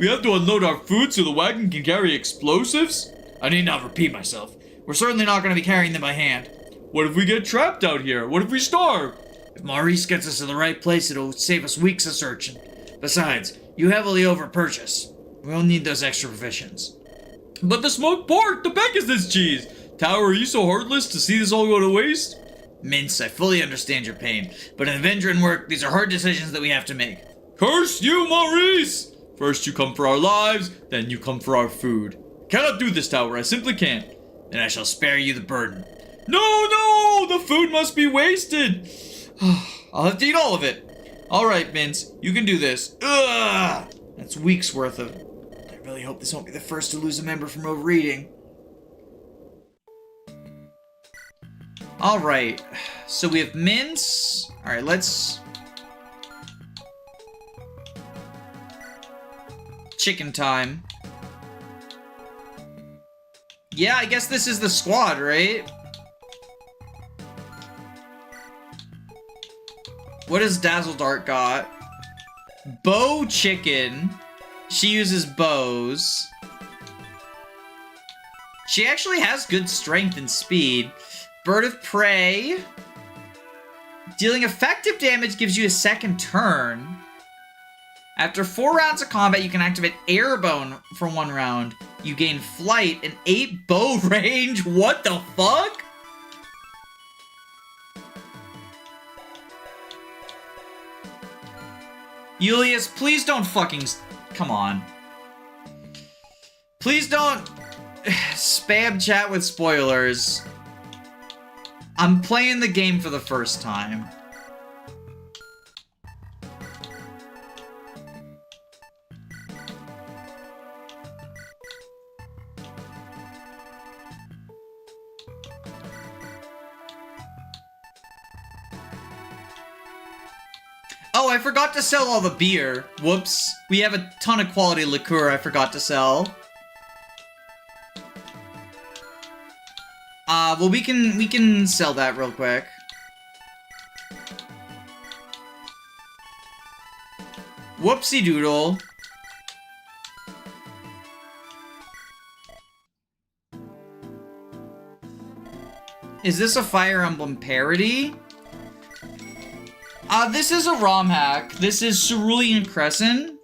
We have to unload our food so the wagon can carry explosives? I need not repeat myself. We're certainly not going to be carrying them by hand. What if we get trapped out here? What if we starve? If Maurice gets us to the right place, it'll save us weeks of searching. Besides, you heavily overpurchase. We'll need those extra provisions. But the smoked pork, the Pegasus cheese. Tower, are you so heartless to see this all go to waste? Mince, I fully understand your pain, but in adventuring work, these are hard decisions that we have to make. Curse you, Maurice! First you come for our lives, then you come for our food. Cannot do this, Tower, I simply can't. Then I shall spare you the burden. No! The food must be wasted! I'll have to eat all of it. Alright, Mince, you can do this. Ugh! That's weeks worth of... I really hope this won't be the first to lose a member from overeating. Alright, so we have Mince. Alright, let's... Chicken time. Yeah, I guess this is the squad, right? What has Dazzledart got? Bow chicken. She uses bows. She actually has good strength and speed. Bird of Prey. Dealing effective damage gives you a second turn. After 4 rounds of combat, you can activate Airbone for 1 round. You gain flight and 8 bow range. What the fuck? Julius, please don't fucking... Come on. Please don't spam chat with spoilers. I'm playing the game for the first time. Oh, I forgot to sell all the beer. Whoops. We have a ton of quality liqueur I forgot to sell. Well, we can sell that real quick. Whoopsie doodle. Is this a Fire Emblem parody? This is a ROM hack. This is Cerulean Crescent.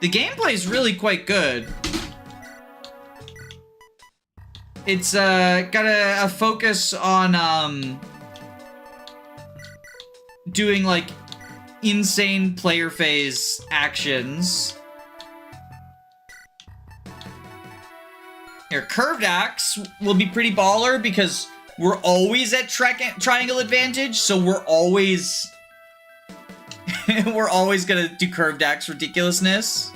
The gameplay is really quite good. It's got a focus on doing like insane player phase actions. Here, Curved Axe will be pretty baller because we're always at triangle advantage, so we're always we're always gonna do Curved Axe ridiculousness.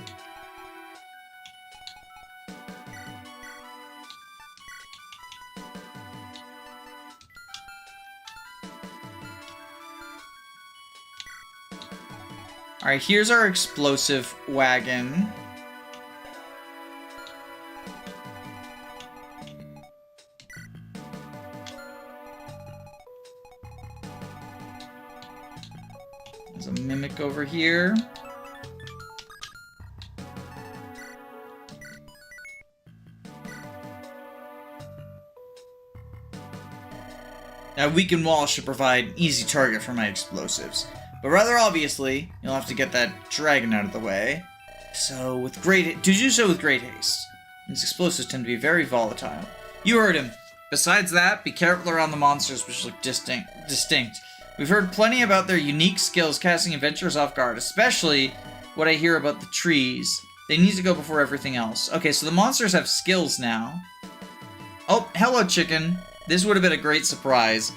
Alright, here's our explosive wagon. There's a Mimic over here. That weakened wall should provide an easy target for my explosives. But rather obviously, you'll have to get that dragon out of the way. To do so with great haste. These explosives tend to be very volatile. You heard him. Besides that, be careful around the monsters which look distinct. We've heard plenty about their unique skills casting adventurers off guard, especially what I hear about the trees. They need to go before everything else. Okay, so the monsters have skills now. Oh, hello, chicken. This would have been a great surprise.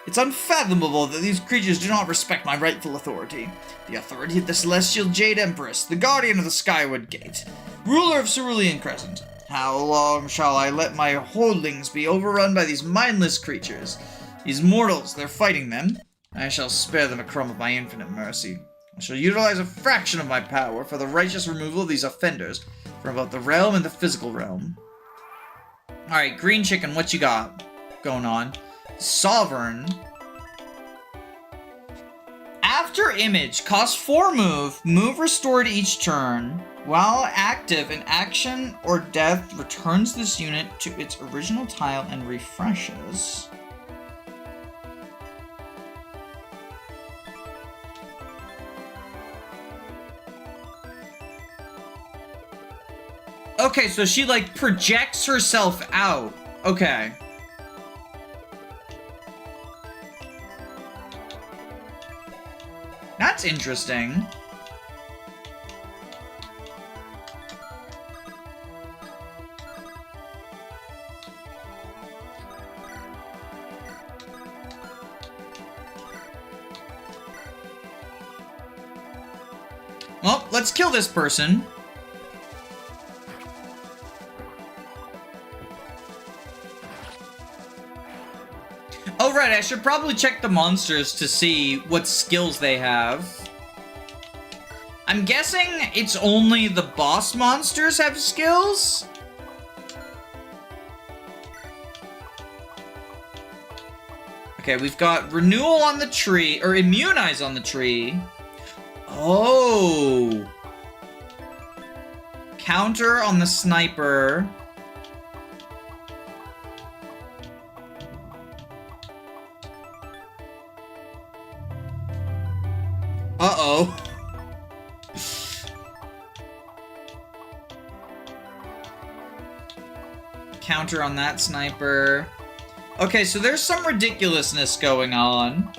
It's unfathomable that these creatures do not respect my rightful authority. The authority of the Celestial Jade Empress, the guardian of the Skyward Gate, ruler of Cerulean Crescent. How long shall I let my holdings be overrun by these mindless creatures? These mortals, they're fighting them. I shall spare them a crumb of my infinite mercy. I shall utilize a fraction of my power for the righteous removal of these offenders from both the realm and the physical realm. Alright, green chicken, what you got going on? Sovereign. After image, cost 4 move restored each turn. While active, an action or death returns this unit to its original tile and refreshes. Okay, so she like projects herself out. Okay. That's interesting. Well, let's kill this person. Oh, right, I should probably check the monsters to see what skills they have. I'm guessing it's only the boss monsters have skills? Okay, we've got Renewal on the tree, or Immunize on the tree. Oh. Counter on the sniper. Uh-oh. Counter on that sniper. Okay, so there's some ridiculousness going on.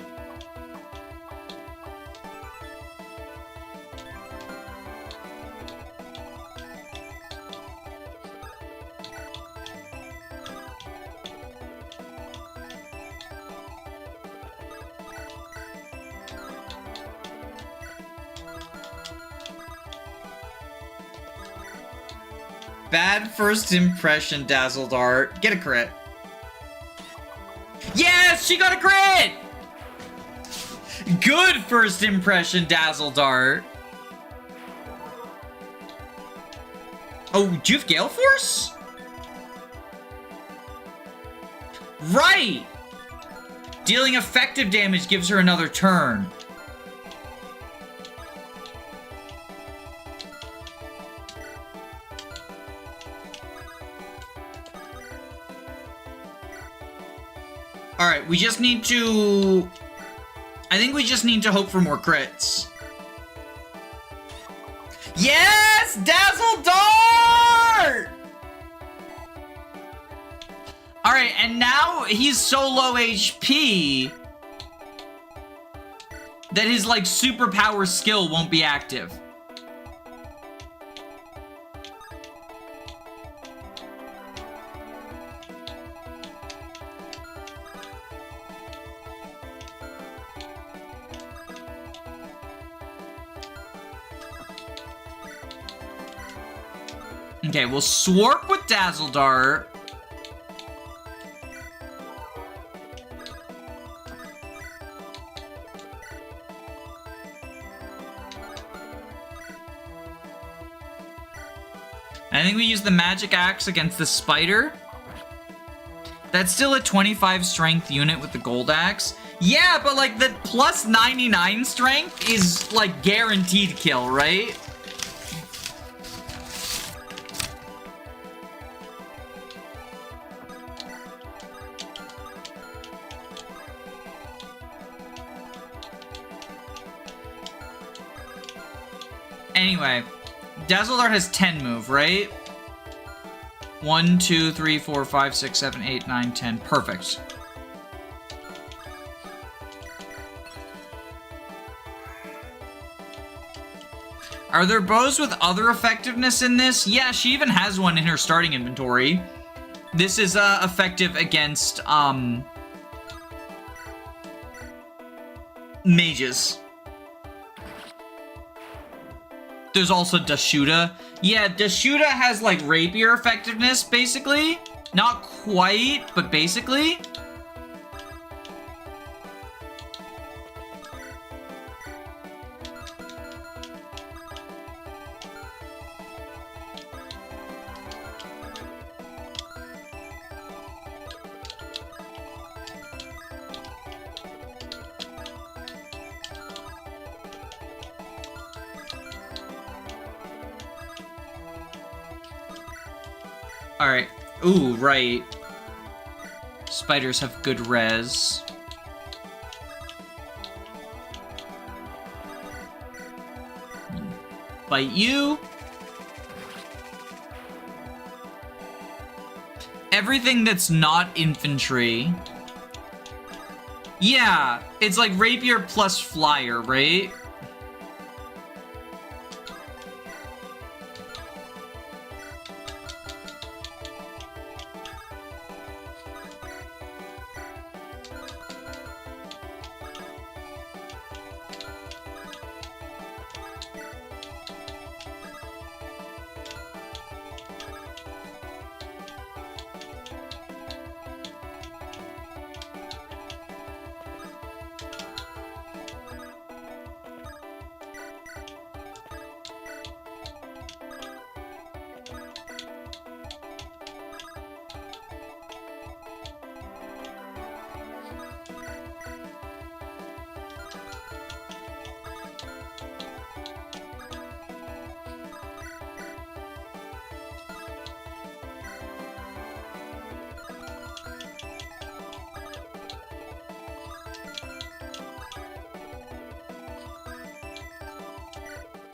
Bad first impression, Dazzle Dart. Get a crit. Yes, she got a crit! Good first impression, Dazzle Dart. Oh, do you have Gale Force? Right! Dealing effective damage gives her another turn. Alright, we just need to... I think we just need to hope for more crits. Yes! Dazzle Dart! Alright, and now he's so low HP that his, like, superpower skill won't be active. Okay, we'll Swarp with Dazzle Dart. I think we use the Magic Axe against the Spider. That's still a 25 strength unit with the Gold Axe. Yeah, but like the plus 99 strength is like guaranteed kill, right? Anyway, Dazzle Dart has 10 move, right? 1, 2, 3, 4, 5, 6, 7, 8, 9, 10. Perfect. Are there bows with other effectiveness in this? Yeah, she even has one in her starting inventory. This is effective against mages. There's also Dashuda. Yeah, Dashuda has like rapier effectiveness, basically. Not quite, but basically. Alright. Ooh, right. Spiders have good res. Bite you. Everything that's not infantry. Yeah, it's like rapier plus flyer, right?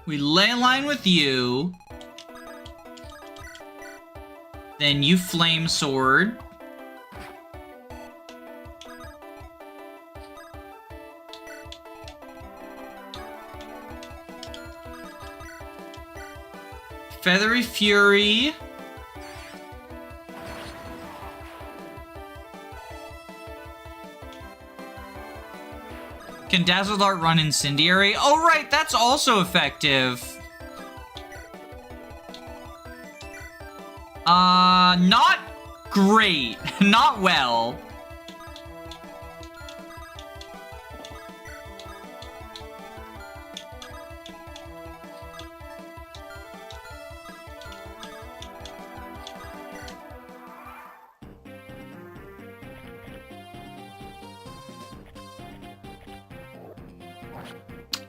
We ley line with you. Then you flame sword. Feathery Fury. Can Dazzle Dart run Incendiary? Oh, right, that's also effective. Not great. Not well.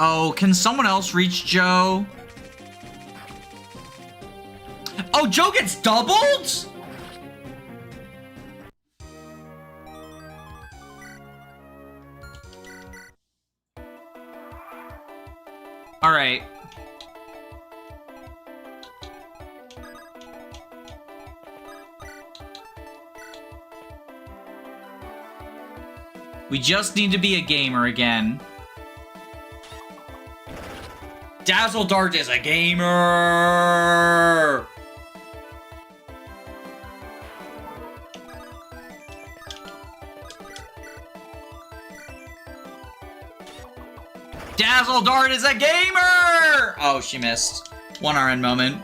Oh, can someone else reach Joe? Oh, Joe gets doubled? All right. We just need to be a gamer again. Dazzle Dart is a gamer! Dazzle Dart is a gamer! Oh, she missed. 1 RN moment.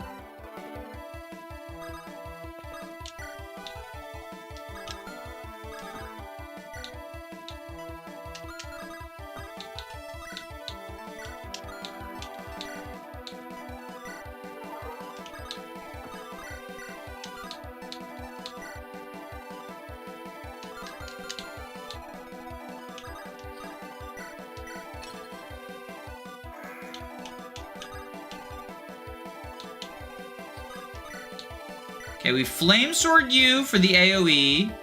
Okay, we Flame Sword you for the AoE.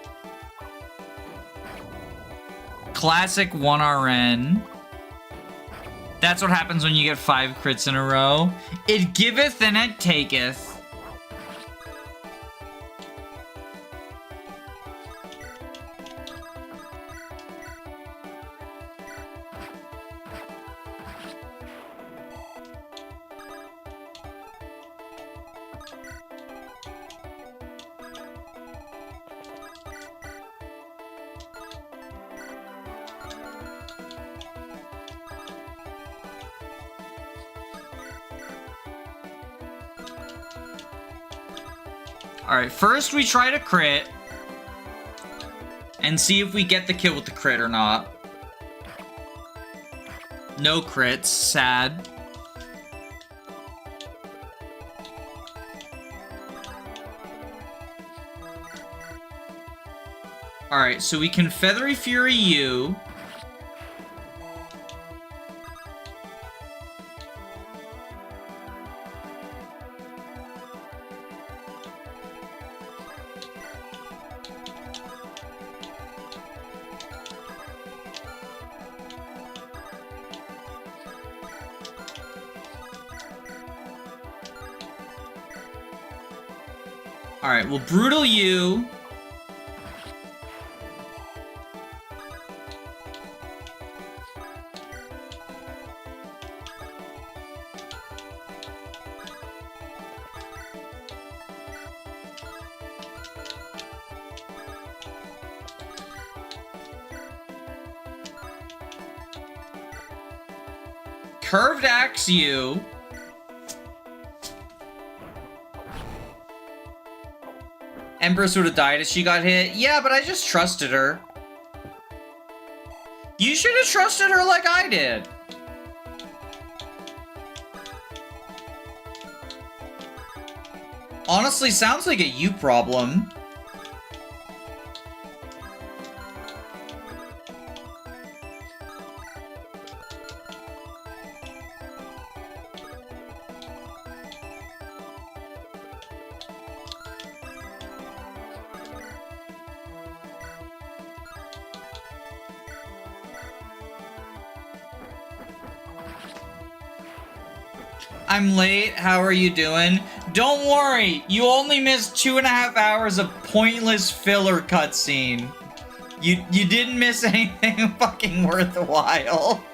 Classic 1 RN. That's what happens when you get 5 crits in a row. It giveth and it taketh. Alright, first we try to crit. And see if we get the kill with the crit or not. No crits, sad. Alright, so we can Feathery Fury you. Alright, we'll Brutal you. Curved Axe you. Empress would have died if she got hit. Yeah, but I just trusted her. You should have trusted her like I did. Honestly, sounds like a you problem. I'm late. How are you doing? Don't worry. You only missed 2.5 hours of pointless filler cutscene. You didn't miss anything fucking worthwhile.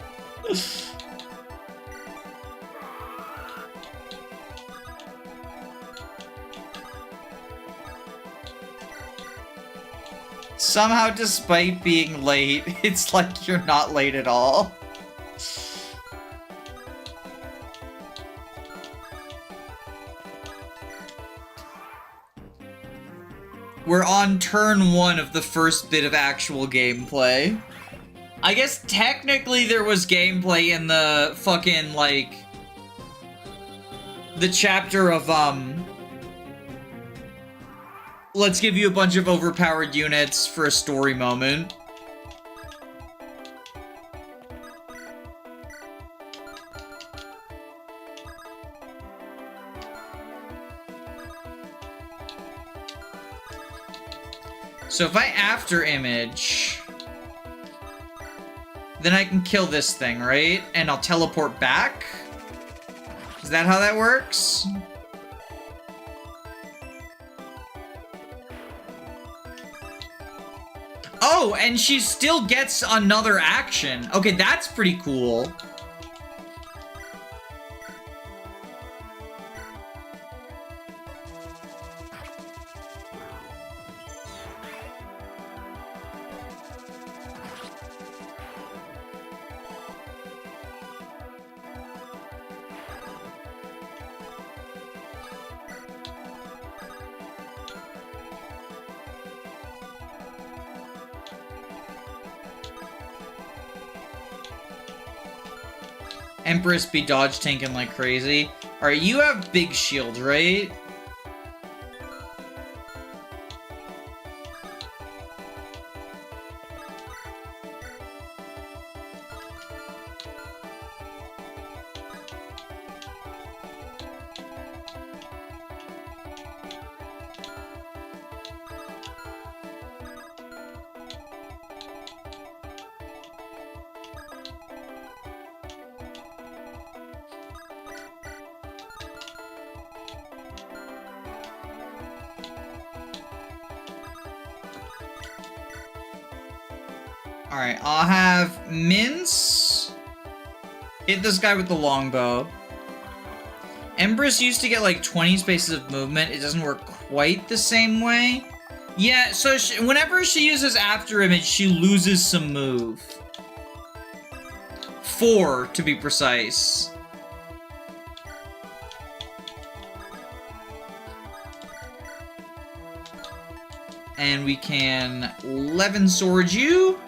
Somehow, despite being late, it's like you're not late at all. We're on turn 1 of the first bit of actual gameplay. I guess technically there was gameplay in the fucking, like, the chapter of, let's give you a bunch of overpowered units for a story moment. So if I after image, then I can kill this thing, right? And I'll teleport back? Is that how that works? Oh, and she still gets another action. Okay, that's pretty cool. Empress be dodge tanking like crazy. Alright, you have big shield, right? Alright, I'll have Mince hit this guy with the longbow. Empress used to get like 20 spaces of movement. It doesn't work quite the same way. Yeah, so whenever she uses After Image, she loses some move. 4, to be precise. And we can 11 sword you.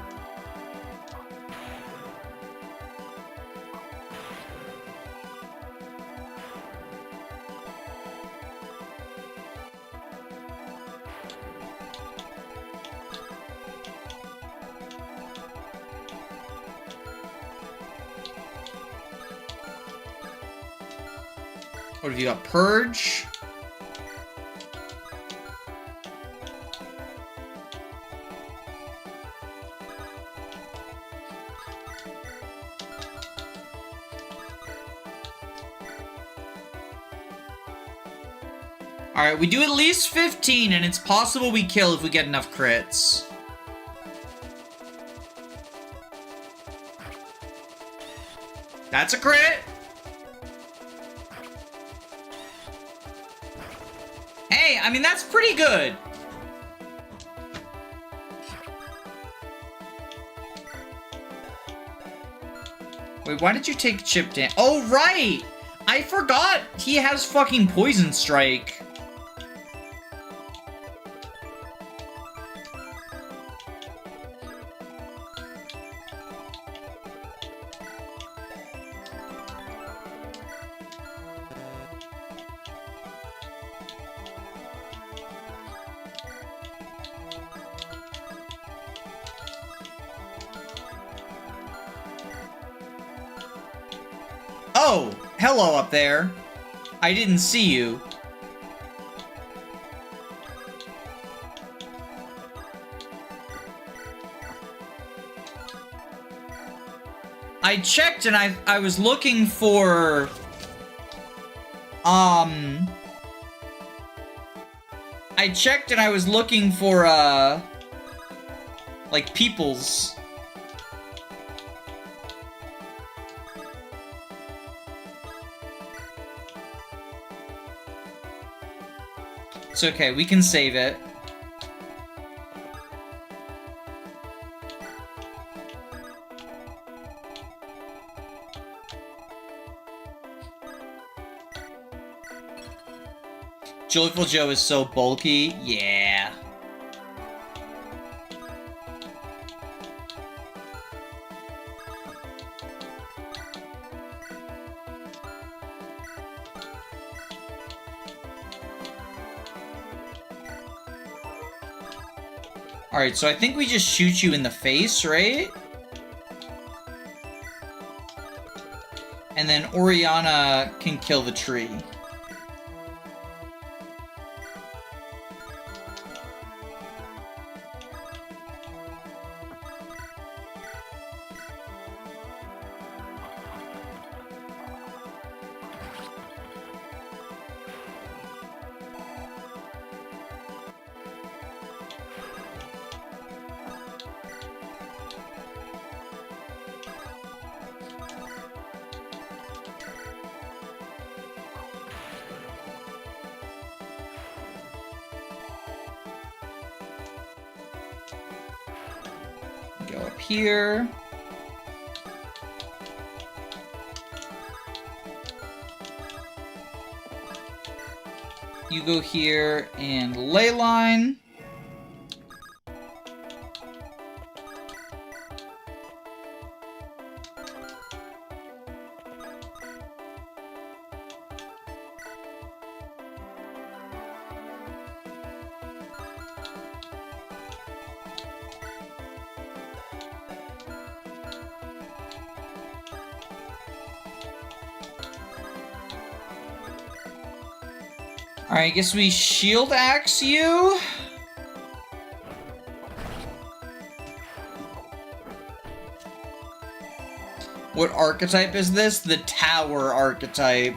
What have you got? Purge? Alright, we do at least 15, and it's possible we kill if we get enough crits. That's a crit! Hey, I mean, that's pretty good. Wait, why did you take chip damage? Oh, right! I forgot he has fucking Poison Strike. Oh, hello up there. I didn't see you. I checked and I was looking for I checked and I was looking for, like, peoples. It's okay, we can save it. Joyful Joe is so bulky. Yeah. Alright, so I think we just shoot you in the face, right? And then Oriana can kill the tree. Go up here. You go here and ley line. Alright, I guess we shield axe you. What archetype is this? The tower archetype.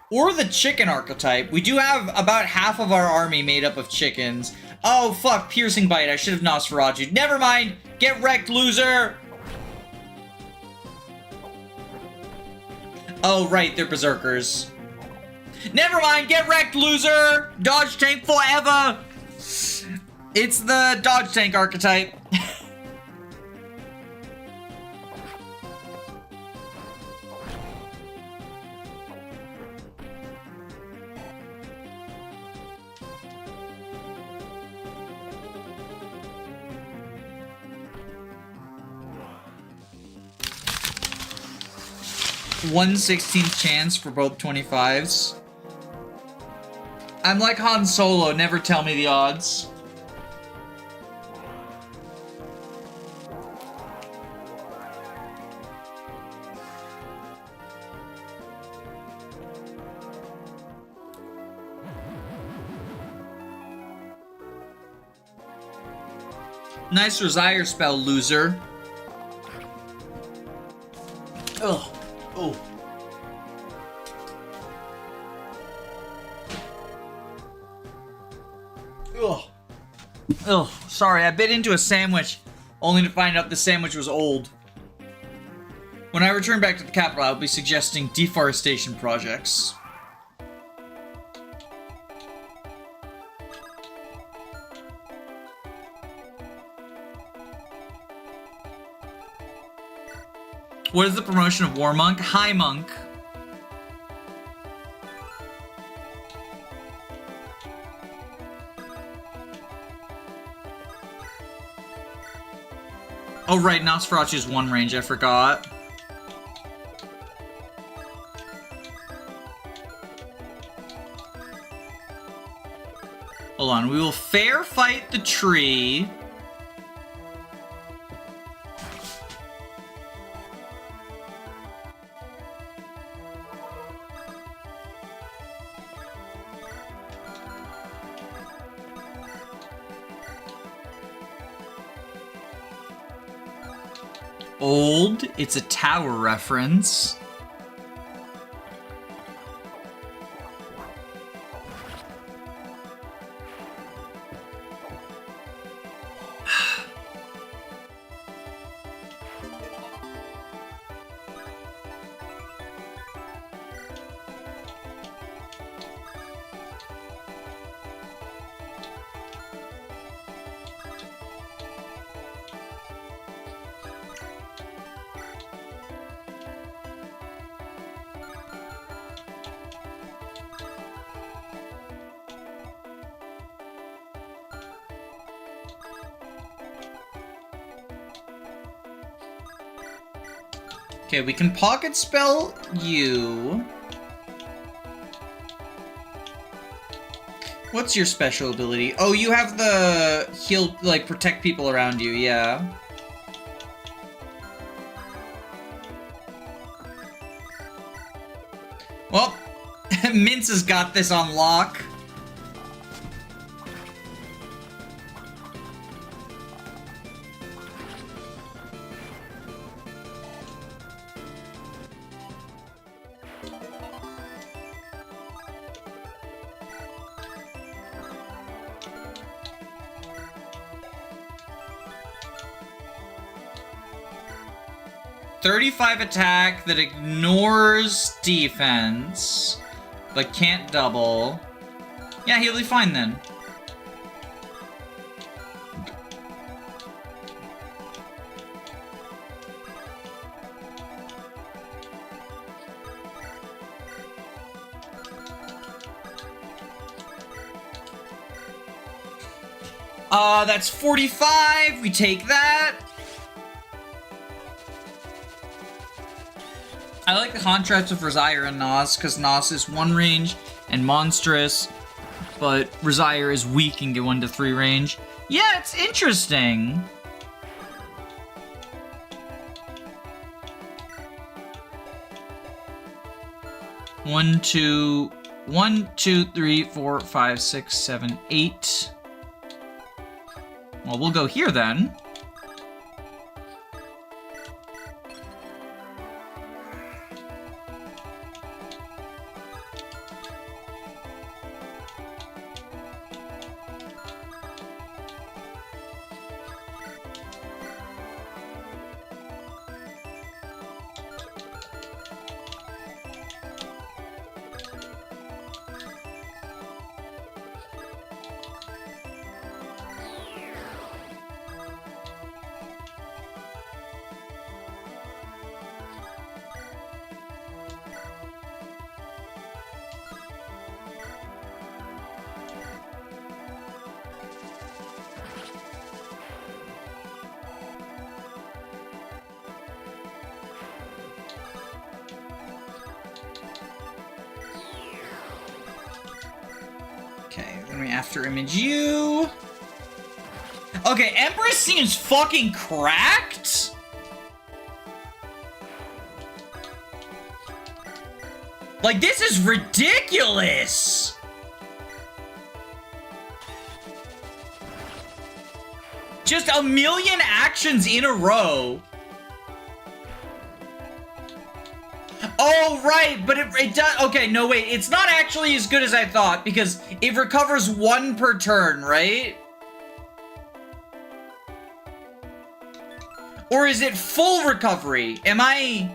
Or the chicken archetype. We do have about half of our army made up of chickens. Oh, fuck, piercing bite. I should have Nosferatu. Never mind. Get wrecked, loser. Oh, right, they're berserkers. Never mind, get wrecked, loser! Dodge tank forever! It's the dodge tank archetype. (1/16th) chance for both 25s. I'm like Han Solo, never tell me the odds. Nice Resire spell, loser. Ugh. Oh. Ugh. Ugh. Sorry, I bit into a sandwich, only to find out the sandwich was old. When I return back to the capital, I'll be suggesting deforestation projects. What is the promotion of War Monk? High Monk. Oh right, Nosferatu's one range, I forgot. Hold on, we will fair fight the tree. old. It's a tower reference. Okay, we can pocket spell you. What's your special ability? Oh, you have the heal, like, protect people around you, yeah. Well, Mince has got this on lock. .35 attack that ignores defense, but can't double. Yeah, he'll be fine then. That's 45. We take that. I like the contrast of Rosire and Nos, because Nos is 1 range and monstrous, but Rosire is weak and get 1 to 3 range. Yeah, it's interesting. One, two, 3, 4, 5, 6, 7, 8. Well, we'll go here then. Okay, then we after image you. Okay, Empress seems fucking cracked. Like, this is ridiculous. Just a million actions in a row. Oh, right, but it does... Okay, no, wait. It's not actually as good as I thought, because it recovers 1 per turn, right? Or is it full recovery? Am I...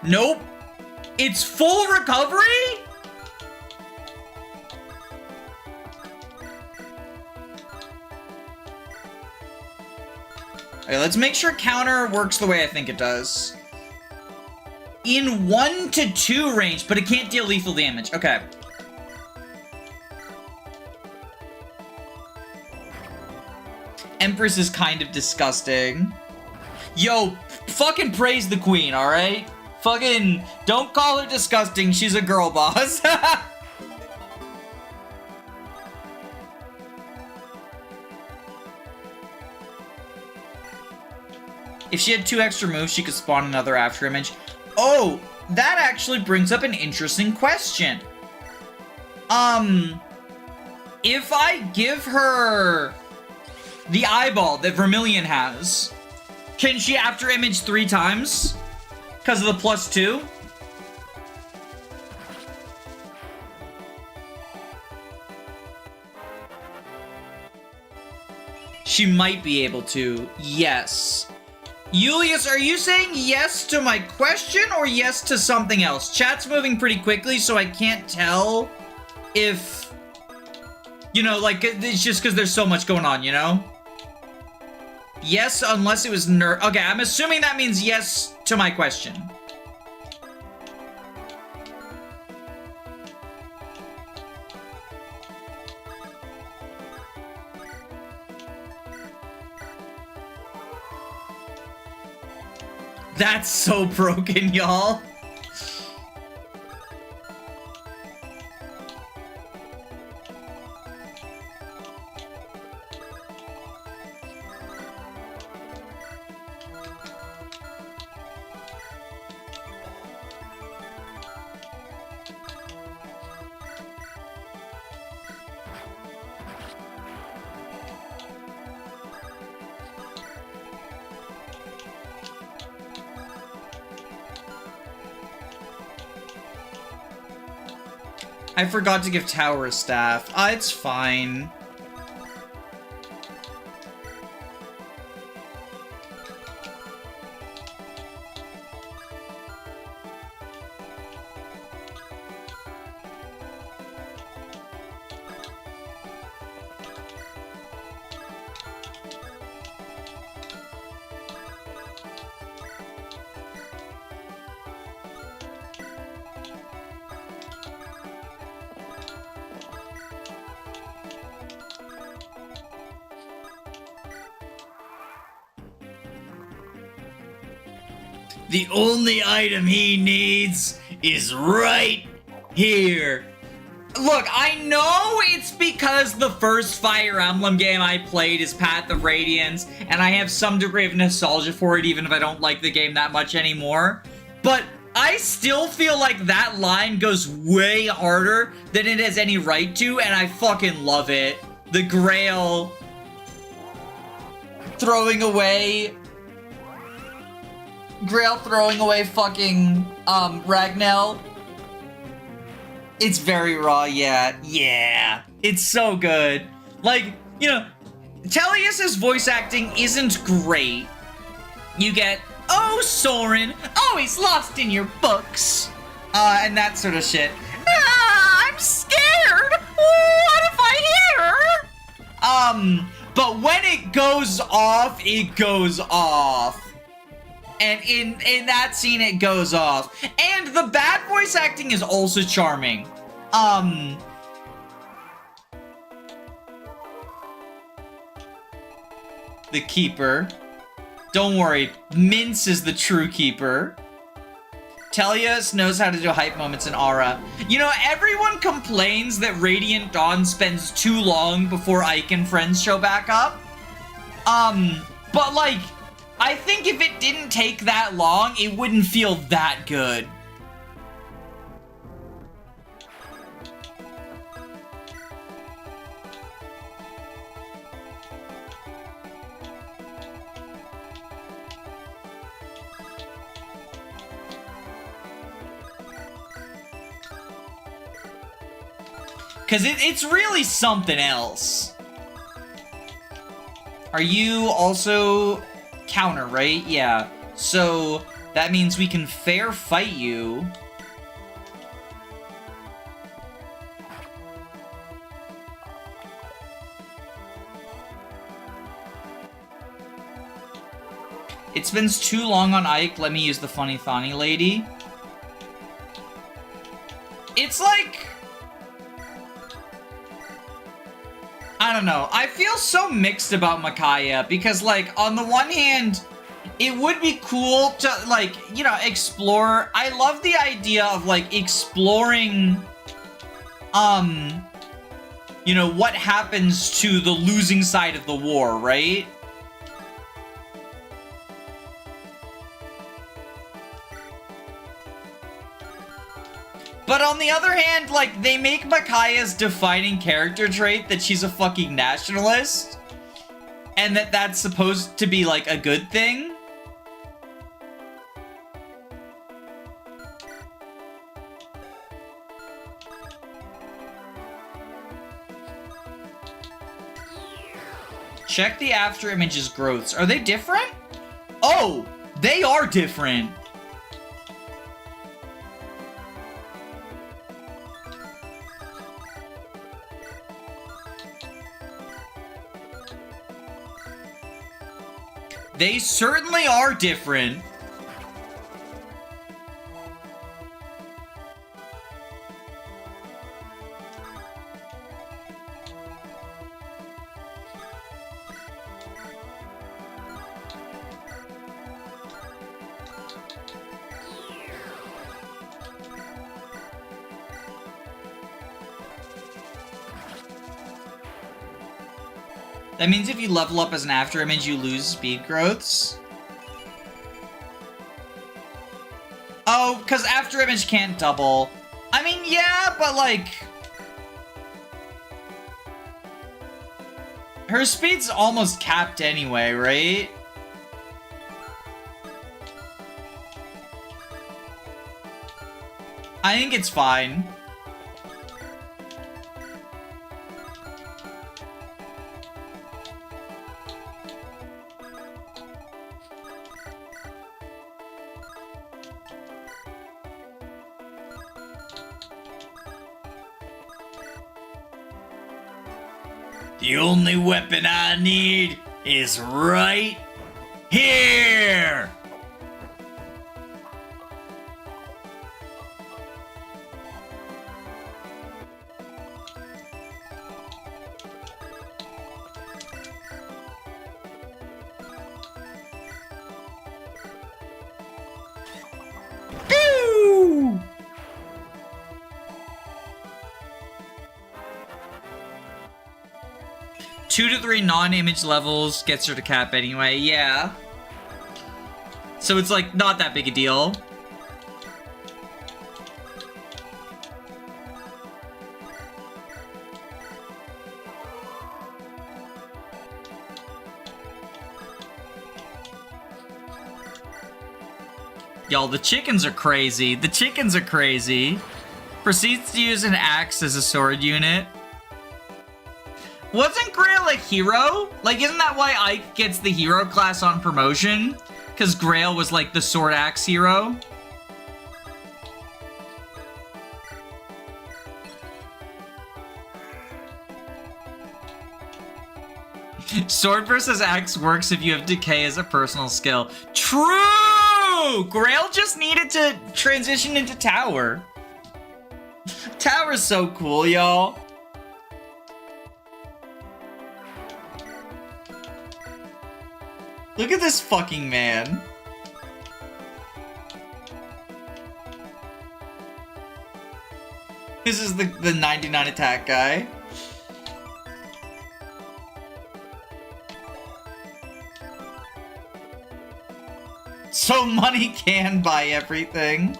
Nope. It's full recovery? Okay, let's make sure counter works the way I think it does. In 1 to 2 range, but it can't deal lethal damage. Okay. Empress is kind of disgusting. Yo, fucking praise the queen, alright? Fucking don't call her disgusting, she's a girl boss. If she had 2 extra moves, she could spawn another after image. Oh, that actually brings up an interesting question. If I give her the eyeball that Vermilion has, Can she after image 3 times? Because of the +2? She might be able to. Yes. Julius, are you saying yes to my question or yes to something else? Chat's moving pretty quickly, so I can't tell if... You know, like, it's just because there's so much going on, you know? Yes, unless it was Okay, I'm assuming that means yes to my question. That's so broken, y'all. I forgot to give Tower a staff. It's fine. The only item he needs is right here. Look, I know it's because the first Fire Emblem game I played is Path of Radiance, and I have some degree of nostalgia for it, even if I don't like the game that much anymore. But I still feel like that line goes way harder than it has any right to, and I fucking love it. The Grail throwing away fucking Ragnell. It's very raw, yeah. Yeah. It's so good. Like, you know, Tellius's voice acting isn't great. You get, oh, Soren, always lost in your books. And that sort of shit. I'm scared. What if I hit her? But when it goes off, it goes off. And in that scene, it goes off. And the bad voice acting is also charming. The Keeper. Don't worry, Mince is the true Keeper. Tellius knows how to do hype moments in Aura. You know, everyone complains that Radiant Dawn spends too long before Ike and friends show back up. But like, I think if it didn't take that long, it wouldn't feel that good. Because it's really something else. Are you also counter, right? Yeah. So that means we can fair fight you. It spends too long on Ike. Let me use the funny Thani lady. It's like, I don't know. I feel so mixed about Micaiah because, like, on the one hand, it would be cool to, like, you know, explore. I love the idea of, like, exploring, you know, what happens to the losing side of the war, right? But on the other hand, like, they make Micaiah's defining character trait that she's a fucking nationalist. And that's supposed to be, like, a good thing. Check the after images growths. Are they different? Oh, they are different. They certainly are different. That means if you level up as an after image, you lose speed growths. Oh, because after image can't double. I mean, yeah, but like... her speed's almost capped anyway, right? I think it's fine. The only weapon I need is right here! Pew! 2 to 3 non-image levels gets her to cap anyway, yeah. So it's like not that big a deal. Y'all, the chickens are crazy. The chickens are crazy. Proceeds to use an axe as a sword unit. Wasn't Grail a hero? Like, isn't that why Ike gets the hero class on promotion? Because Grail was like the sword axe hero? Sword versus axe works if you have decay as a personal skill. True! Grail just needed to transition into tower. Tower's so cool, y'all. Look at this fucking man. This is the 99 attack guy. So money can buy everything.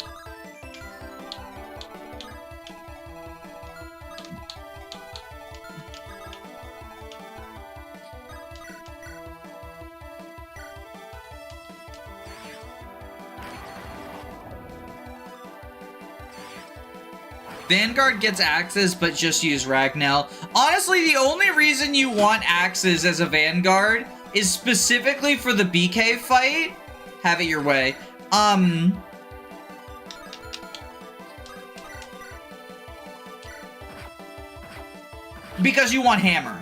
Vanguard gets axes, but just use Ragnell. Honestly, the only reason you want axes as a Vanguard is specifically for the BK fight. Have it your way. Because you want Hammer.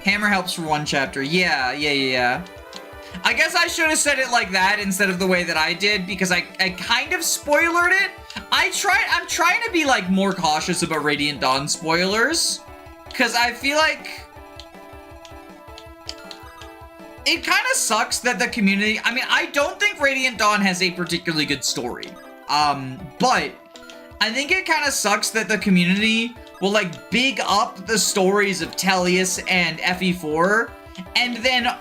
Hammer helps for one chapter. Yeah. I guess I should have said it like that instead of the way that I did, because I kind of spoilered it. I'm trying to be like more cautious about Radiant Dawn spoilers, because I feel like it kind of sucks that the community, I mean, I don't think Radiant Dawn has a particularly good story. But I think it kind of sucks that the community will like big up the stories of Tellius and FE4 and then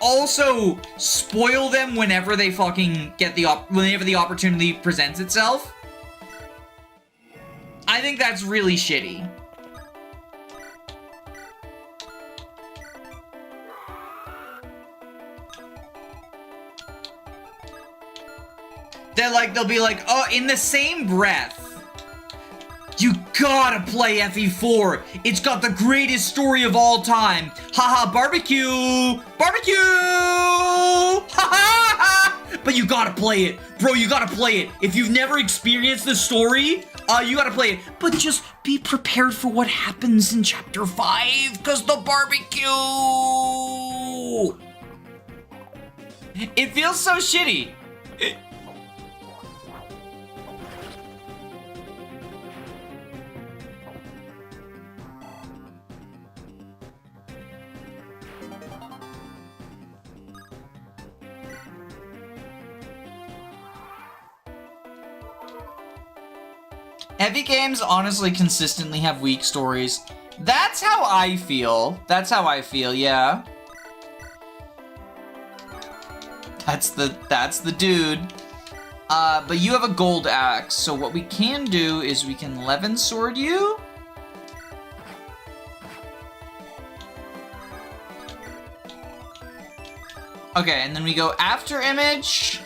also spoil them whenever they fucking get whenever the opportunity presents itself. I think that's really shitty. They'll be like, oh, in the same breath, You gotta play FE4. It's got the greatest story of all time. Haha, barbecue! Barbecue! Ha ha ha! But you gotta play it. Bro, you gotta play it. If you've never experienced the story, you gotta play it. But just be prepared for what happens in chapter 5, cause the barbecue! It feels so shitty. Heavy games honestly consistently have weak stories. That's how I feel. That's how I feel, yeah. That's the dude. But you have a gold axe, so what we can do is we can Levin sword you. Okay, and then we go after image.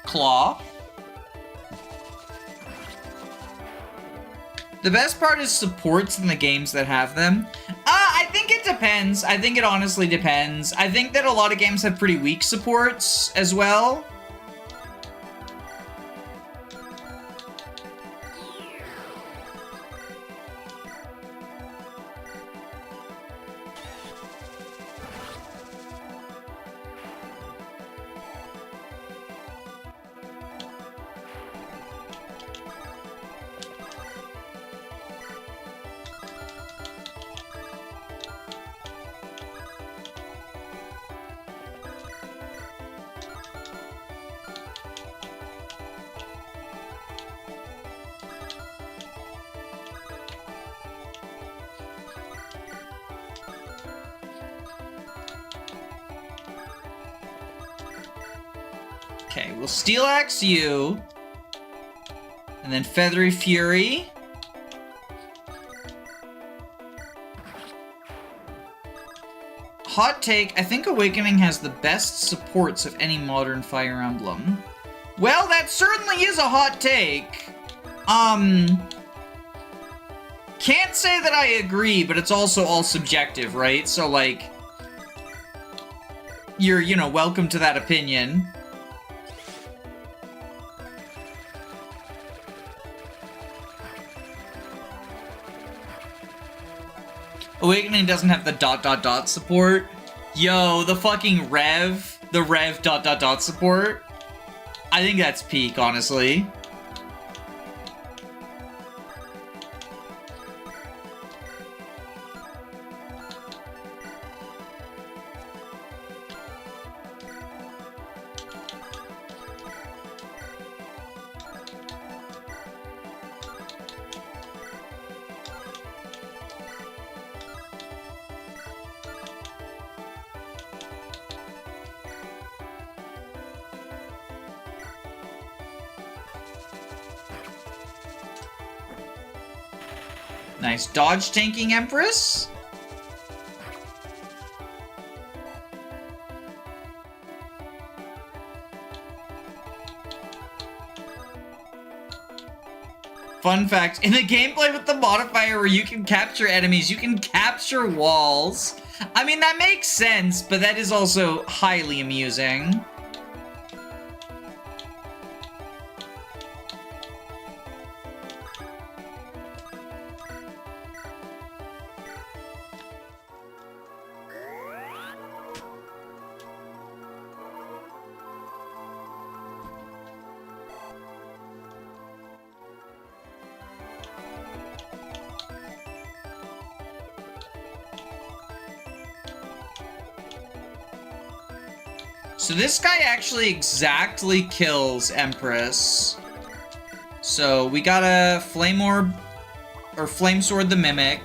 Claw. The best part is supports in the games that have them. I think it depends. I think it honestly depends. I think that a lot of games have pretty weak supports as well. Okay, we'll Steel Axe you. And then Feathery Fury. Hot take, I think Awakening has the best supports of any modern Fire Emblem. Well, that certainly is a hot take. Can't say that I agree, but it's also all subjective, right? So, like, you're, you know, welcome to that opinion. Awakening doesn't have the ... support. Yo, the fucking Rev ... support. I think that's peak, honestly. Nice dodge tanking Empress. Fun fact, in the gameplay with the modifier where you can capture enemies, you can capture walls. I mean, that makes sense, but that is also highly amusing. So this guy actually exactly kills Empress. So we gotta Flame Orb, or Flame Sword the Mimic.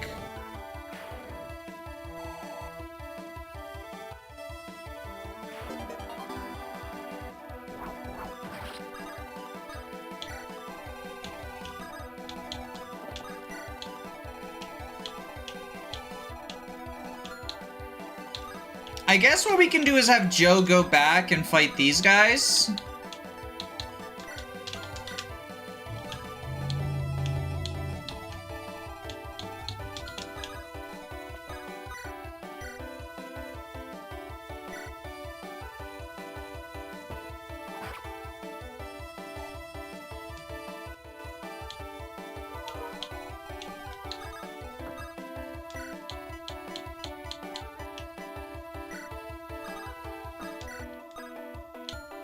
I guess what we can do is have Joe go back and fight these guys.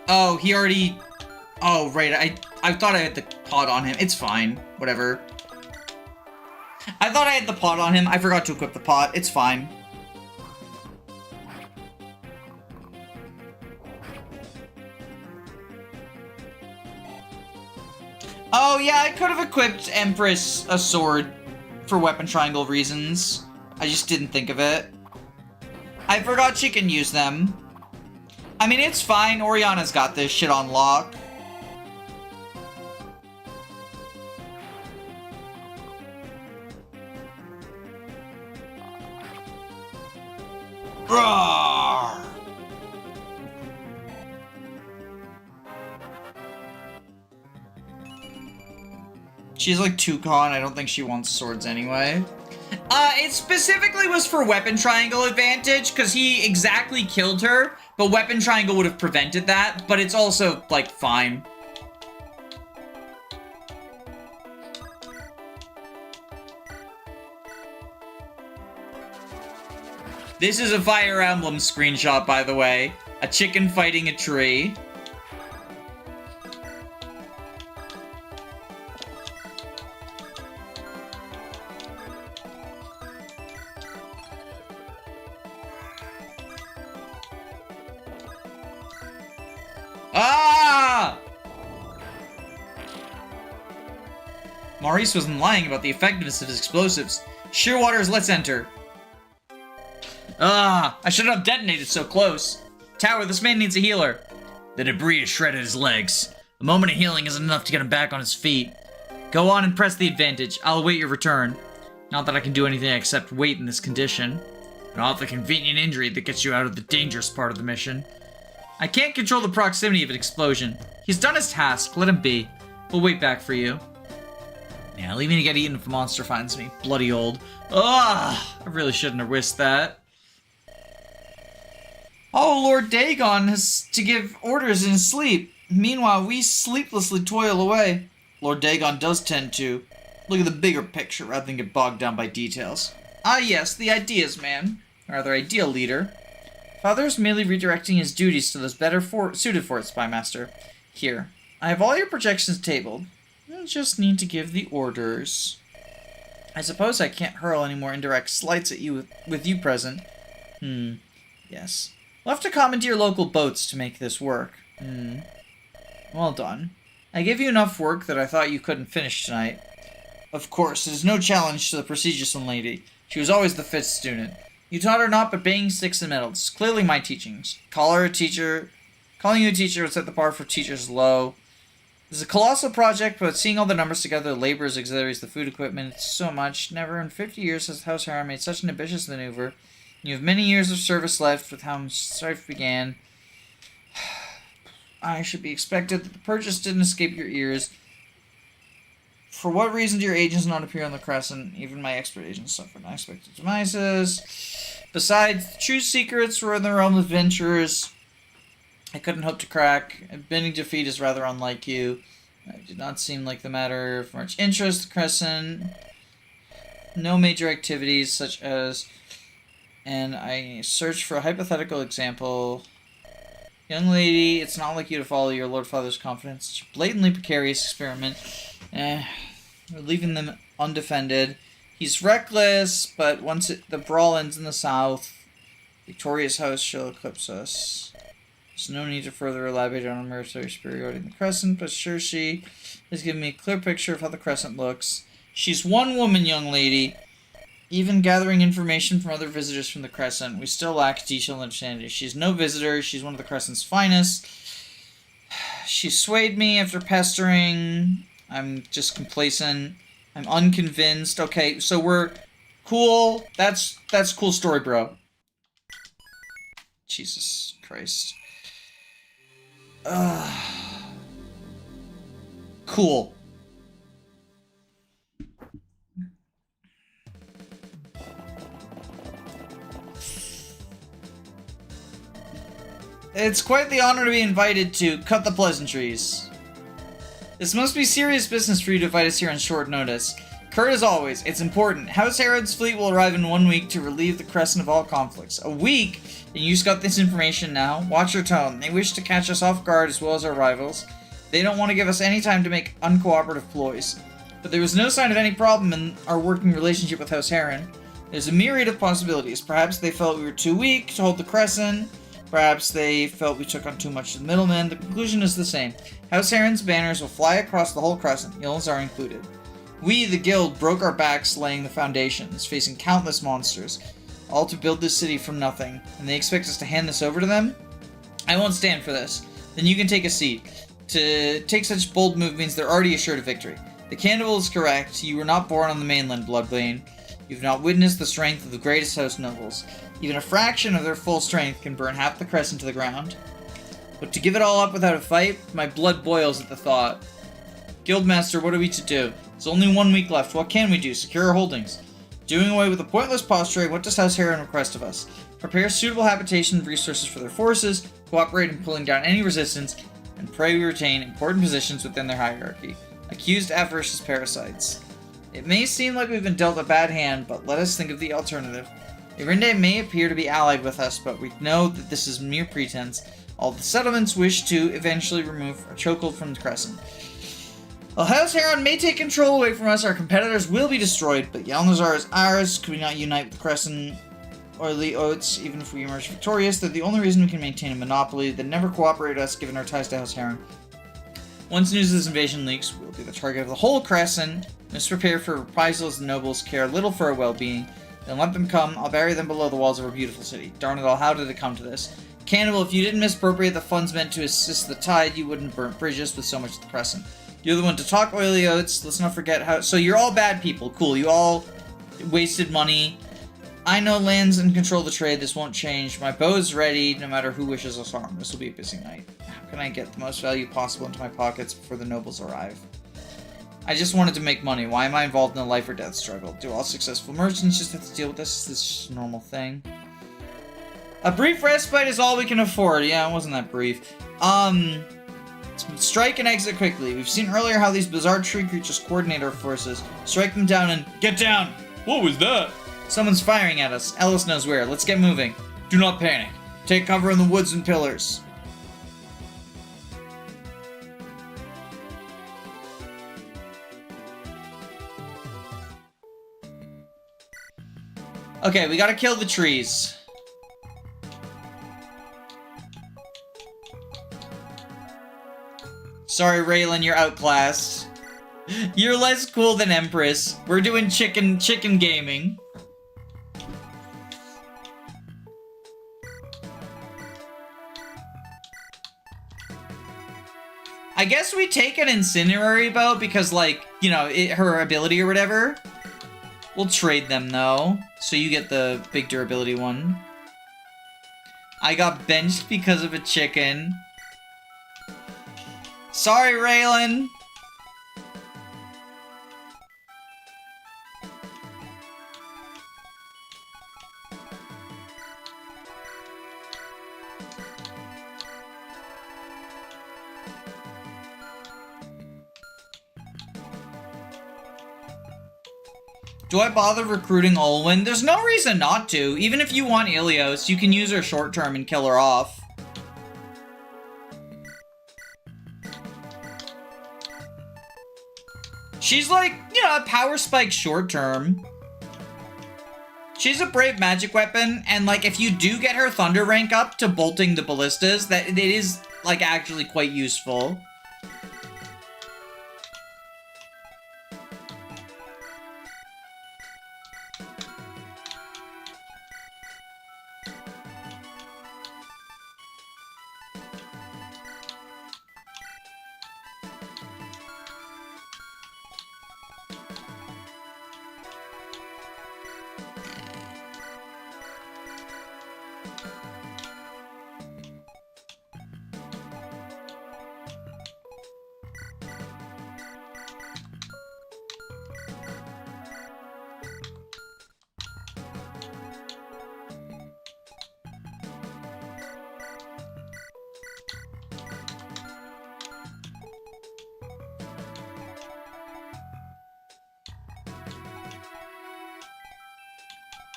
Oh, he already... Oh, right, I thought I had the pot on him. It's fine. Whatever. I thought I had the pot on him. I forgot to equip the pot. It's fine. Oh, yeah, I could have equipped Empress a sword for weapon triangle reasons. I just didn't think of it. I forgot she can use them. I mean, it's fine. Oriana's got this shit on lock. Roar! She's like Toucan. I don't think she wants swords anyway. It specifically was for weapon triangle advantage, because he exactly killed her, but weapon triangle would have prevented that, but it's also, like, fine. This is a Fire Emblem screenshot, by the way. A chicken fighting a tree. Ah! Maurice wasn't lying about the effectiveness of his explosives. Shearwaters, let's enter. Ah, I shouldn't have detonated so close. Tower, this man needs a healer. The debris has shredded his legs. A moment of healing isn't enough to get him back on his feet. Go on and press the advantage. I'll await your return. Not that I can do anything except wait in this condition. Not the convenient injury that gets you out of the dangerous part of the mission. I can't control the proximity of an explosion. He's done his task. Let him be. We'll wait back for you. Yeah, leave me to get eaten if a monster finds me. Bloody old. Ugh! I really shouldn't have risked that. Oh, Lord Dagon has to give orders in his sleep. Meanwhile, we sleeplessly toil away. Lord Dagon does tend to look at the bigger picture rather than get bogged down by details. Ah yes, the ideas man. Or rather, ideal leader. Father is merely redirecting his duties to those better suited for it, Spymaster. Here, I have all your projections tabled. I just need to give the orders. I suppose I can't hurl any more indirect slights at you with you present. Yes. We'll have to commandeer local boats to make this work. Well done. I gave you enough work that I thought you couldn't finish tonight. Of course, it is no challenge to the prestigious young lady. She was always the fifth student. You taught her naught but banging sticks and medals. Clearly my teachings. Calling you a teacher would set the bar for teachers low. This is a colossal project, but seeing all the numbers together, the laborers, auxiliaries, the food equipment, it's so much. Never in 50 years has House Harrow made such an ambitious maneuver. You have many years of service left with how strife began. I should be expected that the purchase didn't escape your ears. For what reason do your agents not appear on the Crescent? Even my expert agents suffered unexpected demises. Besides, true secrets were in the realm of adventurers. I couldn't hope to crack. Admitting defeat is rather unlike you. I did not seem like the matter of much interest. The Crescent. No major activities such as... And I searched for a hypothetical example. Young lady, it's not like you to follow your Lord Father's confidence. It's a blatantly precarious experiment. We're leaving them undefended. He's reckless, but once the brawl ends in the south, Victoria's house shall eclipse us. There's no need to further elaborate on a military superiority in the Crescent, but Shirshi has given me a clear picture of how the Crescent looks. She's one woman, young lady. Even gathering information from other visitors from the Crescent, we still lack detailed understanding. She's no visitor. She's one of the Crescent's finest. She swayed me after pestering. I'm just complacent. I'm unconvinced. Okay, so we're cool. That's cool story, bro. Jesus Christ. Cool. It's quite the honor to be invited to cut the pleasantries. This must be serious business for you to invite us here on short notice. Kurt, as always, it's important. House Herod's fleet will arrive in 1 week to relieve the Crescent of all conflicts. A week? And you just got this information now. Watch your tone. They wish to catch us off guard as well as our rivals. They don't want to give us any time to make uncooperative ploys. But there was no sign of any problem in our working relationship with House Heron. There's a myriad of possibilities. Perhaps they felt we were too weak to hold the Crescent. Perhaps they felt we took on too much of the middlemen. The conclusion is the same. House Heron's banners will fly across the whole Crescent, Ylazar included. We, the guild, broke our backs laying the foundations, facing countless monsters, all to build this city from nothing, and they expect us to hand this over to them? I won't stand for this. Then you can take a seat. To take such bold move means they're already assured of victory. The cannibal is correct. You were not born on the mainland, Bloodbane. You've not witnessed the strength of the greatest house nobles. Even a fraction of their full strength can burn half the Crescent to the ground. But to give it all up without a fight, my blood boils at the thought. Guildmaster, what are we to do? There's only 1 week left. What can we do? Secure our holdings. Doing away with the pointless posturing, what does House Heron request of us? Prepare suitable habitation and resources for their forces, cooperate in pulling down any resistance, and pray we retain important positions within their hierarchy. Accused avaricious parasites. It may seem like we've been dealt a bad hand, but let us think of the alternative. Irinde may appear to be allied with us, but we know that this is mere pretense. All the settlements wish to eventually remove a chokehold from the Crescent. While House Heron may take control away from us, our competitors will be destroyed, but Ylazar is ours. Could we not unite with the Crescent or the Oats, even if we emerge victorious? They're the only reason we can maintain a monopoly. They never cooperate with us, given our ties to House Heron. Once news of this invasion leaks, we'll be the target of the whole Crescent. Let's prepare for reprisals. The nobles care little for our well-being. Then let them come. I'll bury them below the walls of our beautiful city. Darn it all, how did it come to this? Cannibal, if you didn't misappropriate the funds meant to assist the tide, you wouldn't have burnt bridges with so much of the Crescent. You're the one to talk oily oats. Let's not forget how... So you're all bad people. Cool. You all wasted money. I know lands and control the trade. This won't change. My bow is ready, no matter who wishes us harm. This will be a busy night. How can I get the most value possible into my pockets before the nobles arrive? I just wanted to make money. Why am I involved in a life or death struggle? Do all successful merchants just have to deal with this? Is this just a normal thing? A brief respite is all we can afford. Yeah, it wasn't that brief. Strike and exit quickly. We've seen earlier how these bizarre tree creatures coordinate our forces. Strike them down and... Get down! What was that? Someone's firing at us. Ellis knows where. Let's get moving. Do not panic. Take cover in the woods and pillars. Okay, we gotta kill the trees. Sorry, Raylan, you're outclassed. You're less cool than Empress. We're doing chicken gaming. I guess we take an incinerary bow because, like, you know, her ability or whatever. We'll trade them, though. So you get the big durability one. I got benched because of a chicken. Sorry, Raylan. Do I bother recruiting Olwen? There's no reason not to. Even if you want Ilios, you can use her short term and kill her off. She's like, you know, a power spike short term. She's a brave magic weapon, and like if you do get her thunder rank up to bolting the ballistas, that it is like actually quite useful.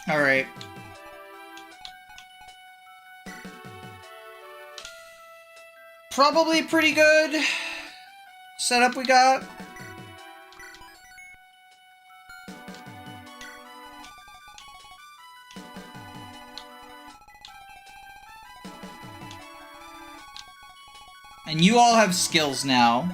Alright. Probably pretty good setup we got. And you all have skills now.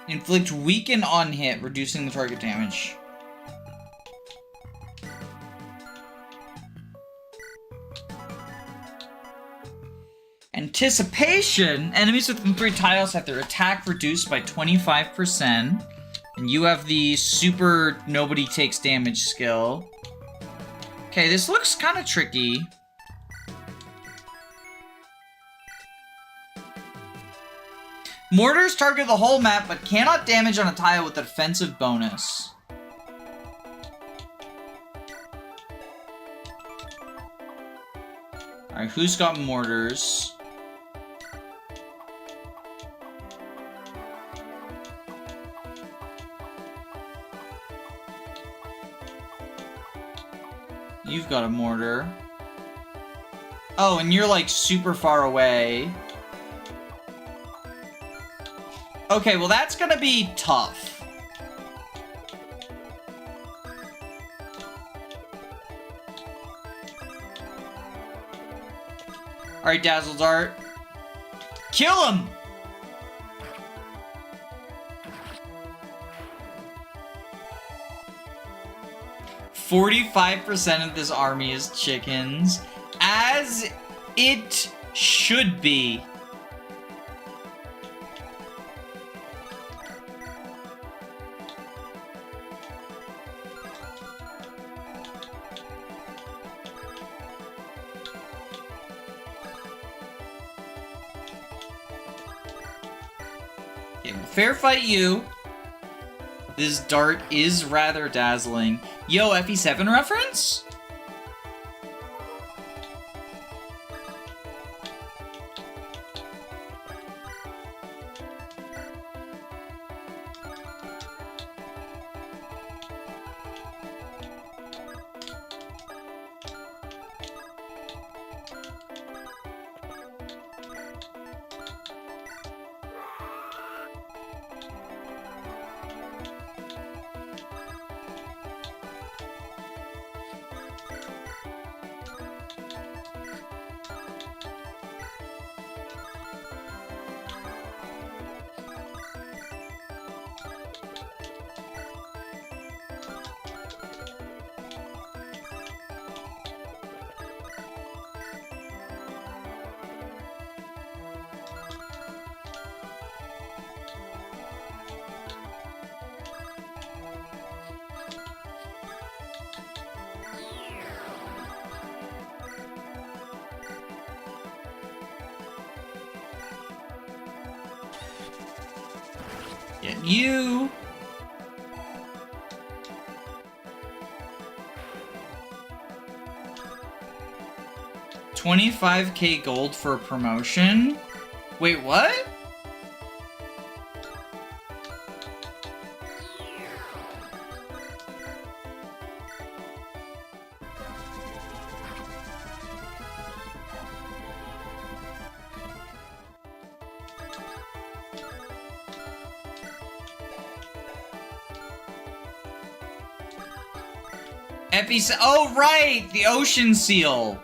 Inflict weaken on hit, reducing the target damage. Anticipation. Enemies within 3 tiles have their attack reduced by 25%. And you have the super nobody takes damage skill. Okay, this looks kind of tricky. Mortars target the whole map, but cannot damage on a tile with a defensive bonus. Alright, who's got mortars? You've got a mortar. Oh, and you're like super far away. Okay, well that's gonna be tough. Alright, Dazzle Dart. Kill him! %45% of this army is chickens. As it should be. Okay, we'll fair fight you. This dart is rather dazzling. Yo, FE7 reference? Get you. $25K gold for a promotion? Wait, what? Oh, right! The ocean seal!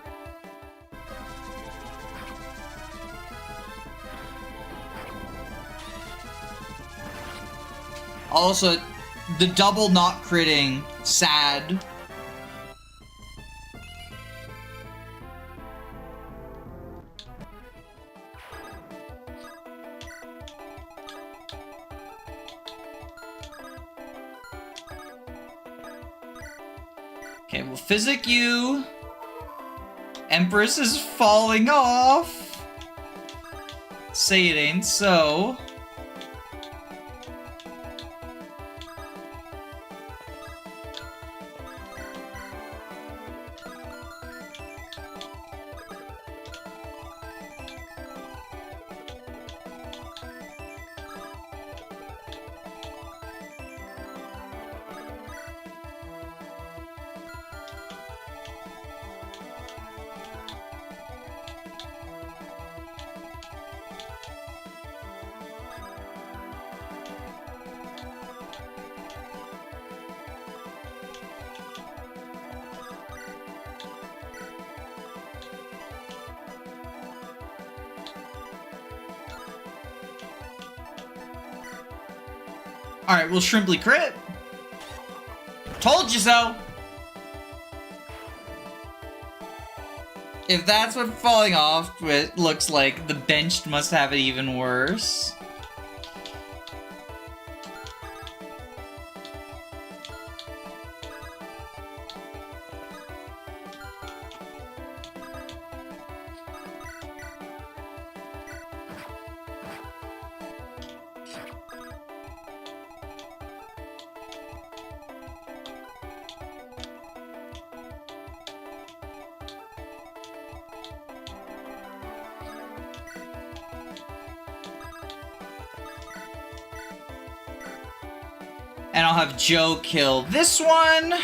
Also, the double not critting. Sad. Okay, we'll physic you. Empress is falling off. Say it ain't so. Alright, we'll Shrimply crit. Told you so! If that's what falling off with looks like, the benched must have it even worse. And I'll have Joe kill this one.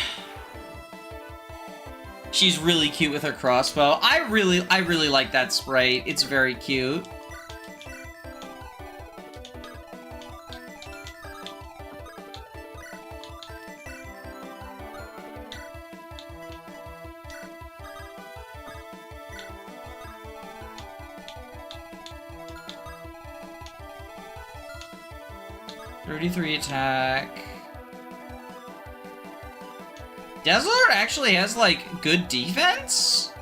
She's really cute with her crossbow. I really like that sprite. It's very cute. .33 attack. Dazzler actually has, like, good defense?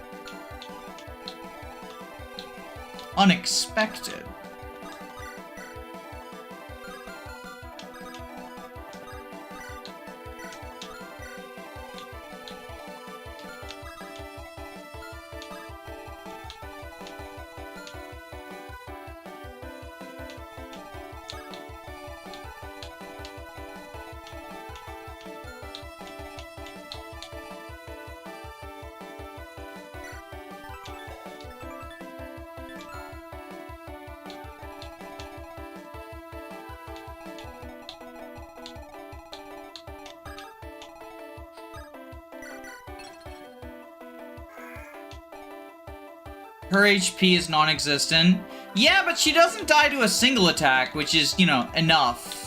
Unexpected. Her HP is non-existent. Yeah, but she doesn't die to a single attack, which is, you know, enough.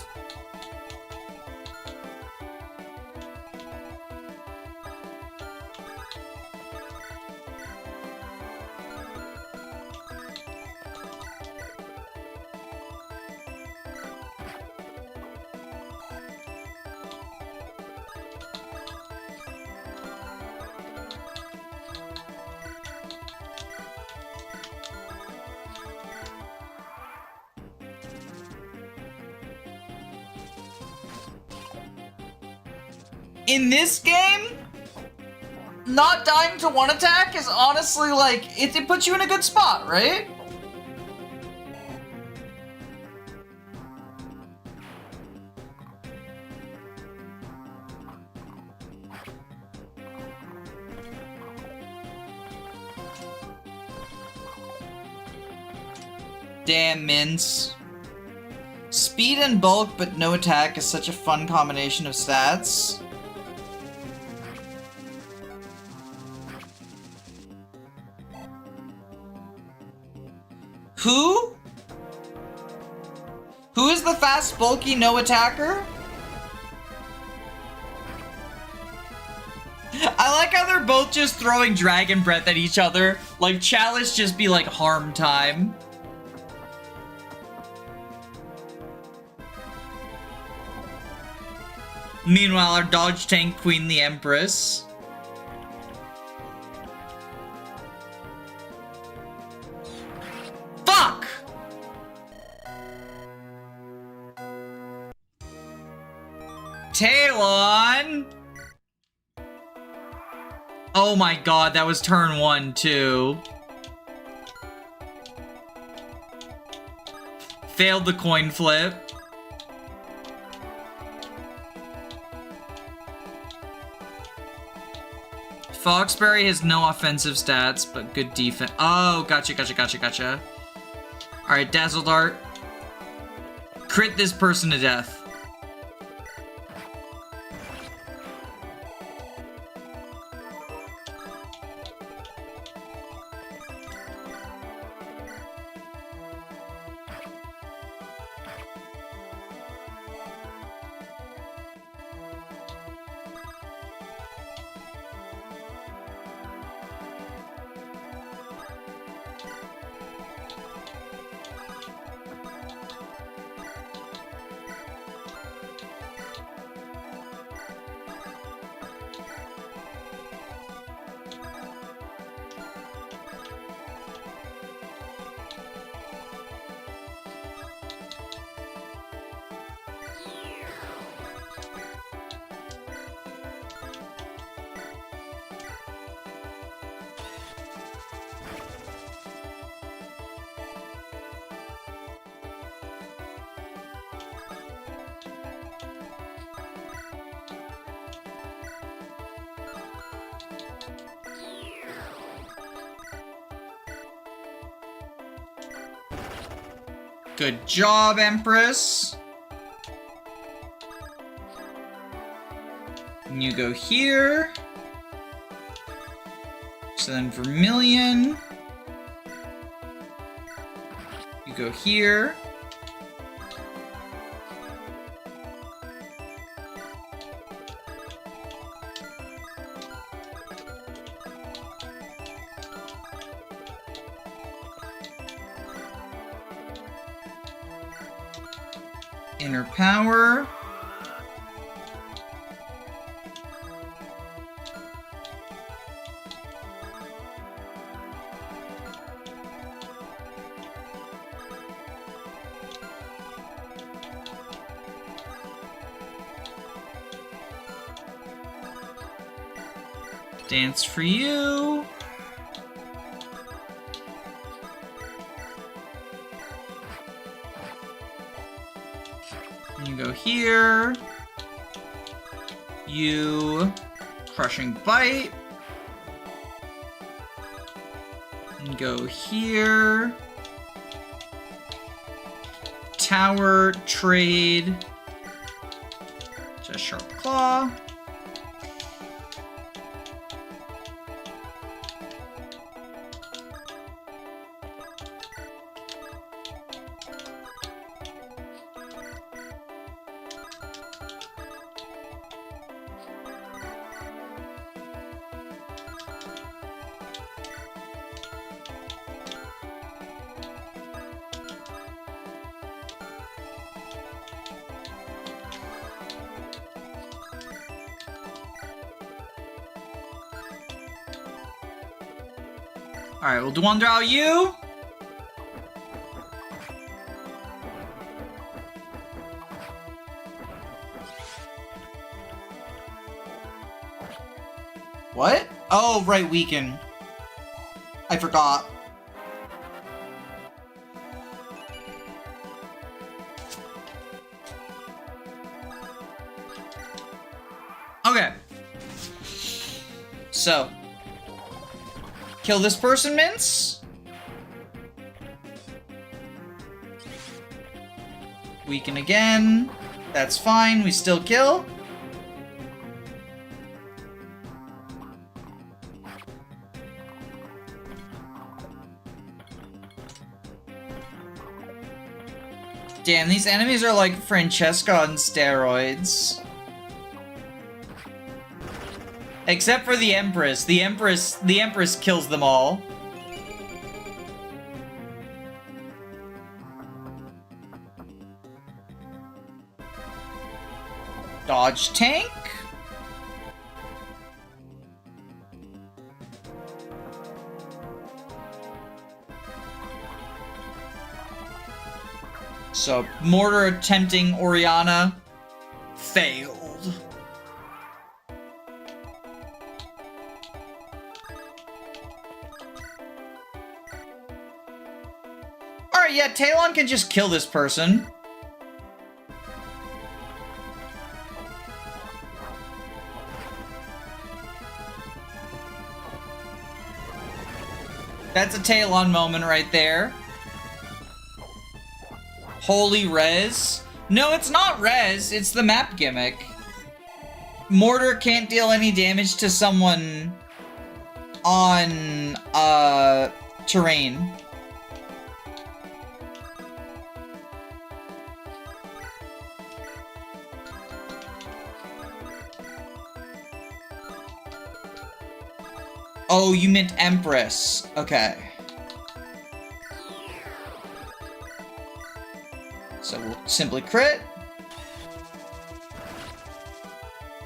In this game, not dying to one attack is honestly, like, it puts you in a good spot, right? Damn, Mince. Speed and bulk, but no attack is such a fun combination of stats. Who? Who is the fast, bulky, no attacker? I like how they're both just throwing dragon breath at each other. Like, Chalice just be like harm time. Meanwhile, our dodge tank queen, the Empress. Fuck! Talon! Oh my god, that was turn 1 too. Failed the coin flip. Foxberry has no offensive stats, but good defense. Oh, gotcha. Alright, Dazzle Dart. Crit this person to death. Good job, Empress. And you go here. So then Vermilion. You go here. Inner Power. Dance for you. You go here. You Crushing Bite. And go here. Tower, trade. Just Sharp Claw. Alright, we'll Duandrao you. What? Oh, right, weaken. I forgot. Okay. So. Kill this person, Mince. Weaken again. That's fine, we still kill. Damn, these enemies are like Francesca on steroids. Except for the Empress. The Empress kills them all. Dodge tank. So, Mortar attempting Oriana failed. Alright, yeah, Talon can just kill this person. That's a Talon moment right there. Holy res? No, it's not res, it's the map gimmick. Mortar can't deal any damage to someone on, terrain. Oh, you meant Empress. Okay. So we'll simply crit.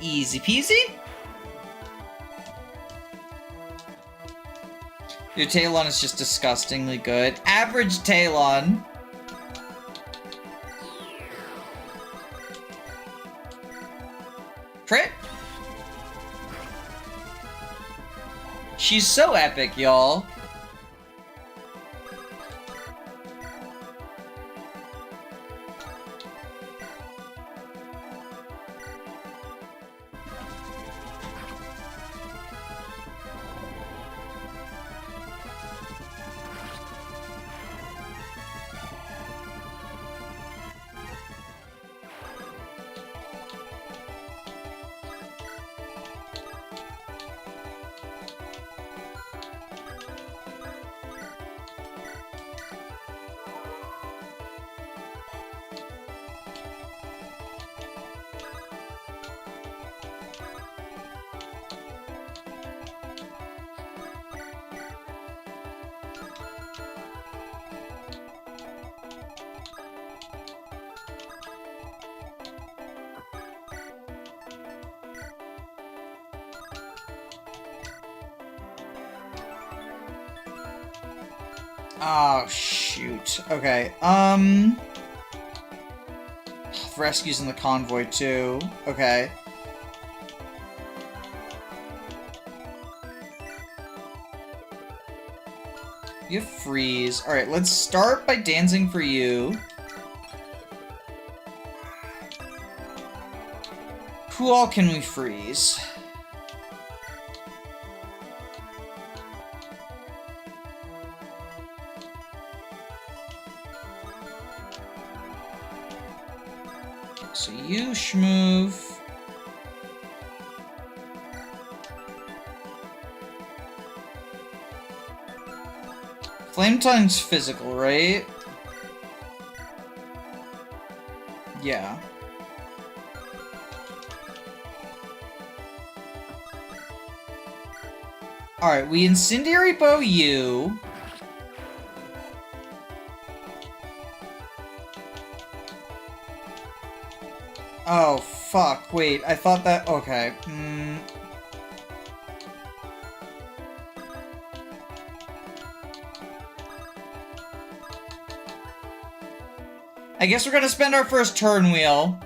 Easy peasy. Your Talon is just disgustingly good. Average Talon. Crit. She's so epic, y'all. Oh, shoot. Okay, rescues in the convoy, too. Okay. You have freeze. Alright, let's start by dancing for you. Who all can we freeze? So you, Schmoove. Flame Tongue's physical, right? Yeah. Alright, we Incendiary Bow you. Oh, fuck. Wait, I thought that... Okay. I guess we're gonna spend our first turn wheel.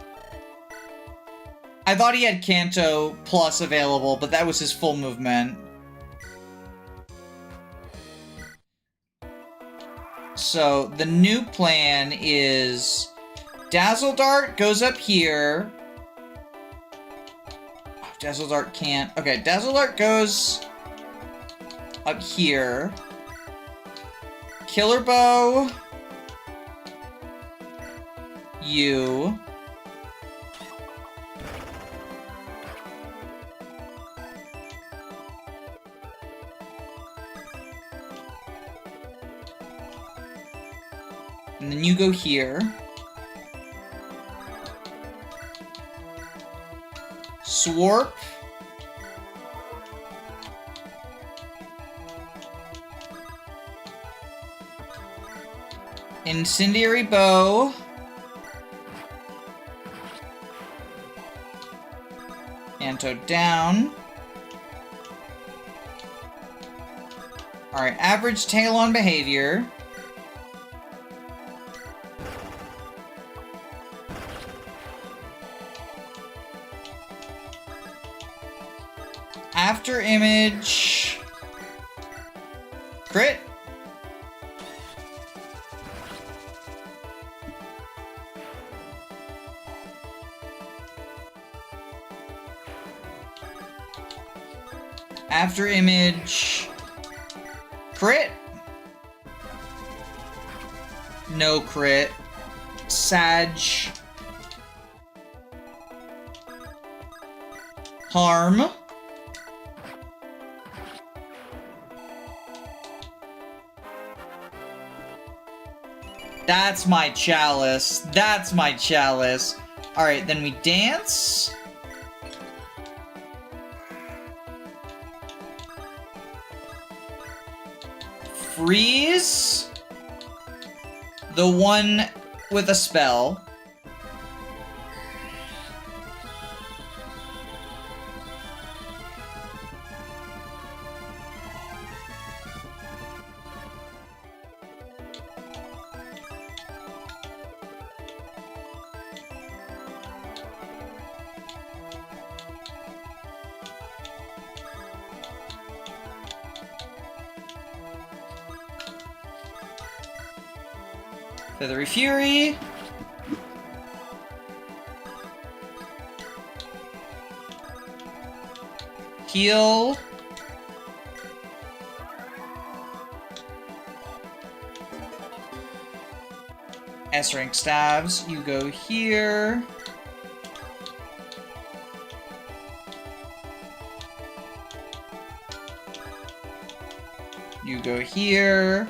I thought he had Canto Plus available, but that was his full movement. So, the new plan is... Dazzle Dart goes up here. Oh, Dazzle Dart can't. Okay, Dazzle Dart goes up here. Killer Bow. You. And then you go here. Swarp. Incendiary Bow. Anto down. Alright, average tail on behavior. After image. Crit. After image. Crit. No crit. Sag. Harm. That's my chalice. That's my chalice. Alright, then we dance. Freeze. The one with a spell. Feathery Fury. Heal. S-rank stabs. You go here. You go here.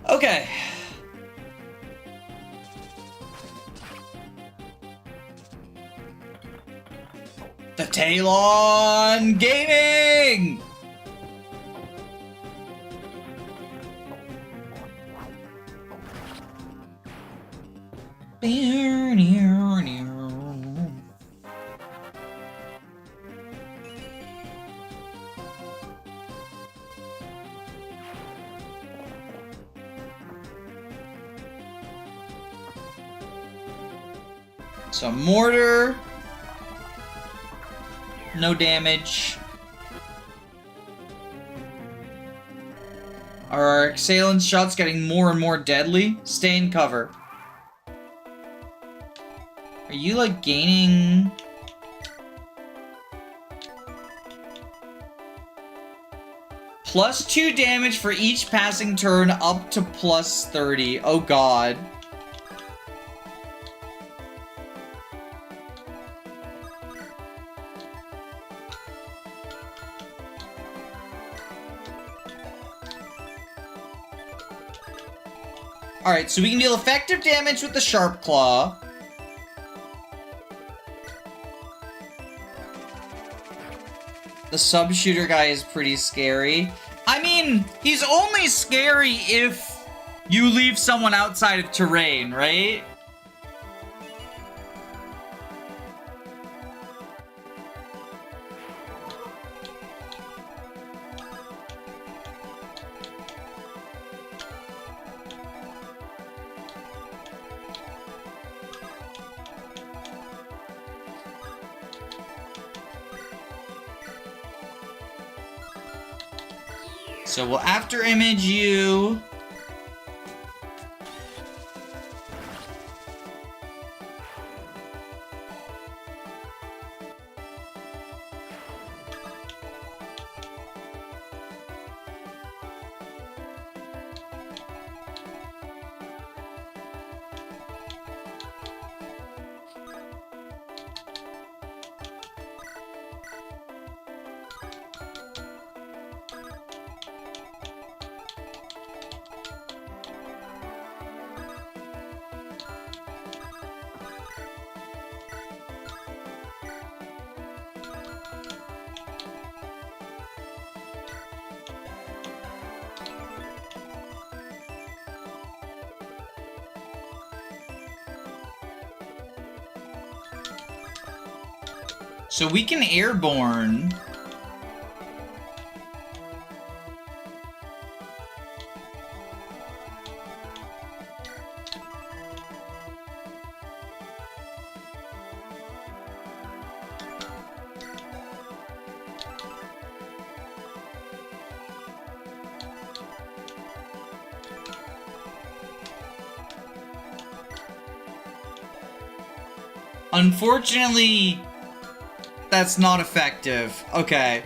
Okay. The Talon Gaming! So mortar. No damage. Are our assailant shots getting more and more deadly? Stay in cover. Are you like gaining... +2 damage for each passing turn up to +30. Oh god. Alright, so we can deal effective damage with the Sharp Claw. The sub-shooter guy is pretty scary. I mean, he's only scary if you leave someone outside of terrain, right? So we'll after image you. So we can airborne. Unfortunately, that's not effective. Okay.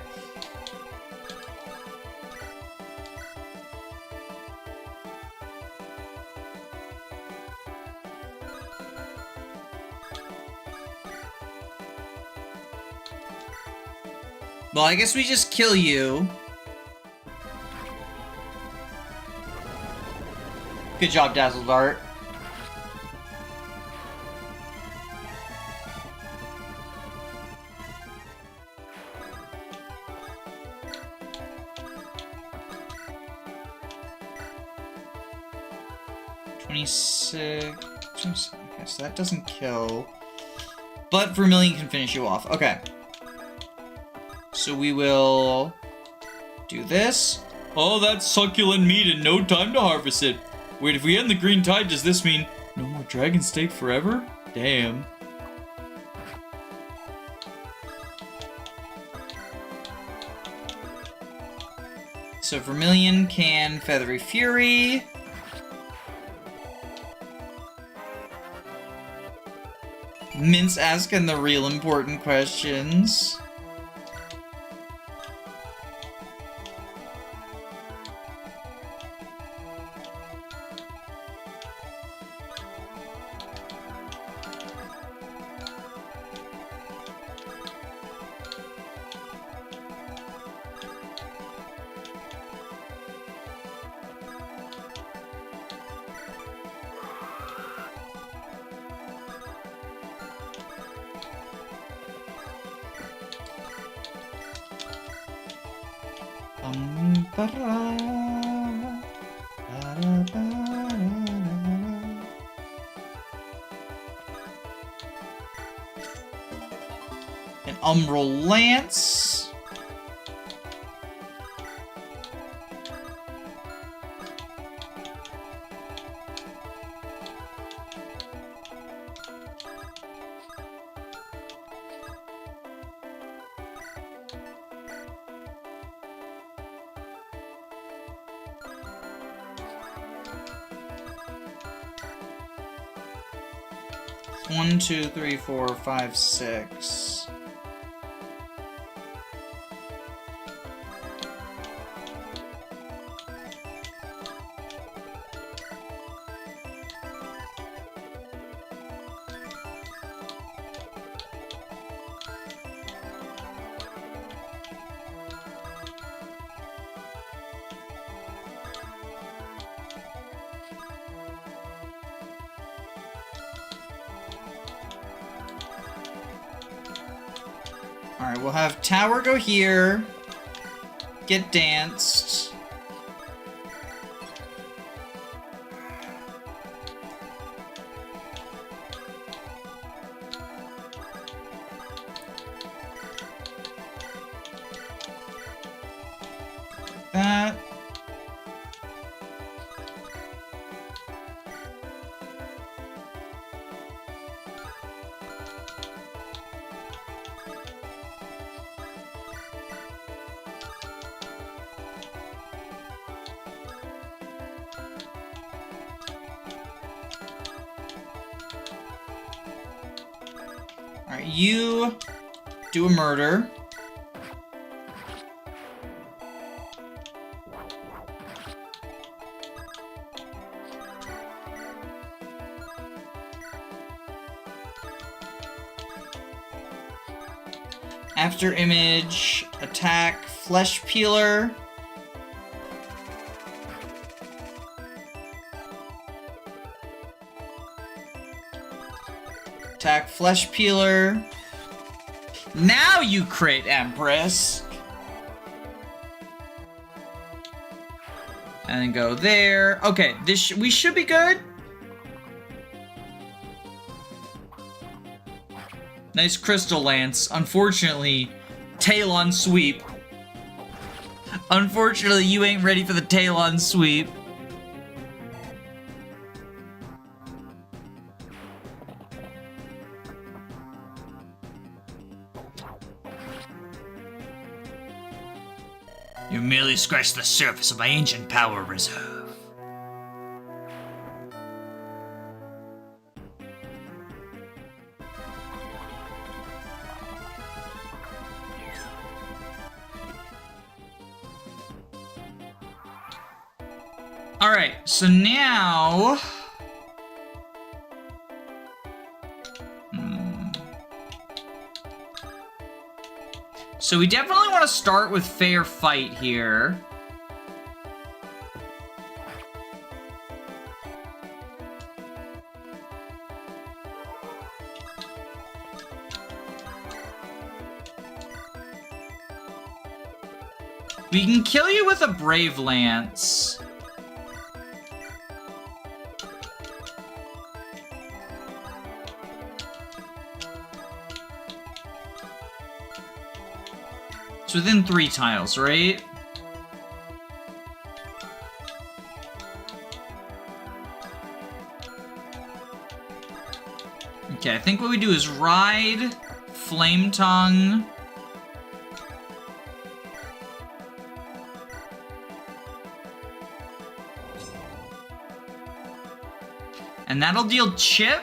Well, I guess we just kill you. Good job, Dazzle Dart. Okay, so that doesn't kill. But Vermilion can finish you off. Okay. So we will do this. Oh, that's succulent meat and no time to harvest it. Wait, if we end the green tide, does this mean no more dragon steak forever? Damn. So Vermilion can Feathery Fury. Mince asking the real important questions. An Umbral Lance. 1, 2, 3, 4, 5, 6. Alright, we'll have Tower go here. Get danced. Like that. Alright, you do a murder. After image, attack, flesh peeler. Attack, flesh peeler. Now you crit, Empress. And then go there. Okay, we should be good. Nice crystal lance. Unfortunately, Talon sweep. Unfortunately, you ain't ready for the Talon sweep. You merely scratched the surface of my ancient power reserve. Alright, so now... So we definitely want to start with fair fight here. We can kill you with a Brave Lance. It's within 3 tiles, right? Okay, I think what we do is ride, Flame Tongue. And that'll deal chip.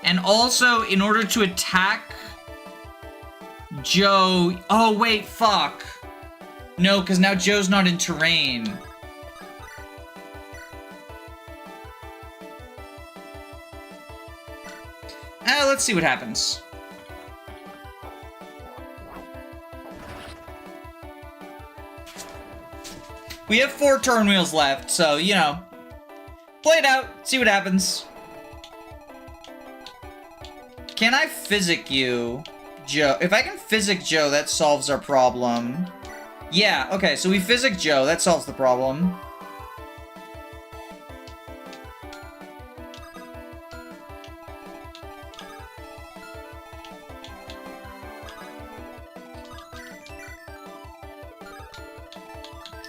And also, in order to attack Joe... Oh, wait, fuck. No, because now Joe's not in terrain. Let's see what happens. We have 4 turn wheels left, so, you know. Play it out, see what happens. Can I physic you, Joe? If I can physic Joe, that solves our problem. Yeah, okay, so we physic Joe, that solves the problem.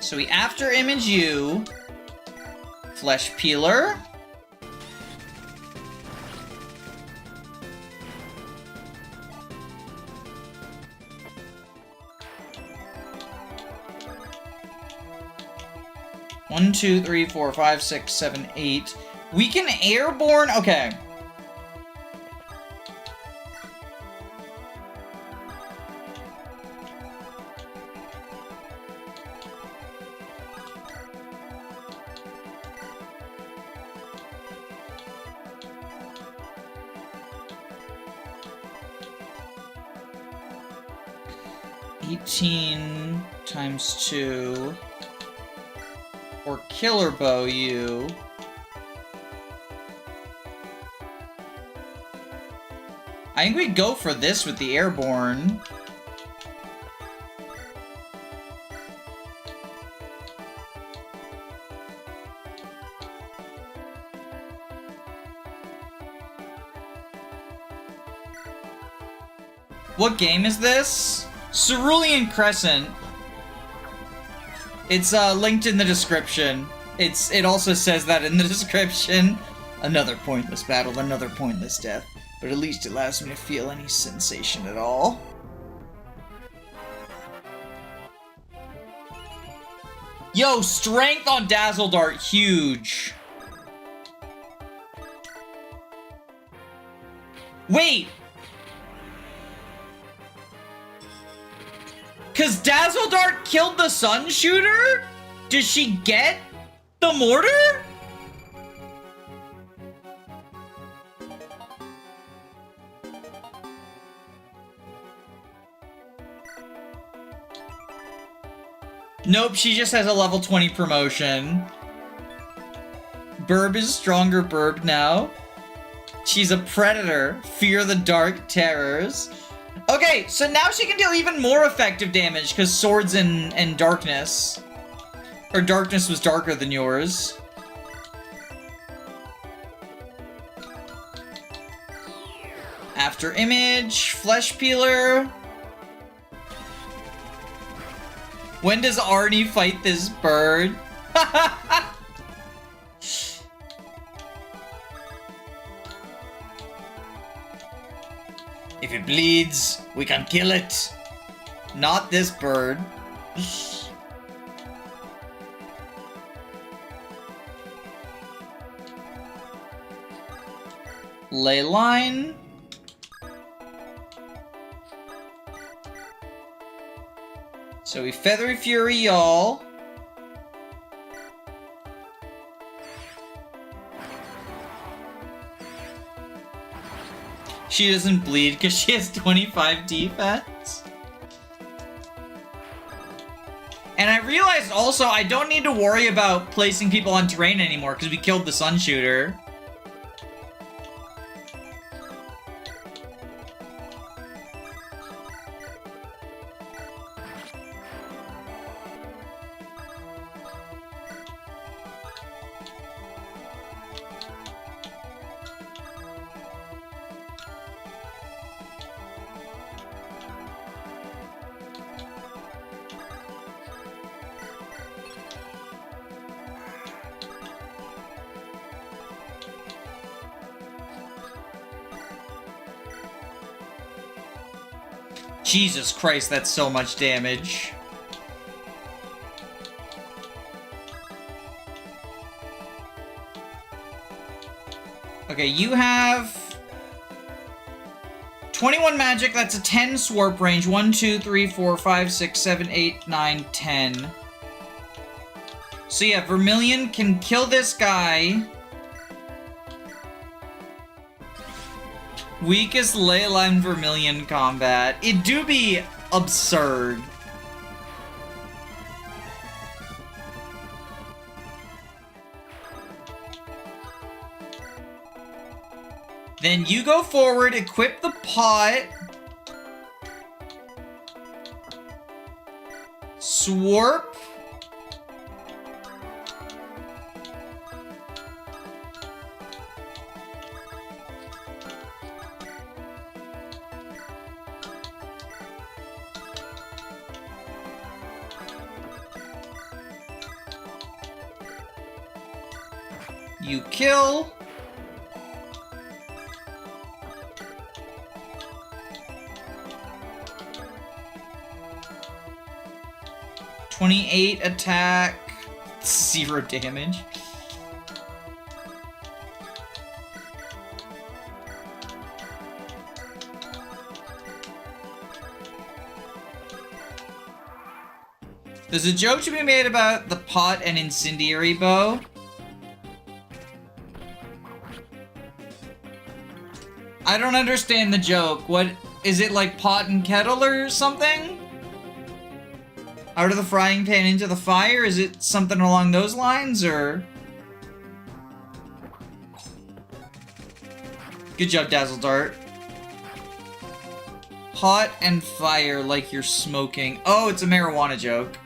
So we after image you. Flesh peeler. One, 2, 3, 4, 5, 6, 7, 8. We can airborne. Okay. 18 times 2. Or Killer Bow you. I think we go for this with the Airborne. What game is this? Cerulean Crescent. It's linked in the description. It also says that in the description. Another pointless battle, another pointless death. But at least it allows me to feel any sensation at all. Yo, strength on Dazzle Dart, huge. Wait! Cause Dazzle Dart killed the Sun Shooter? Does she get the mortar? Nope, she just has a level 20 promotion. Burb is stronger Burb now. She's a predator. Fear the dark terrors. Okay, so now she can deal even more effective damage because swords and darkness. Or darkness was darker than yours. After image, flesh peeler. When does Arnie fight this bird? If it bleeds, we can kill it. Not this bird. Ley line. So we Feathery Fury y'all. She doesn't bleed because she has 25 defense. And I realized also I don't need to worry about placing people on terrain anymore because we killed the Sun Shooter. Jesus Christ, that's so much damage. Okay, you have 21 magic, that's a 10 swarp range. 1, 2, 3, 4, 5, 6, 7, 8, 9, 10. So yeah, Vermilion can kill this guy. Weakest Leyline Vermilion combat. It do be absurd. Then you go forward, equip the pot. Swarp. You kill. $28 attack, 0 damage. There's a joke to be made about the pot and incendiary bow. I don't understand the joke. What is it, like pot and kettle or something? Out of the frying pan into the fire? Is it something along those lines, or? Good job, Dazzle Dart. Hot and fire like you're smoking. Oh, it's a marijuana joke.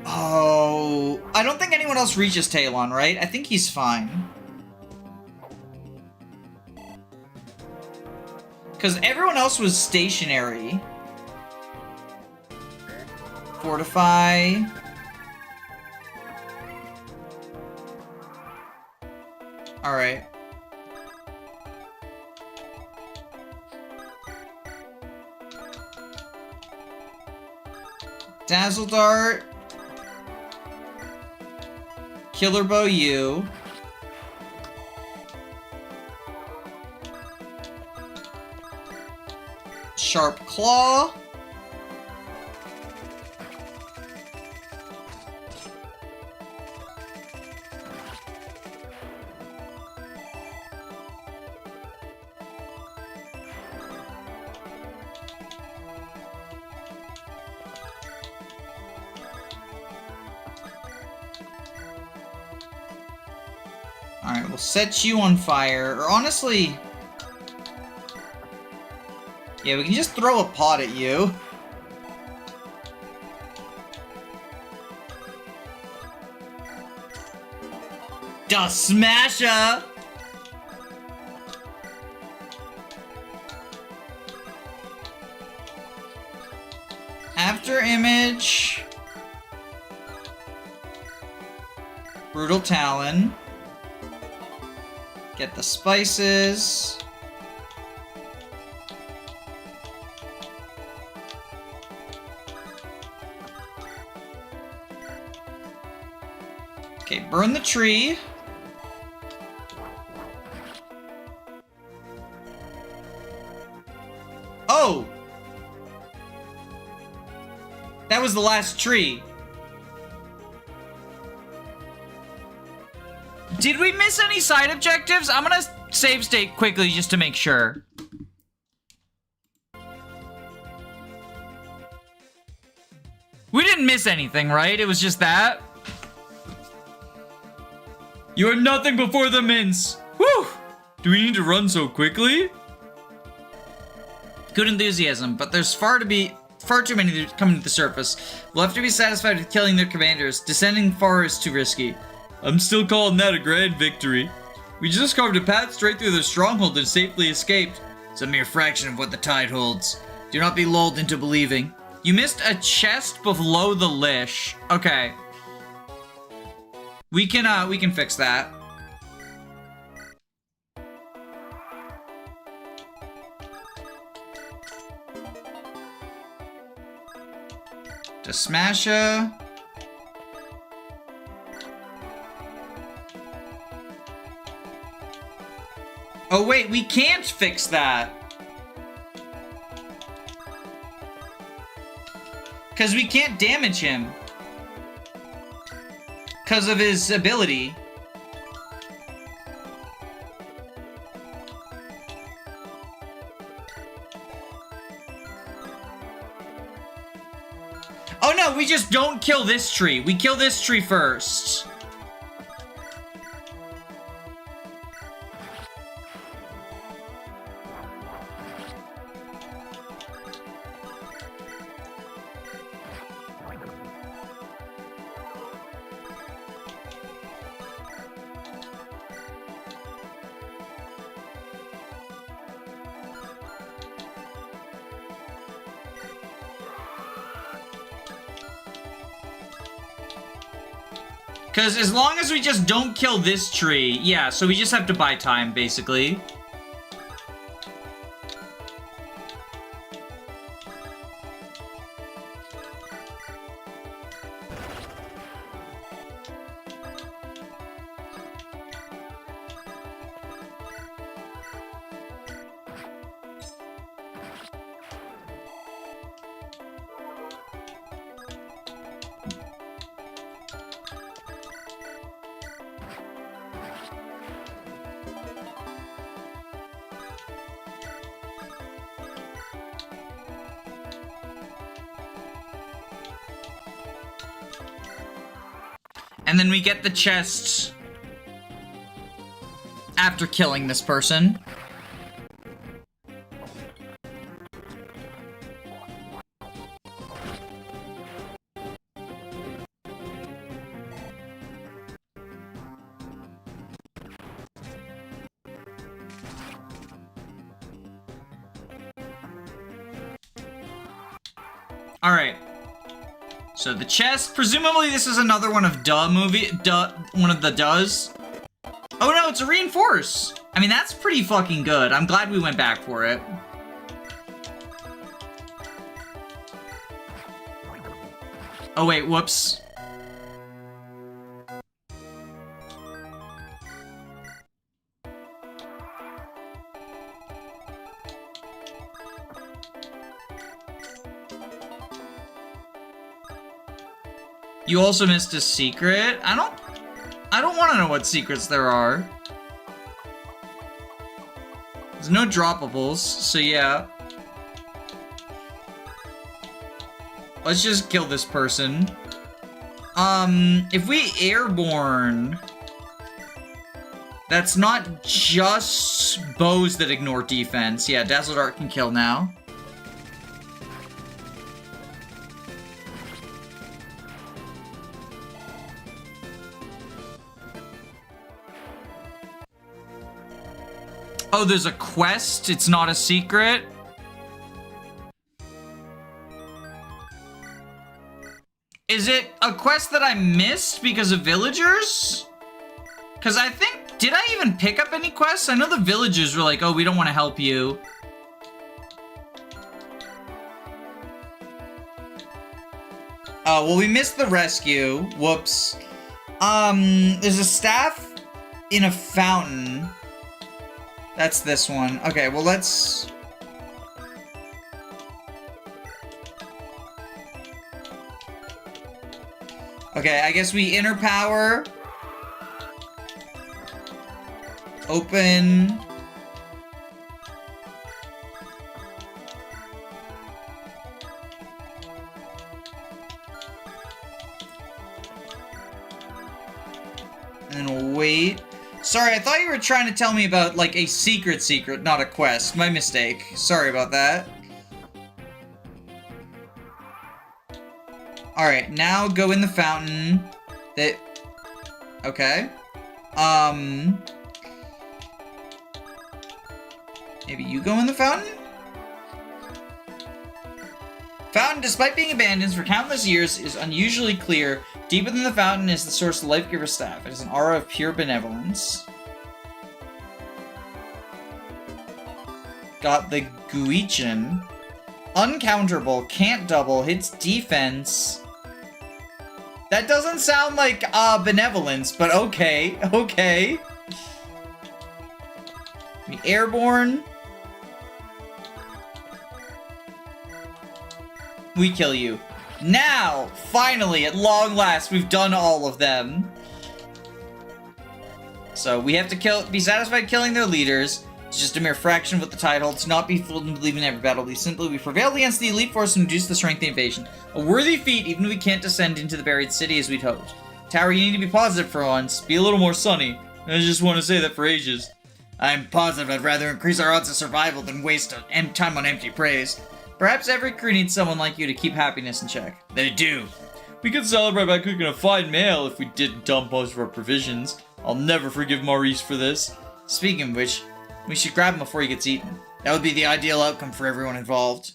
Oh, I don't think anyone else reaches Talon, right? I think he's fine. Because everyone else was stationary. Fortify. Alright. Dazzle Dart. Killer Bow you. Sharp Claw. Alright, we'll set you on fire. Or honestly... yeah, we can just throw a pot at you. Da Smasher! After image... Brutal Talon. Get the spices. Okay, burn the tree. Oh! That was the last tree. Did we miss any side objectives? I'm gonna save state quickly just to make sure. We didn't miss anything, right? It was just that? You are nothing before the mince. Whew! Do we need to run so quickly? Good enthusiasm, but there's far too many coming to the surface. We'll have to be satisfied with killing their commanders. Descending far is too risky. I'm still calling that a grand victory. We just carved a path straight through their stronghold and safely escaped. It's a mere fraction of what the tide holds. Do not be lulled into believing. You missed a chest below the Lish. Okay. We can fix that. To Smasher. Oh wait, we can't fix that. Because we can't damage him. Because of his ability. Oh no, we just don't kill this tree. We kill this tree first. Because as long as we just don't kill this tree, yeah, so we just have to buy time, basically. And then we get the chest after killing this person. Alright. So the chest, presumably this is another one of one of the does. Oh no, it's a reinforce. I mean, that's pretty fucking good. I'm glad we went back for it. Oh wait, whoops. You also missed a secret. I don't want to know what secrets there are. There's no droppables, so yeah. Let's just kill this person. If we airborne, that's not just bows that ignore defense. Yeah, Dazzle Dart can kill now. Oh, there's a quest? It's not a secret? Is it a quest that I missed because of villagers? Because I think... Did I even pick up any quests? I know the villagers were like, oh, we don't want to help you. Oh, well, we missed the rescue. Whoops. There's a staff in a fountain. That's this one. Okay, well, let's... Okay, I guess we inner power. Open. And we'll wait. Sorry, I thought you were trying to tell me about, like, a secret, not a quest. My mistake. Sorry about that. Alright, now go in the fountain. Okay. Maybe you go in the fountain? Fountain, despite being abandoned for countless years, is unusually clear. Deep within the fountain is the source of Life-Giver Staff. It is an aura of pure benevolence. Got the Guichin. Uncounterable, can't double, hits defense. That doesn't sound like benevolence, but okay, okay. Airborne. We kill you. Now, finally, at long last, we've done all of them. So we have to be satisfied killing their leaders. It's just a mere fraction of what the tide holds. Do not be fooled and believe in every battle. Be simply, we prevailed against the elite force and reduced the strength of the invasion. A worthy feat, even if we can't descend into the buried city as we'd hoped. Tower, you need to be positive for once. Be a little more sunny. I just want to say that for ages. I'm positive I'd rather increase our odds of survival than waste time on empty praise. Perhaps every crew needs someone like you to keep happiness in check. They do. We could celebrate by cooking a fine meal if we didn't dump most of our provisions. I'll never forgive Maurice for this. Speaking of which, we should grab him before he gets eaten. That would be the ideal outcome for everyone involved.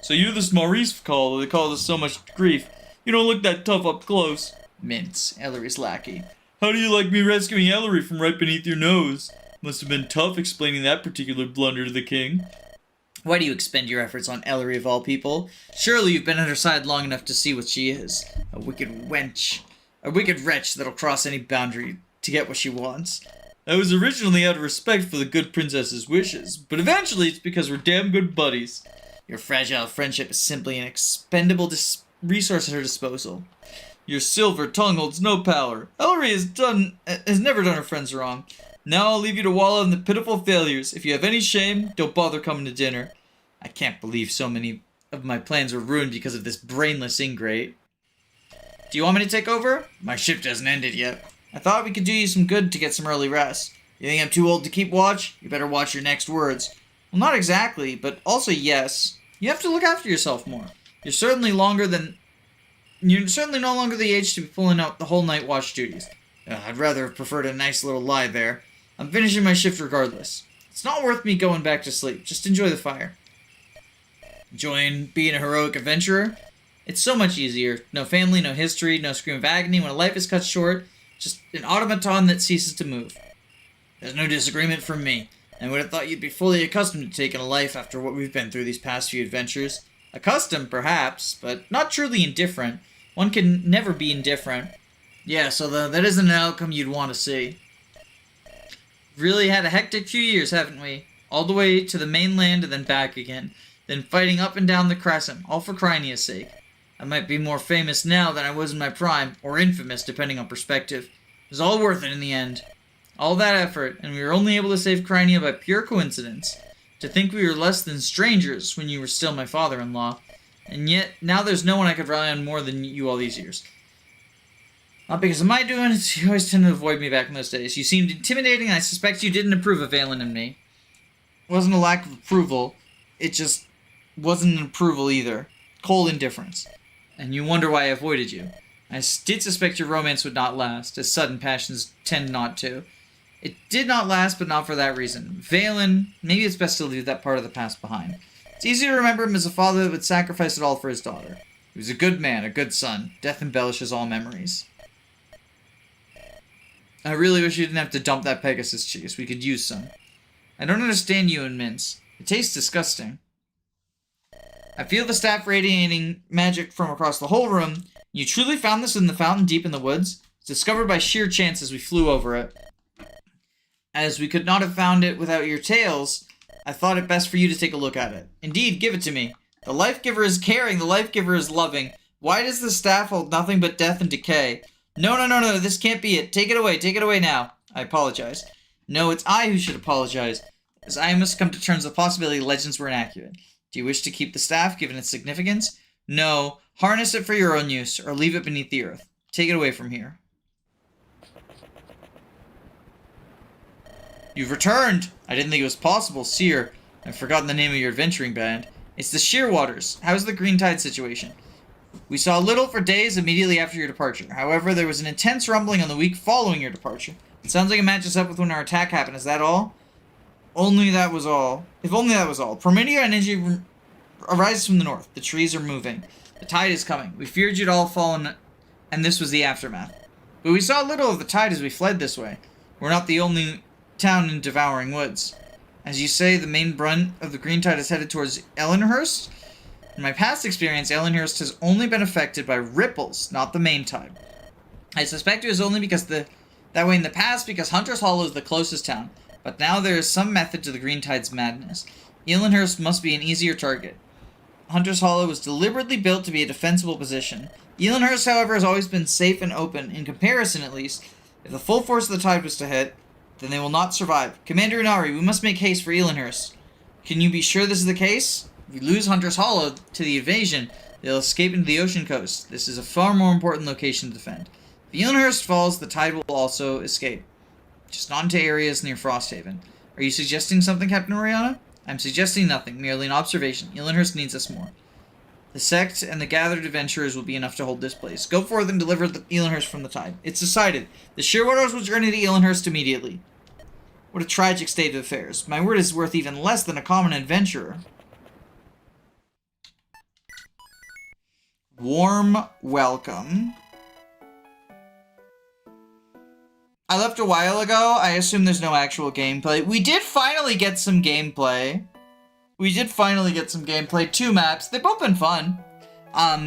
So you're this Maurice call that caused us so much grief. You don't look that tough up close. Mince, Ellery's lackey. How do you like me rescuing Ellery from right beneath your nose? Must have been tough explaining that particular blunder to the king. Why do you expend your efforts on Ellery of all people? Surely you've been at her side long enough to see what she is. A wicked wench. A wicked wretch that'll cross any boundary to get what she wants. I was originally out of respect for the good princess's wishes, but eventually it's because we're damn good buddies. Your fragile friendship is simply an expendable resource at her disposal. Your silver tongue holds no power. Ellery has never done her friends wrong. Now I'll leave you to wallow in the pitiful failures. If you have any shame, don't bother coming to dinner. I can't believe so many of my plans were ruined because of this brainless ingrate. Do you want me to take over? My shift hasn't ended yet. I thought we could do you some good to get some early rest. You think I'm too old to keep watch? You better watch your next words. Well, not exactly, but also yes. You have to look after yourself more. You're certainly no longer the age to be pulling out the whole night watch duties. I'd rather have preferred a nice little lie there. I'm finishing my shift regardless. It's not worth me going back to sleep. Just enjoy the fire. Enjoying being a heroic adventurer? It's so much easier. No family, no history, no scream of agony when a life is cut short. Just an automaton that ceases to move. There's no disagreement from me. I would have thought you'd be fully accustomed to taking a life after what we've been through these past few adventures. Accustomed, perhaps, but not truly indifferent. One can never be indifferent. Yeah, so that isn't an outcome you'd want to see. Really had a hectic few years, haven't we? All the way to the mainland and then back again. Then fighting up and down the Crescent, all for Crynia's sake. I might be more famous now than I was in my prime, or infamous, depending on perspective. It was all worth it in the end. All that effort, and we were only able to save Crynia by pure coincidence. To think we were less than strangers when you were still my father-in-law. And yet, now there's no one I could rely on more than you all these years. Not because of my doing it, you always tended to avoid me back in those days. You seemed intimidating, and I suspect you didn't approve of Valen and me. It wasn't a lack of approval, it just wasn't an approval either. Cold indifference. And you wonder why I avoided you. I did suspect your romance would not last, as sudden passions tend not to. It did not last, but not for that reason. Valen, maybe it's best to leave that part of the past behind. It's easy to remember him as a father that would sacrifice it all for his daughter. He was a good man, a good son. Death embellishes all memories. I really wish you didn't have to dump that Pegasus cheese. We could use some. I don't understand you and Mince. It tastes disgusting. I feel the staff radiating magic from across the whole room. You truly found this in the fountain deep in the woods? It's discovered by sheer chance as we flew over it. As we could not have found it without your tales, I thought it best for you to take a look at it. Indeed, give it to me. The life giver is caring, the life giver is loving. Why does the staff hold nothing but death and decay? No, this can't be it. Take it away now. I apologize. No, it's I who should apologize, as I must come to terms with the possibility legends were inaccurate. Do you wish to keep the staff, given its significance? No. Harness it for your own use, or leave it beneath the earth. Take it away from here. You've returned! I didn't think it was possible, Seer. I've forgotten the name of your adventuring band. It's the Shearwaters. How's the Green Tide situation? We saw little for days immediately after your departure. However, there was an intense rumbling on the week following your departure. It sounds like it matches up with when our attack happened. Is that all? Only that was all. If only that was all. Promethean energy arises from the north. The trees are moving. The tide is coming. We feared you'd all fallen, and this was the aftermath. But we saw little of the tide as we fled this way. We're not the only town in Devouring Woods. As you say, the main brunt of the green tide is headed towards Ellenhurst. In my past experience, Ellenhurst has only been affected by ripples, not the main tide. I suspect it was only because that way in the past because Hunter's Hollow is the closest town. But now there is some method to the green tide's madness. Ellenhurst must be an easier target. Hunter's Hollow was deliberately built to be a defensible position. Ellenhurst, however, has always been safe and open, in comparison at least. If the full force of the tide was to hit, then they will not survive. Commander Inari, we must make haste for Ellenhurst. Can you be sure this is the case? If we lose Hunter's Hollow to the invasion, they'll escape into the ocean coast. This is a far more important location to defend. If Ellenhurst falls, the tide will also escape. Just not into areas near Frosthaven. Are you suggesting something, Captain Oriana? I'm suggesting nothing, merely an observation. Ellenhurst needs us more. The sect and the gathered adventurers will be enough to hold this place. Go forth and deliver the Ellenhurst from the tide. It's decided. The Shearwaters will journey to Ellenhurst immediately. What a tragic state of affairs. My word is worth even less than a common adventurer. Warm welcome. I left a while ago. I assume there's no actual gameplay. We did finally get some gameplay. 2 maps. They've both been fun.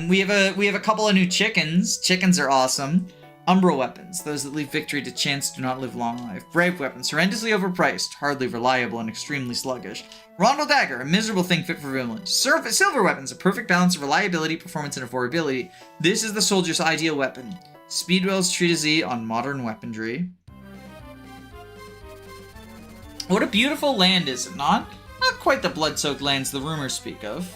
We have a couple of new chickens. Chickens are awesome. Umbral weapons. Those that leave victory to chance do not live long life. Brave weapons. Horrendously overpriced. Hardly reliable and extremely sluggish. Rondo dagger. A miserable thing fit for villains. Silver weapons. A perfect balance of reliability, performance, and affordability. This is the soldier's ideal weapon. Speedwell's treatise on modern weaponry. What a beautiful land, is it not? Not quite the blood-soaked lands the rumors speak of.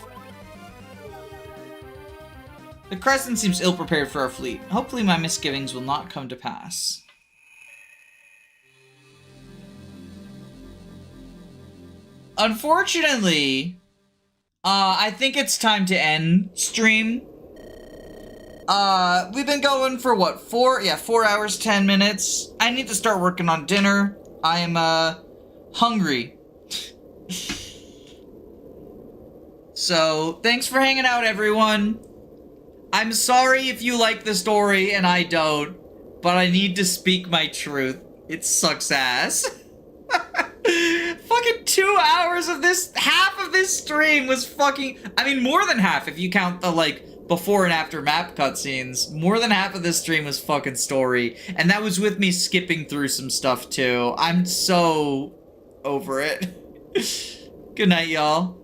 The Crescent seems ill-prepared for our fleet. Hopefully my misgivings will not come to pass. Unfortunately, I think it's time to end stream. We've been going for what, 4 hours, 10 minutes. I need to start working on dinner. I am, hungry. So, thanks for hanging out, everyone. I'm sorry if you like the story and I don't, but I need to speak my truth. It sucks ass. Fucking 2 hours of this, half of this stream was fucking, I mean, more than half if you count the, like, before and after map cutscenes. More than half of this stream was fucking story, and that was with me skipping through some stuff too. I'm so over it. Good night, y'all.